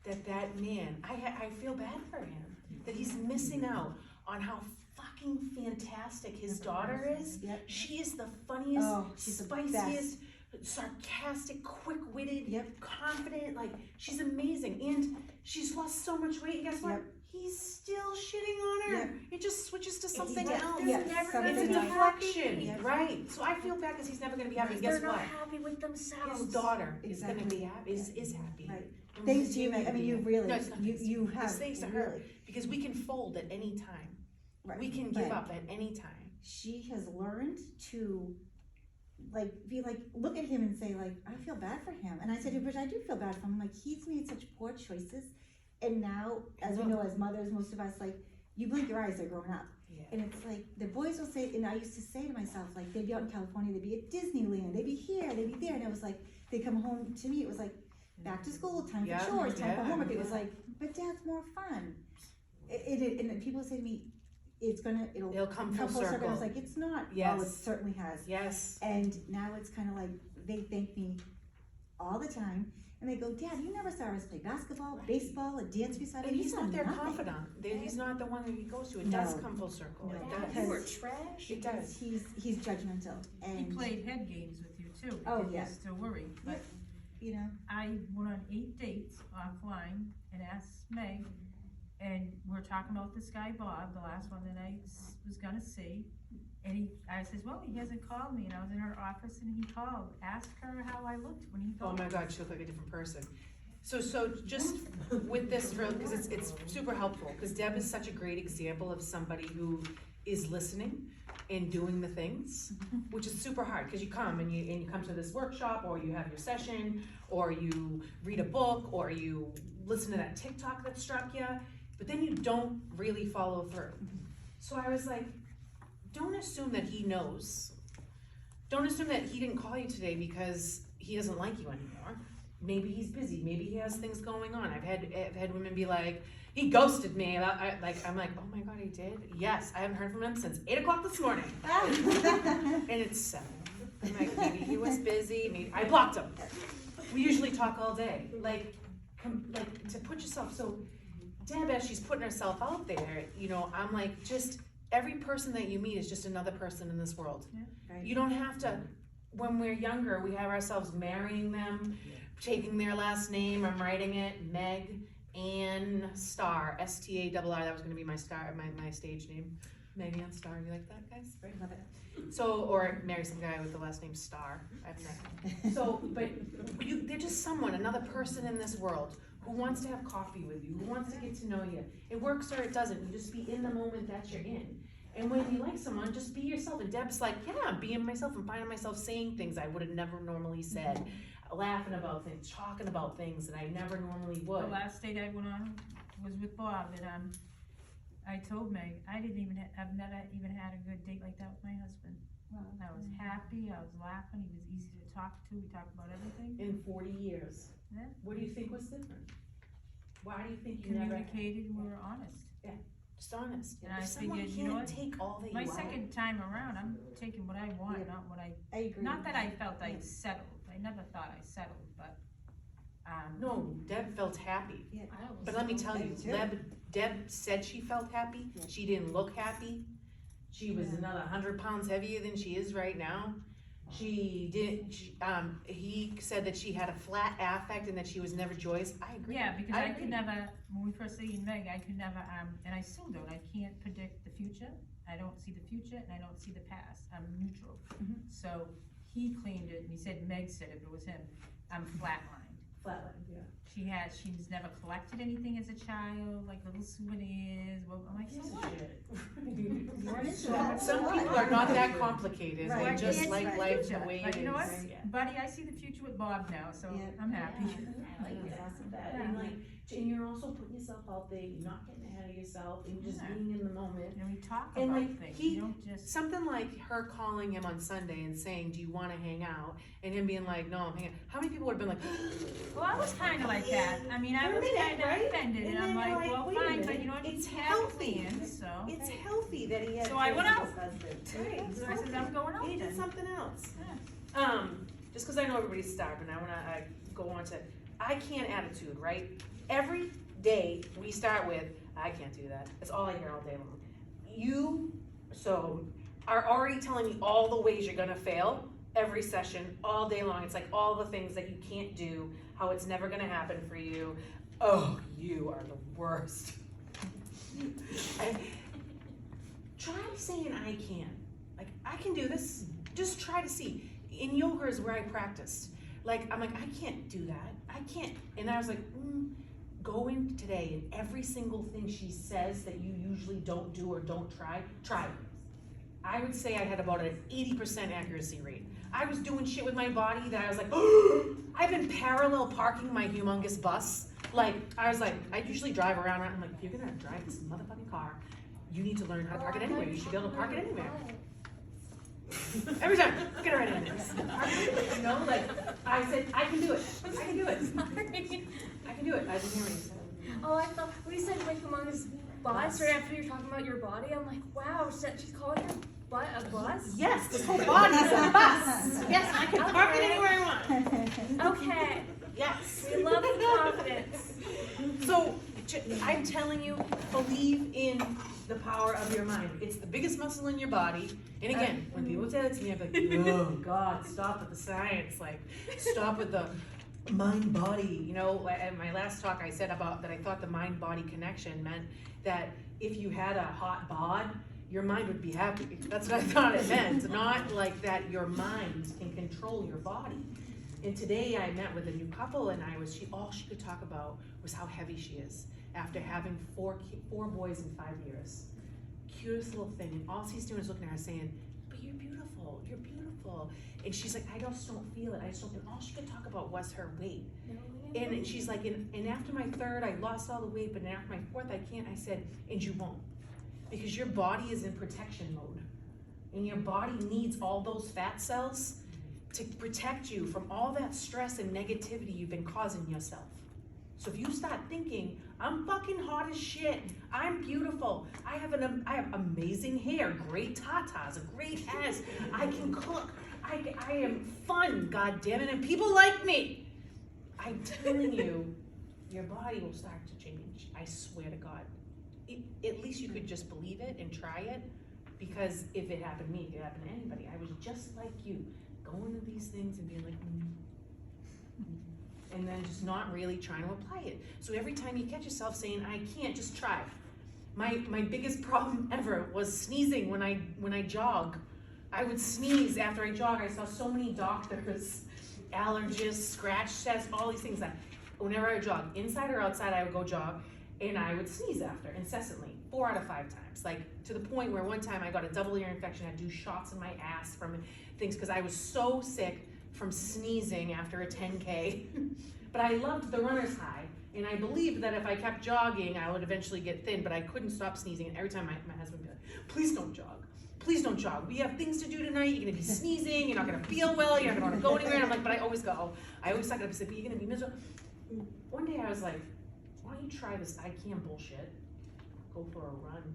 that man, I feel bad for him, that he's missing out on how fucking fantastic his daughter is.
Yep.
She is the funniest,
Oh, she's the
spiciest, sarcastic, quick-witted,
Yep.
confident, like, she's amazing, and she's lost so much weight, and guess what?
Yep.
He's still shitting on her.
Yep.
It just switches to something
Yeah,
else.
yeah,
They're never
something
It's a
gonna be
else.
deflection,
Yep.
right? So I feel bad because he's never gonna be happy. And
They're
guess
not
what?
happy with themselves.
His daughter is gonna
Exactly.
be happy. Is happy.
Right.
And
Thanks
we'll
to you, Meg. I mean,
continue
you
to be.
really,
No, it's not thanks to
you
It's
have,
thanks to her
really.
because we can fold at any time.
Right.
We can give
But
up at any time.
she has learned to, like, be like, look at him and say, like, I feel bad for him. And I said to her, but I do feel bad for him. Like, he's made such poor choices. And now, as we know, as mothers, most of us, like, you blink your eyes, they're growing up.
Yeah.
And it's like, the boys will say, and I used to say to myself, like, they'd be out in California, they'd be at Disneyland, they'd be here, they'd be there. And it was like, they come home, to me, it was like, back to school, time
Yeah,
for chores, time for
yeah,
homework. It was
yeah.
like, but Dad's more fun. And people say to me, it'll
It'll come full
come full circle. I
circle.
was like, it's not.
Yes.
Oh, it certainly has.
Yes.
And now it's kind of like, they thank me all the time. And they go, Dad, you never saw us play basketball, baseball, a dance beside
And
you
he's
saw
not their
nothing."
confidant. He's not the one that he goes to. It
No.
does come full circle.
No.
It
Dad,
does.
you were trash.
It does.
He's judgmental.
He
And,
played head games with you too,
Oh,
because
yeah.
you're still worried, but
you know,
I went on 8 dates offline and asked Meg, and we're talking about this guy Bob, the last one that I was gonna see. And I says, well, he hasn't called me, and I was in her office and he called, asked her how I looked when he
Oh
called.
my God, she looked like a different person. So just with this, because it's super helpful, because Deb is such a great example of somebody who is listening and doing the things, which is super hard, because you come and you come to this workshop, or you have your session, or you read a book, or you listen to that TikTok that struck you, but then you don't really follow through. So I was like, don't assume that he knows. Don't assume that he didn't call you today because he doesn't like you anymore. Maybe he's busy. Maybe he has things going on. I've had women be like, he ghosted me. I'm like, oh my God, he did? Yes, I haven't heard from him since 8 o'clock this morning. And it's 7. I'm like, maybe he was busy. Maybe I blocked him. We usually talk all day. Like to put yourself, so Deb, as she's putting herself out there, you know, I'm like, just every person that you meet is just another person in this world.
right.
You don't have to, when we're younger, we have ourselves marrying them, taking their last name, I'm writing it, Meg Ann Starr, S-T-A-R-R, that was gonna be my star, my stage name. Meg Ann Starr, you like that, guys? Right?
Love it.
So, or marry some guy with the last name Starr, I've met. So, but they're just someone, another person in this world who wants to have coffee with you, who wants to get to know you. It works or it doesn't, you just be in the moment that you're in. And when you like someone, just be yourself. And Deb's like, yeah, I'm being myself. I'm finding myself saying things I would have never normally said, laughing about things, talking about things that I never normally
The
would.
last date I went on was with Bob, and I told Meg, I've never even had a good date like that with my husband. I was happy, I was laughing, he was easy to talk to, we talked about everything.
In 40 years.
Yeah.
What do you think was different? Why do you think you never,
Communicated, we were honest.
just honest.
And I
If someone
figured, you know
can't
what?
take all that
My
you want.
second time around, I'm taking what I want,
Yeah.
not what I,
I agree.
not that I felt I'd settled, I never thought I settled, but,
No, Deb felt happy.
Yeah.
I always
But let me tell you,
Thank you.
Deb said she felt happy.
Yeah.
She didn't look happy. She was another 100 pounds heavier than she is right now. She didn't, he said that she had a flat affect and that she was never joyous. I agree.
yeah, because
I
I
agree.
could never, when we first seen Meg, I could never, and I still don't, I can't predict the future. I don't see the future and I don't see the past, I'm neutral.
Mhm.
So he claimed it and he said Meg said it, but it was him, I'm flatlined.
Flatline, yeah.
She's never collected anything as a child, like little souvenirs, well, I'm like, so what?
Some people are not that complicated. They
Right.
just
Can't
like
see the
life the
future.
way
But
it
you know what?
is. Yeah.
Buddy, I see the future with Bob now, so
Yeah.
I'm happy.
I like
That's
that.
awesome.
That,
And
and
like,
like,
and you're also putting yourself out there, you're not getting ahead of yourself, and you're just
Yeah.
being in the moment.
And we talk
And,
about
like,
things,
he-
you don't just.
Something like her calling him on Sunday and saying, do you wanna hang out? And him being like, no, I'm hanging out. How many people would have been like,
Well, I was kinda like that, I mean, I
For a
was
minute,
kinda
right?
offended, and
And
I'm
then you're
like,
like,
well,
wait a
fine, but
minute,
you know what,
it's
you have
healthy.
plans, so.
it's healthy that he had.
So I went
plans
out.
with his husband.
Right,
It's
so I said,
healthy.
I'm going out
He did
then.
something else. Just cause I know everybody's starving, I wanna go on to, I can't attitude, right? Every day we start with, I can't do that. That's all I hear all day long. You, are already telling me all the ways you're gonna fail every session, all day long. It's like all the things that you can't do, how it's never gonna happen for you. Oh, you are the worst. Try saying I can. Like, I can do this. Just try to see. In yoga is where I practiced. Like, I'm like, I can't do that. I can't. And I was like, go in today and every single thing she says that you usually don't do or don't try it. I would say I had about an 80% accuracy rate. I was doing shit with my body that I was like, I've been parallel parking my humongous bus. Like, I was like, I usually drive around, I'm like, if you're gonna drive this motherfucking car, you need to learn how to park it anywhere. You should be able to park it anywhere. Every time, get right in there. You know, like, I said, I can do it. I can do it. I can do it. I didn't hear what you said.
Oh, I thought when you said like humongous bus right after you're talking about your body, I'm like, wow, she's calling your butt a bus?
Yes, this whole body's a bus. Yes, I can park it anywhere I want.
Okay,
Yes.
we love the confidence.
So, I'm telling you, believe in the power of your mind. It's the biggest muscle in your body. And again, when people say that to me, I'm like, oh God, stop with the science. Like, stop with the mind-body. You know, at my last talk, I said about that I thought the mind-body connection meant that if you had a hot bod, your mind would be happy. That's what I thought it meant. Not like that your mind can control your body. And today I met with a new couple, and all she could talk about was how heavy she is after having four boys in 5 years. Cutest little thing, and all she's doing is looking at her saying, but you're beautiful, you're beautiful. And she's like, I just don't feel it, I just don't, and all she could talk about was her weight. And she's like, and after my third, I lost all the weight, but after my fourth, I can't. I said, and you won't. Because your body is in protection mode. And your body needs all those fat cells to protect you from all that stress and negativity you've been causing yourself. So if you start thinking, I'm fucking hot as shit, I'm beautiful, I have amazing hair, great tatas, a great ass, I can cook, I am fun, god damn it, and people like me. I'm telling you, your body will start to change. I swear to God. At least you could just believe it and try it, because if it happened to me, it could happen to anybody. I was just like you, going to these things and being like, and then just not really trying to apply it. So every time you catch yourself saying, I can't, just try. My biggest problem ever was sneezing when I jog. I would sneeze after I jog. I saw so many doctors, allergists, scratch tests, all these things that whenever I jog, inside or outside, I would go jog and I would sneeze after incessantly, 4 out of 5 times. Like to the point where one time I got a double ear infection, I had to do shots in my ass from things because I was so sick from sneezing after a 10K. But I loved the runner's high, and I believed that if I kept jogging, I would eventually get thin, but I couldn't stop sneezing, and every time my husband would be like, please don't jog. Please don't jog. We have things to do tonight. You're gonna be sneezing, you're not gonna feel well, you're not gonna wanna go anywhere. And I'm like, but I always go. I always suck it up and say, but you're gonna be miserable. One day I was like, why don't you try this I can bullshit? Go for a run.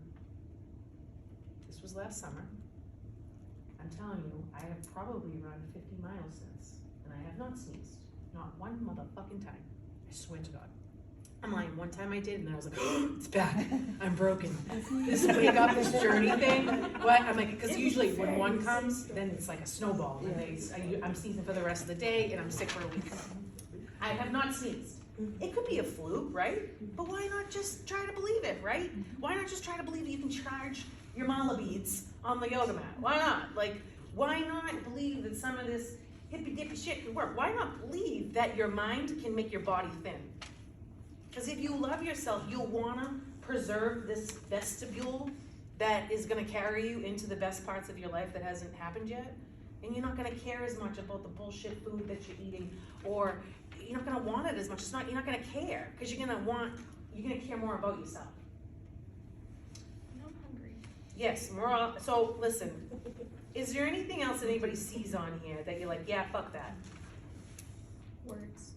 This was last summer. I'm telling you, I have probably run 50 miles since, and I have not sneezed. Not one motherfucking time. I swear to God. I'm lying. One time I did, and then I was like, oh, it's back. I'm broken. This wake up, this journey thing. What? I'm like, because usually when one comes, then it's like a snowball. And I'm sneezing for the rest of the day, and I'm sick for a week. I have not sneezed. It could be a fluke, right? But why not just try to believe it, right? Why not just try to believe that you can charge your mala beads on the yoga mat? Why not? Like, why not believe that some of this hippy dippy shit could work? Why not believe that your mind can make your body thin? Because if you love yourself, you'll wanna preserve this vestibule that is gonna carry you into the best parts of your life that hasn't happened yet. And you're not gonna care as much about the bullshit food that you're eating, or you're not gonna want it as much. You're not gonna care, because you're gonna care more about yourself.
Now I'm hungry.
Yes, so listen, is there anything else that anybody sees on here that you're like, yeah, fuck that?
Words.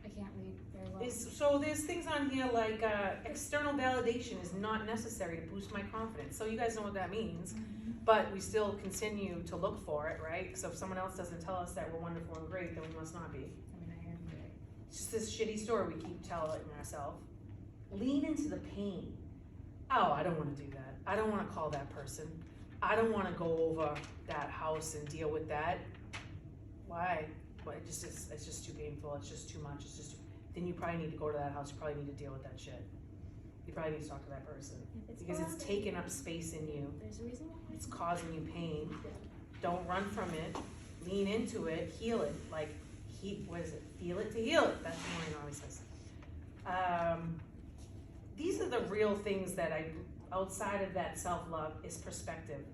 I can't read very well.
So there's things on here like, external validation is not necessary to boost my confidence. So you guys know what that means, but we still continue to look for it, right? So if someone else doesn't tell us that we're wonderful and great, then we must not be.
I mean, I am great.
It's just this shitty story we keep telling ourselves. Lean into the pain. Oh, I don't wanna do that. I don't wanna call that person. I don't wanna go over that house and deal with that. Why? Well, it's just too painful, it's just too much, then you probably need to go to that house, you probably need to deal with that shit. You probably need to talk to that person, because it's taking up space in you,
There's a reason why.
it's causing you pain. Don't run from it, lean into it, heal it, what is it, feel it to heal it, that's what Maureen always says. These are the real things that outside of that self-love is perspective.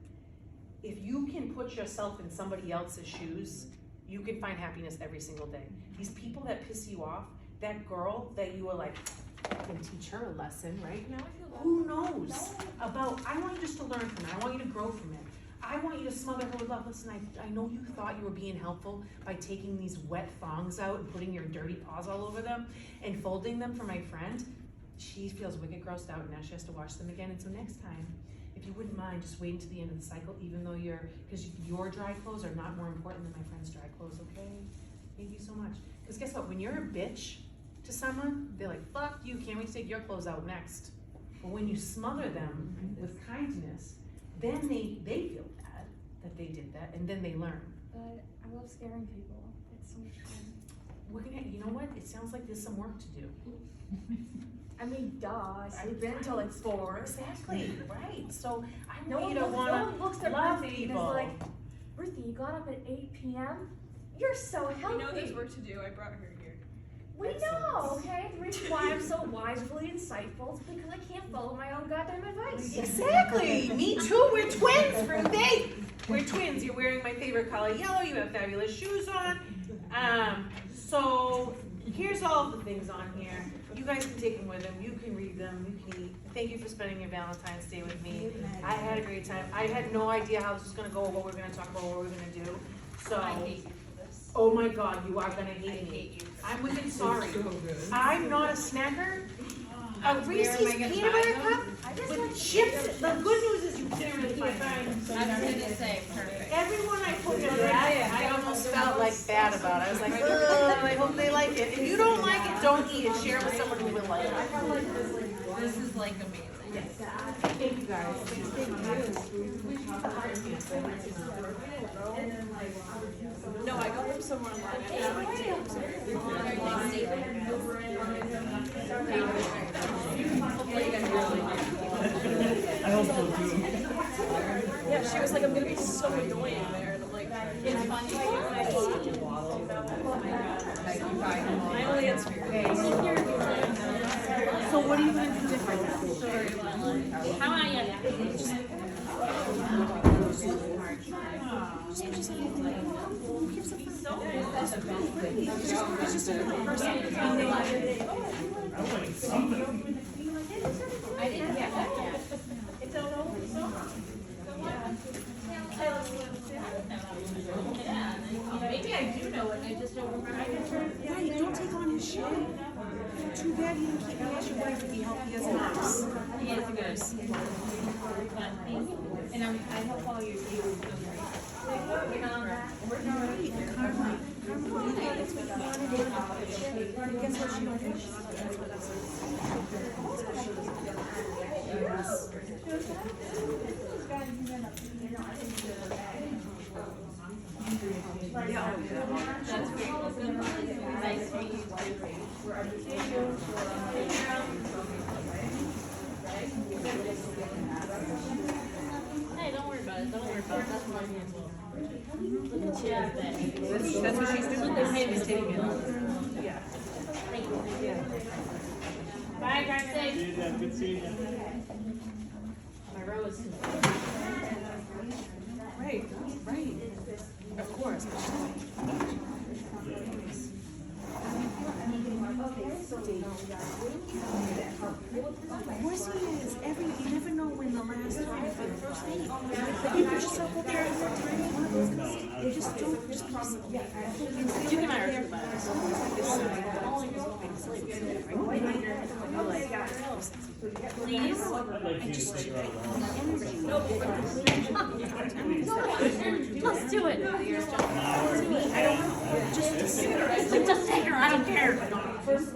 If you can put yourself in somebody else's shoes, you can find happiness every single day. These people that piss you off, that girl that you were like, I can teach her a lesson, right?
Now I feel bad.
Who knows about, I want you just to learn from it, I want you to grow from it. I want you to smother her with love. Listen, I know you thought you were being helpful by taking these wet thongs out and putting your dirty paws all over them and folding them for my friend. She feels wicked grossed out and now she has to wash them again. And so next time, if you wouldn't mind, just wait until the end of the cycle, even though because your dry clothes are not more important than my friend's dry clothes, okay? Thank you so much. Because guess what, when you're a bitch to someone, they're like, fuck you, can't wait to take your clothes out next. But when you smother them with kindness, then they feel bad that they did that, and then they learn.
But I love scaring people. It's so much fun.
You know what, it sounds like there's some work to do.
I mean, duh, I sleep in until like 4.
Exactly, right, so I
No
want
one,
you to
no
wanna
one looks at
love
Ruthie and is
people.
like, Ruthie, you got up at 8 p.m.? You're so
We
healthy.
know there's work to do. I brought her here.
We know, okay? The reason why I'm so wisely insightful is because I can't follow my own goddamn advice.
Exactly, me too, we're twins, we're twins, you're wearing my favorite color, yellow, you have fabulous shoes on. So here's all the things on here. You guys can take them with them, you can read them, you can eat. Thank you for spending your Valentine's Day with me. I had a great time. I had no idea how this was gonna go, what we're gonna talk about, what we're gonna do. So,
I hate you for this.
oh my God, you are gonna
I
hate me.
hate you.
I'm wicked sorry.
So good.
I'm not a snacker. A
Where
Reese's
am I gonna
peanut
buy
butter
them?
cup with chips. The good news is you can't really find.
I was gonna say, perfect.
Everyone I put in that, I almost felt like bad about it. I was like, ugh, I hope they like it. If you don't like it, don't eat it. Share it with someone who will like it.
This is like amazing.
Thank you guys.
No, I got them somewhere online.
I hope so too.
Yeah, she was like, I'm gonna be so annoying there. And I'm like,
It's funny that you're like,
I only answer your
So what are you gonna do different?
how are you? I didn't get that yet. Maybe I do know it, I just don't remember.
Right, don't take on his shit. Too bad you didn't keep me as your wife to be healthy as an ox.
He is good. But thank you. And I hope all your kids feel great. Working on that.
Karma. Karma. Guess what she did?
That's great. Nice to meet you. Hey, don't worry about it. Don't worry about it. That's mine as well. Look at you.
That's what she's doing. She's taking it. Yeah.
Bye, drive safe.
Good seeing you.
My rose.
Right, right. Of course. course he is. You never know when the last time for the first meeting. But you put yourself out there and you're trying one of those guys. You just don't, just you can hire somebody. Please.
I'd like you to figure out
Let's do it.
Just
take her, I don't care. Yes.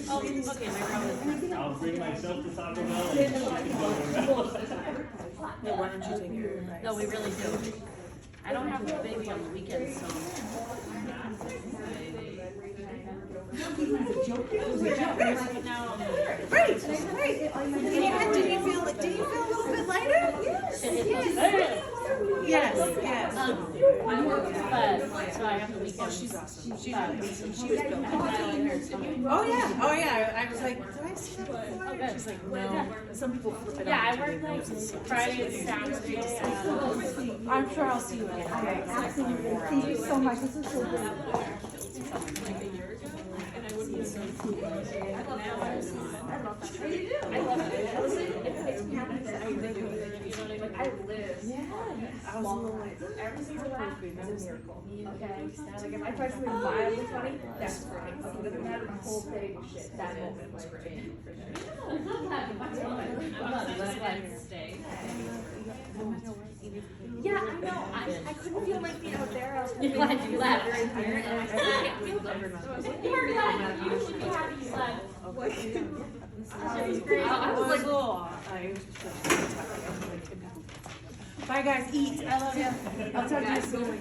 I'll bring myself to Taco Bell and she can go around.
No, why don't you take your advice?
No, we really do. I don't have a baby on the weekends, so.
Great, great. Did you feel a little bit lighter? Yes, yes.
I work, but, so I have the weekends.
She's awesome. She was built. Oh yeah, I was like, did I see that before? She's like, no. Some people flip it
Yeah,
on.
I work like Friday and Saturday.
I'm sure I'll see you again.
Absolutely. Thank you so much. This is so great.
I love it. It makes me happy that I live with it. You know what I mean? Like, I live.
I was a little like,
Every single laugh is a miracle. Okay? Like, if I try something mildly funny, that's great. Okay, doesn't matter the whole thing, shit. That moment was great.
I'm glad to stay.
Yeah, I know. I couldn't feel my feet out there. I was
You're glad you left.
right here, and I can't feel them.
You're glad you should be happy you left.
I was like, bye guys, eat. I love you. I'll talk to you soon.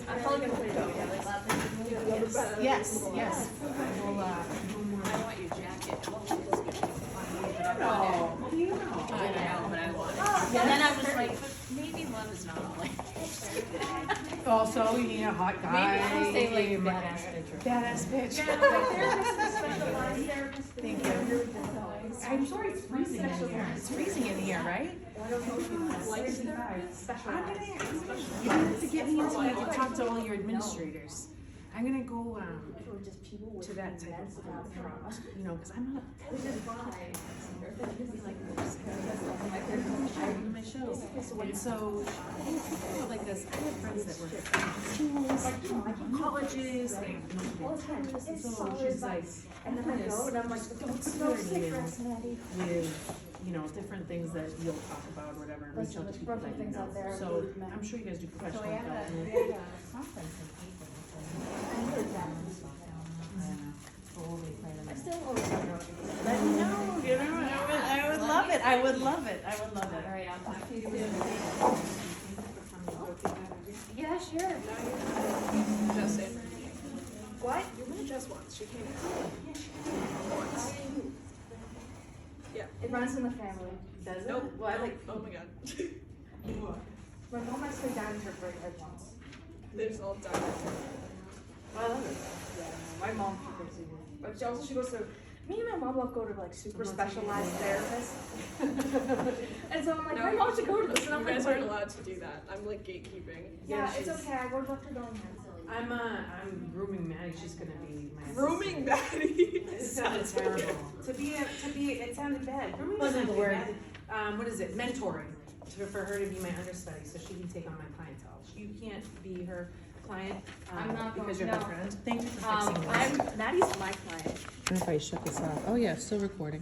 I'm probably gonna play it out.
Yes, yes. We'll,
I want your jacket.
no. You know.
I know, but I want it.
Yeah,
And then I was like, but maybe love is not all like.
Also, you need a hot guy.
Maybe I'll say like badass bitch.
Badass bitch. Thank you. I'm sorry it's freezing in here. It's freezing in here, right? I'm gonna, you have to get me into that to talk to all your administrators. I'm gonna go, to that type of front, you know, cause I'm not. My show, and so, like this, I have friends that work at schools, colleges, and so she's like, I'm gonna don't start an email with, you know, different things that you'll talk about or whatever, and reach out to people that you know. So, I'm sure you guys do professional development. Let me know, you know, I would love it, I would love it, I would love it.
Alright, I'll talk to you soon. Yeah, sure.
Just in.
What?
You met Jess once. She came out. Yeah.
It runs in the family.
Does it?
Nope.
Well, I like.
Oh my god.
My mom actually died her birthday at once.
There's all done.
I love it.
My mom but she goes to me and my mom will go to like super specialized therapists. And so I'm like, my mom should go to this, and I'm
You
like,
guys aren't allowed to do that. I'm like gatekeeping.
yeah, it's okay. I go to Dr. Bellingham.
I'm grooming Maddie, she's gonna be my
Grooming
assistant.
Maddie.
It sounded terrible. To be, it sounded bad. Grooming
Wasn't
isn't
the word.
bad. What is it? Mentoring, for her to be my understudy, so she can take on my clientele. You can't be her client,
I'm not
because
going-
you're her
no.
friend. Thank you for fixing this.
Maddie's my client.
What if I shut this off? Oh yeah, still recording.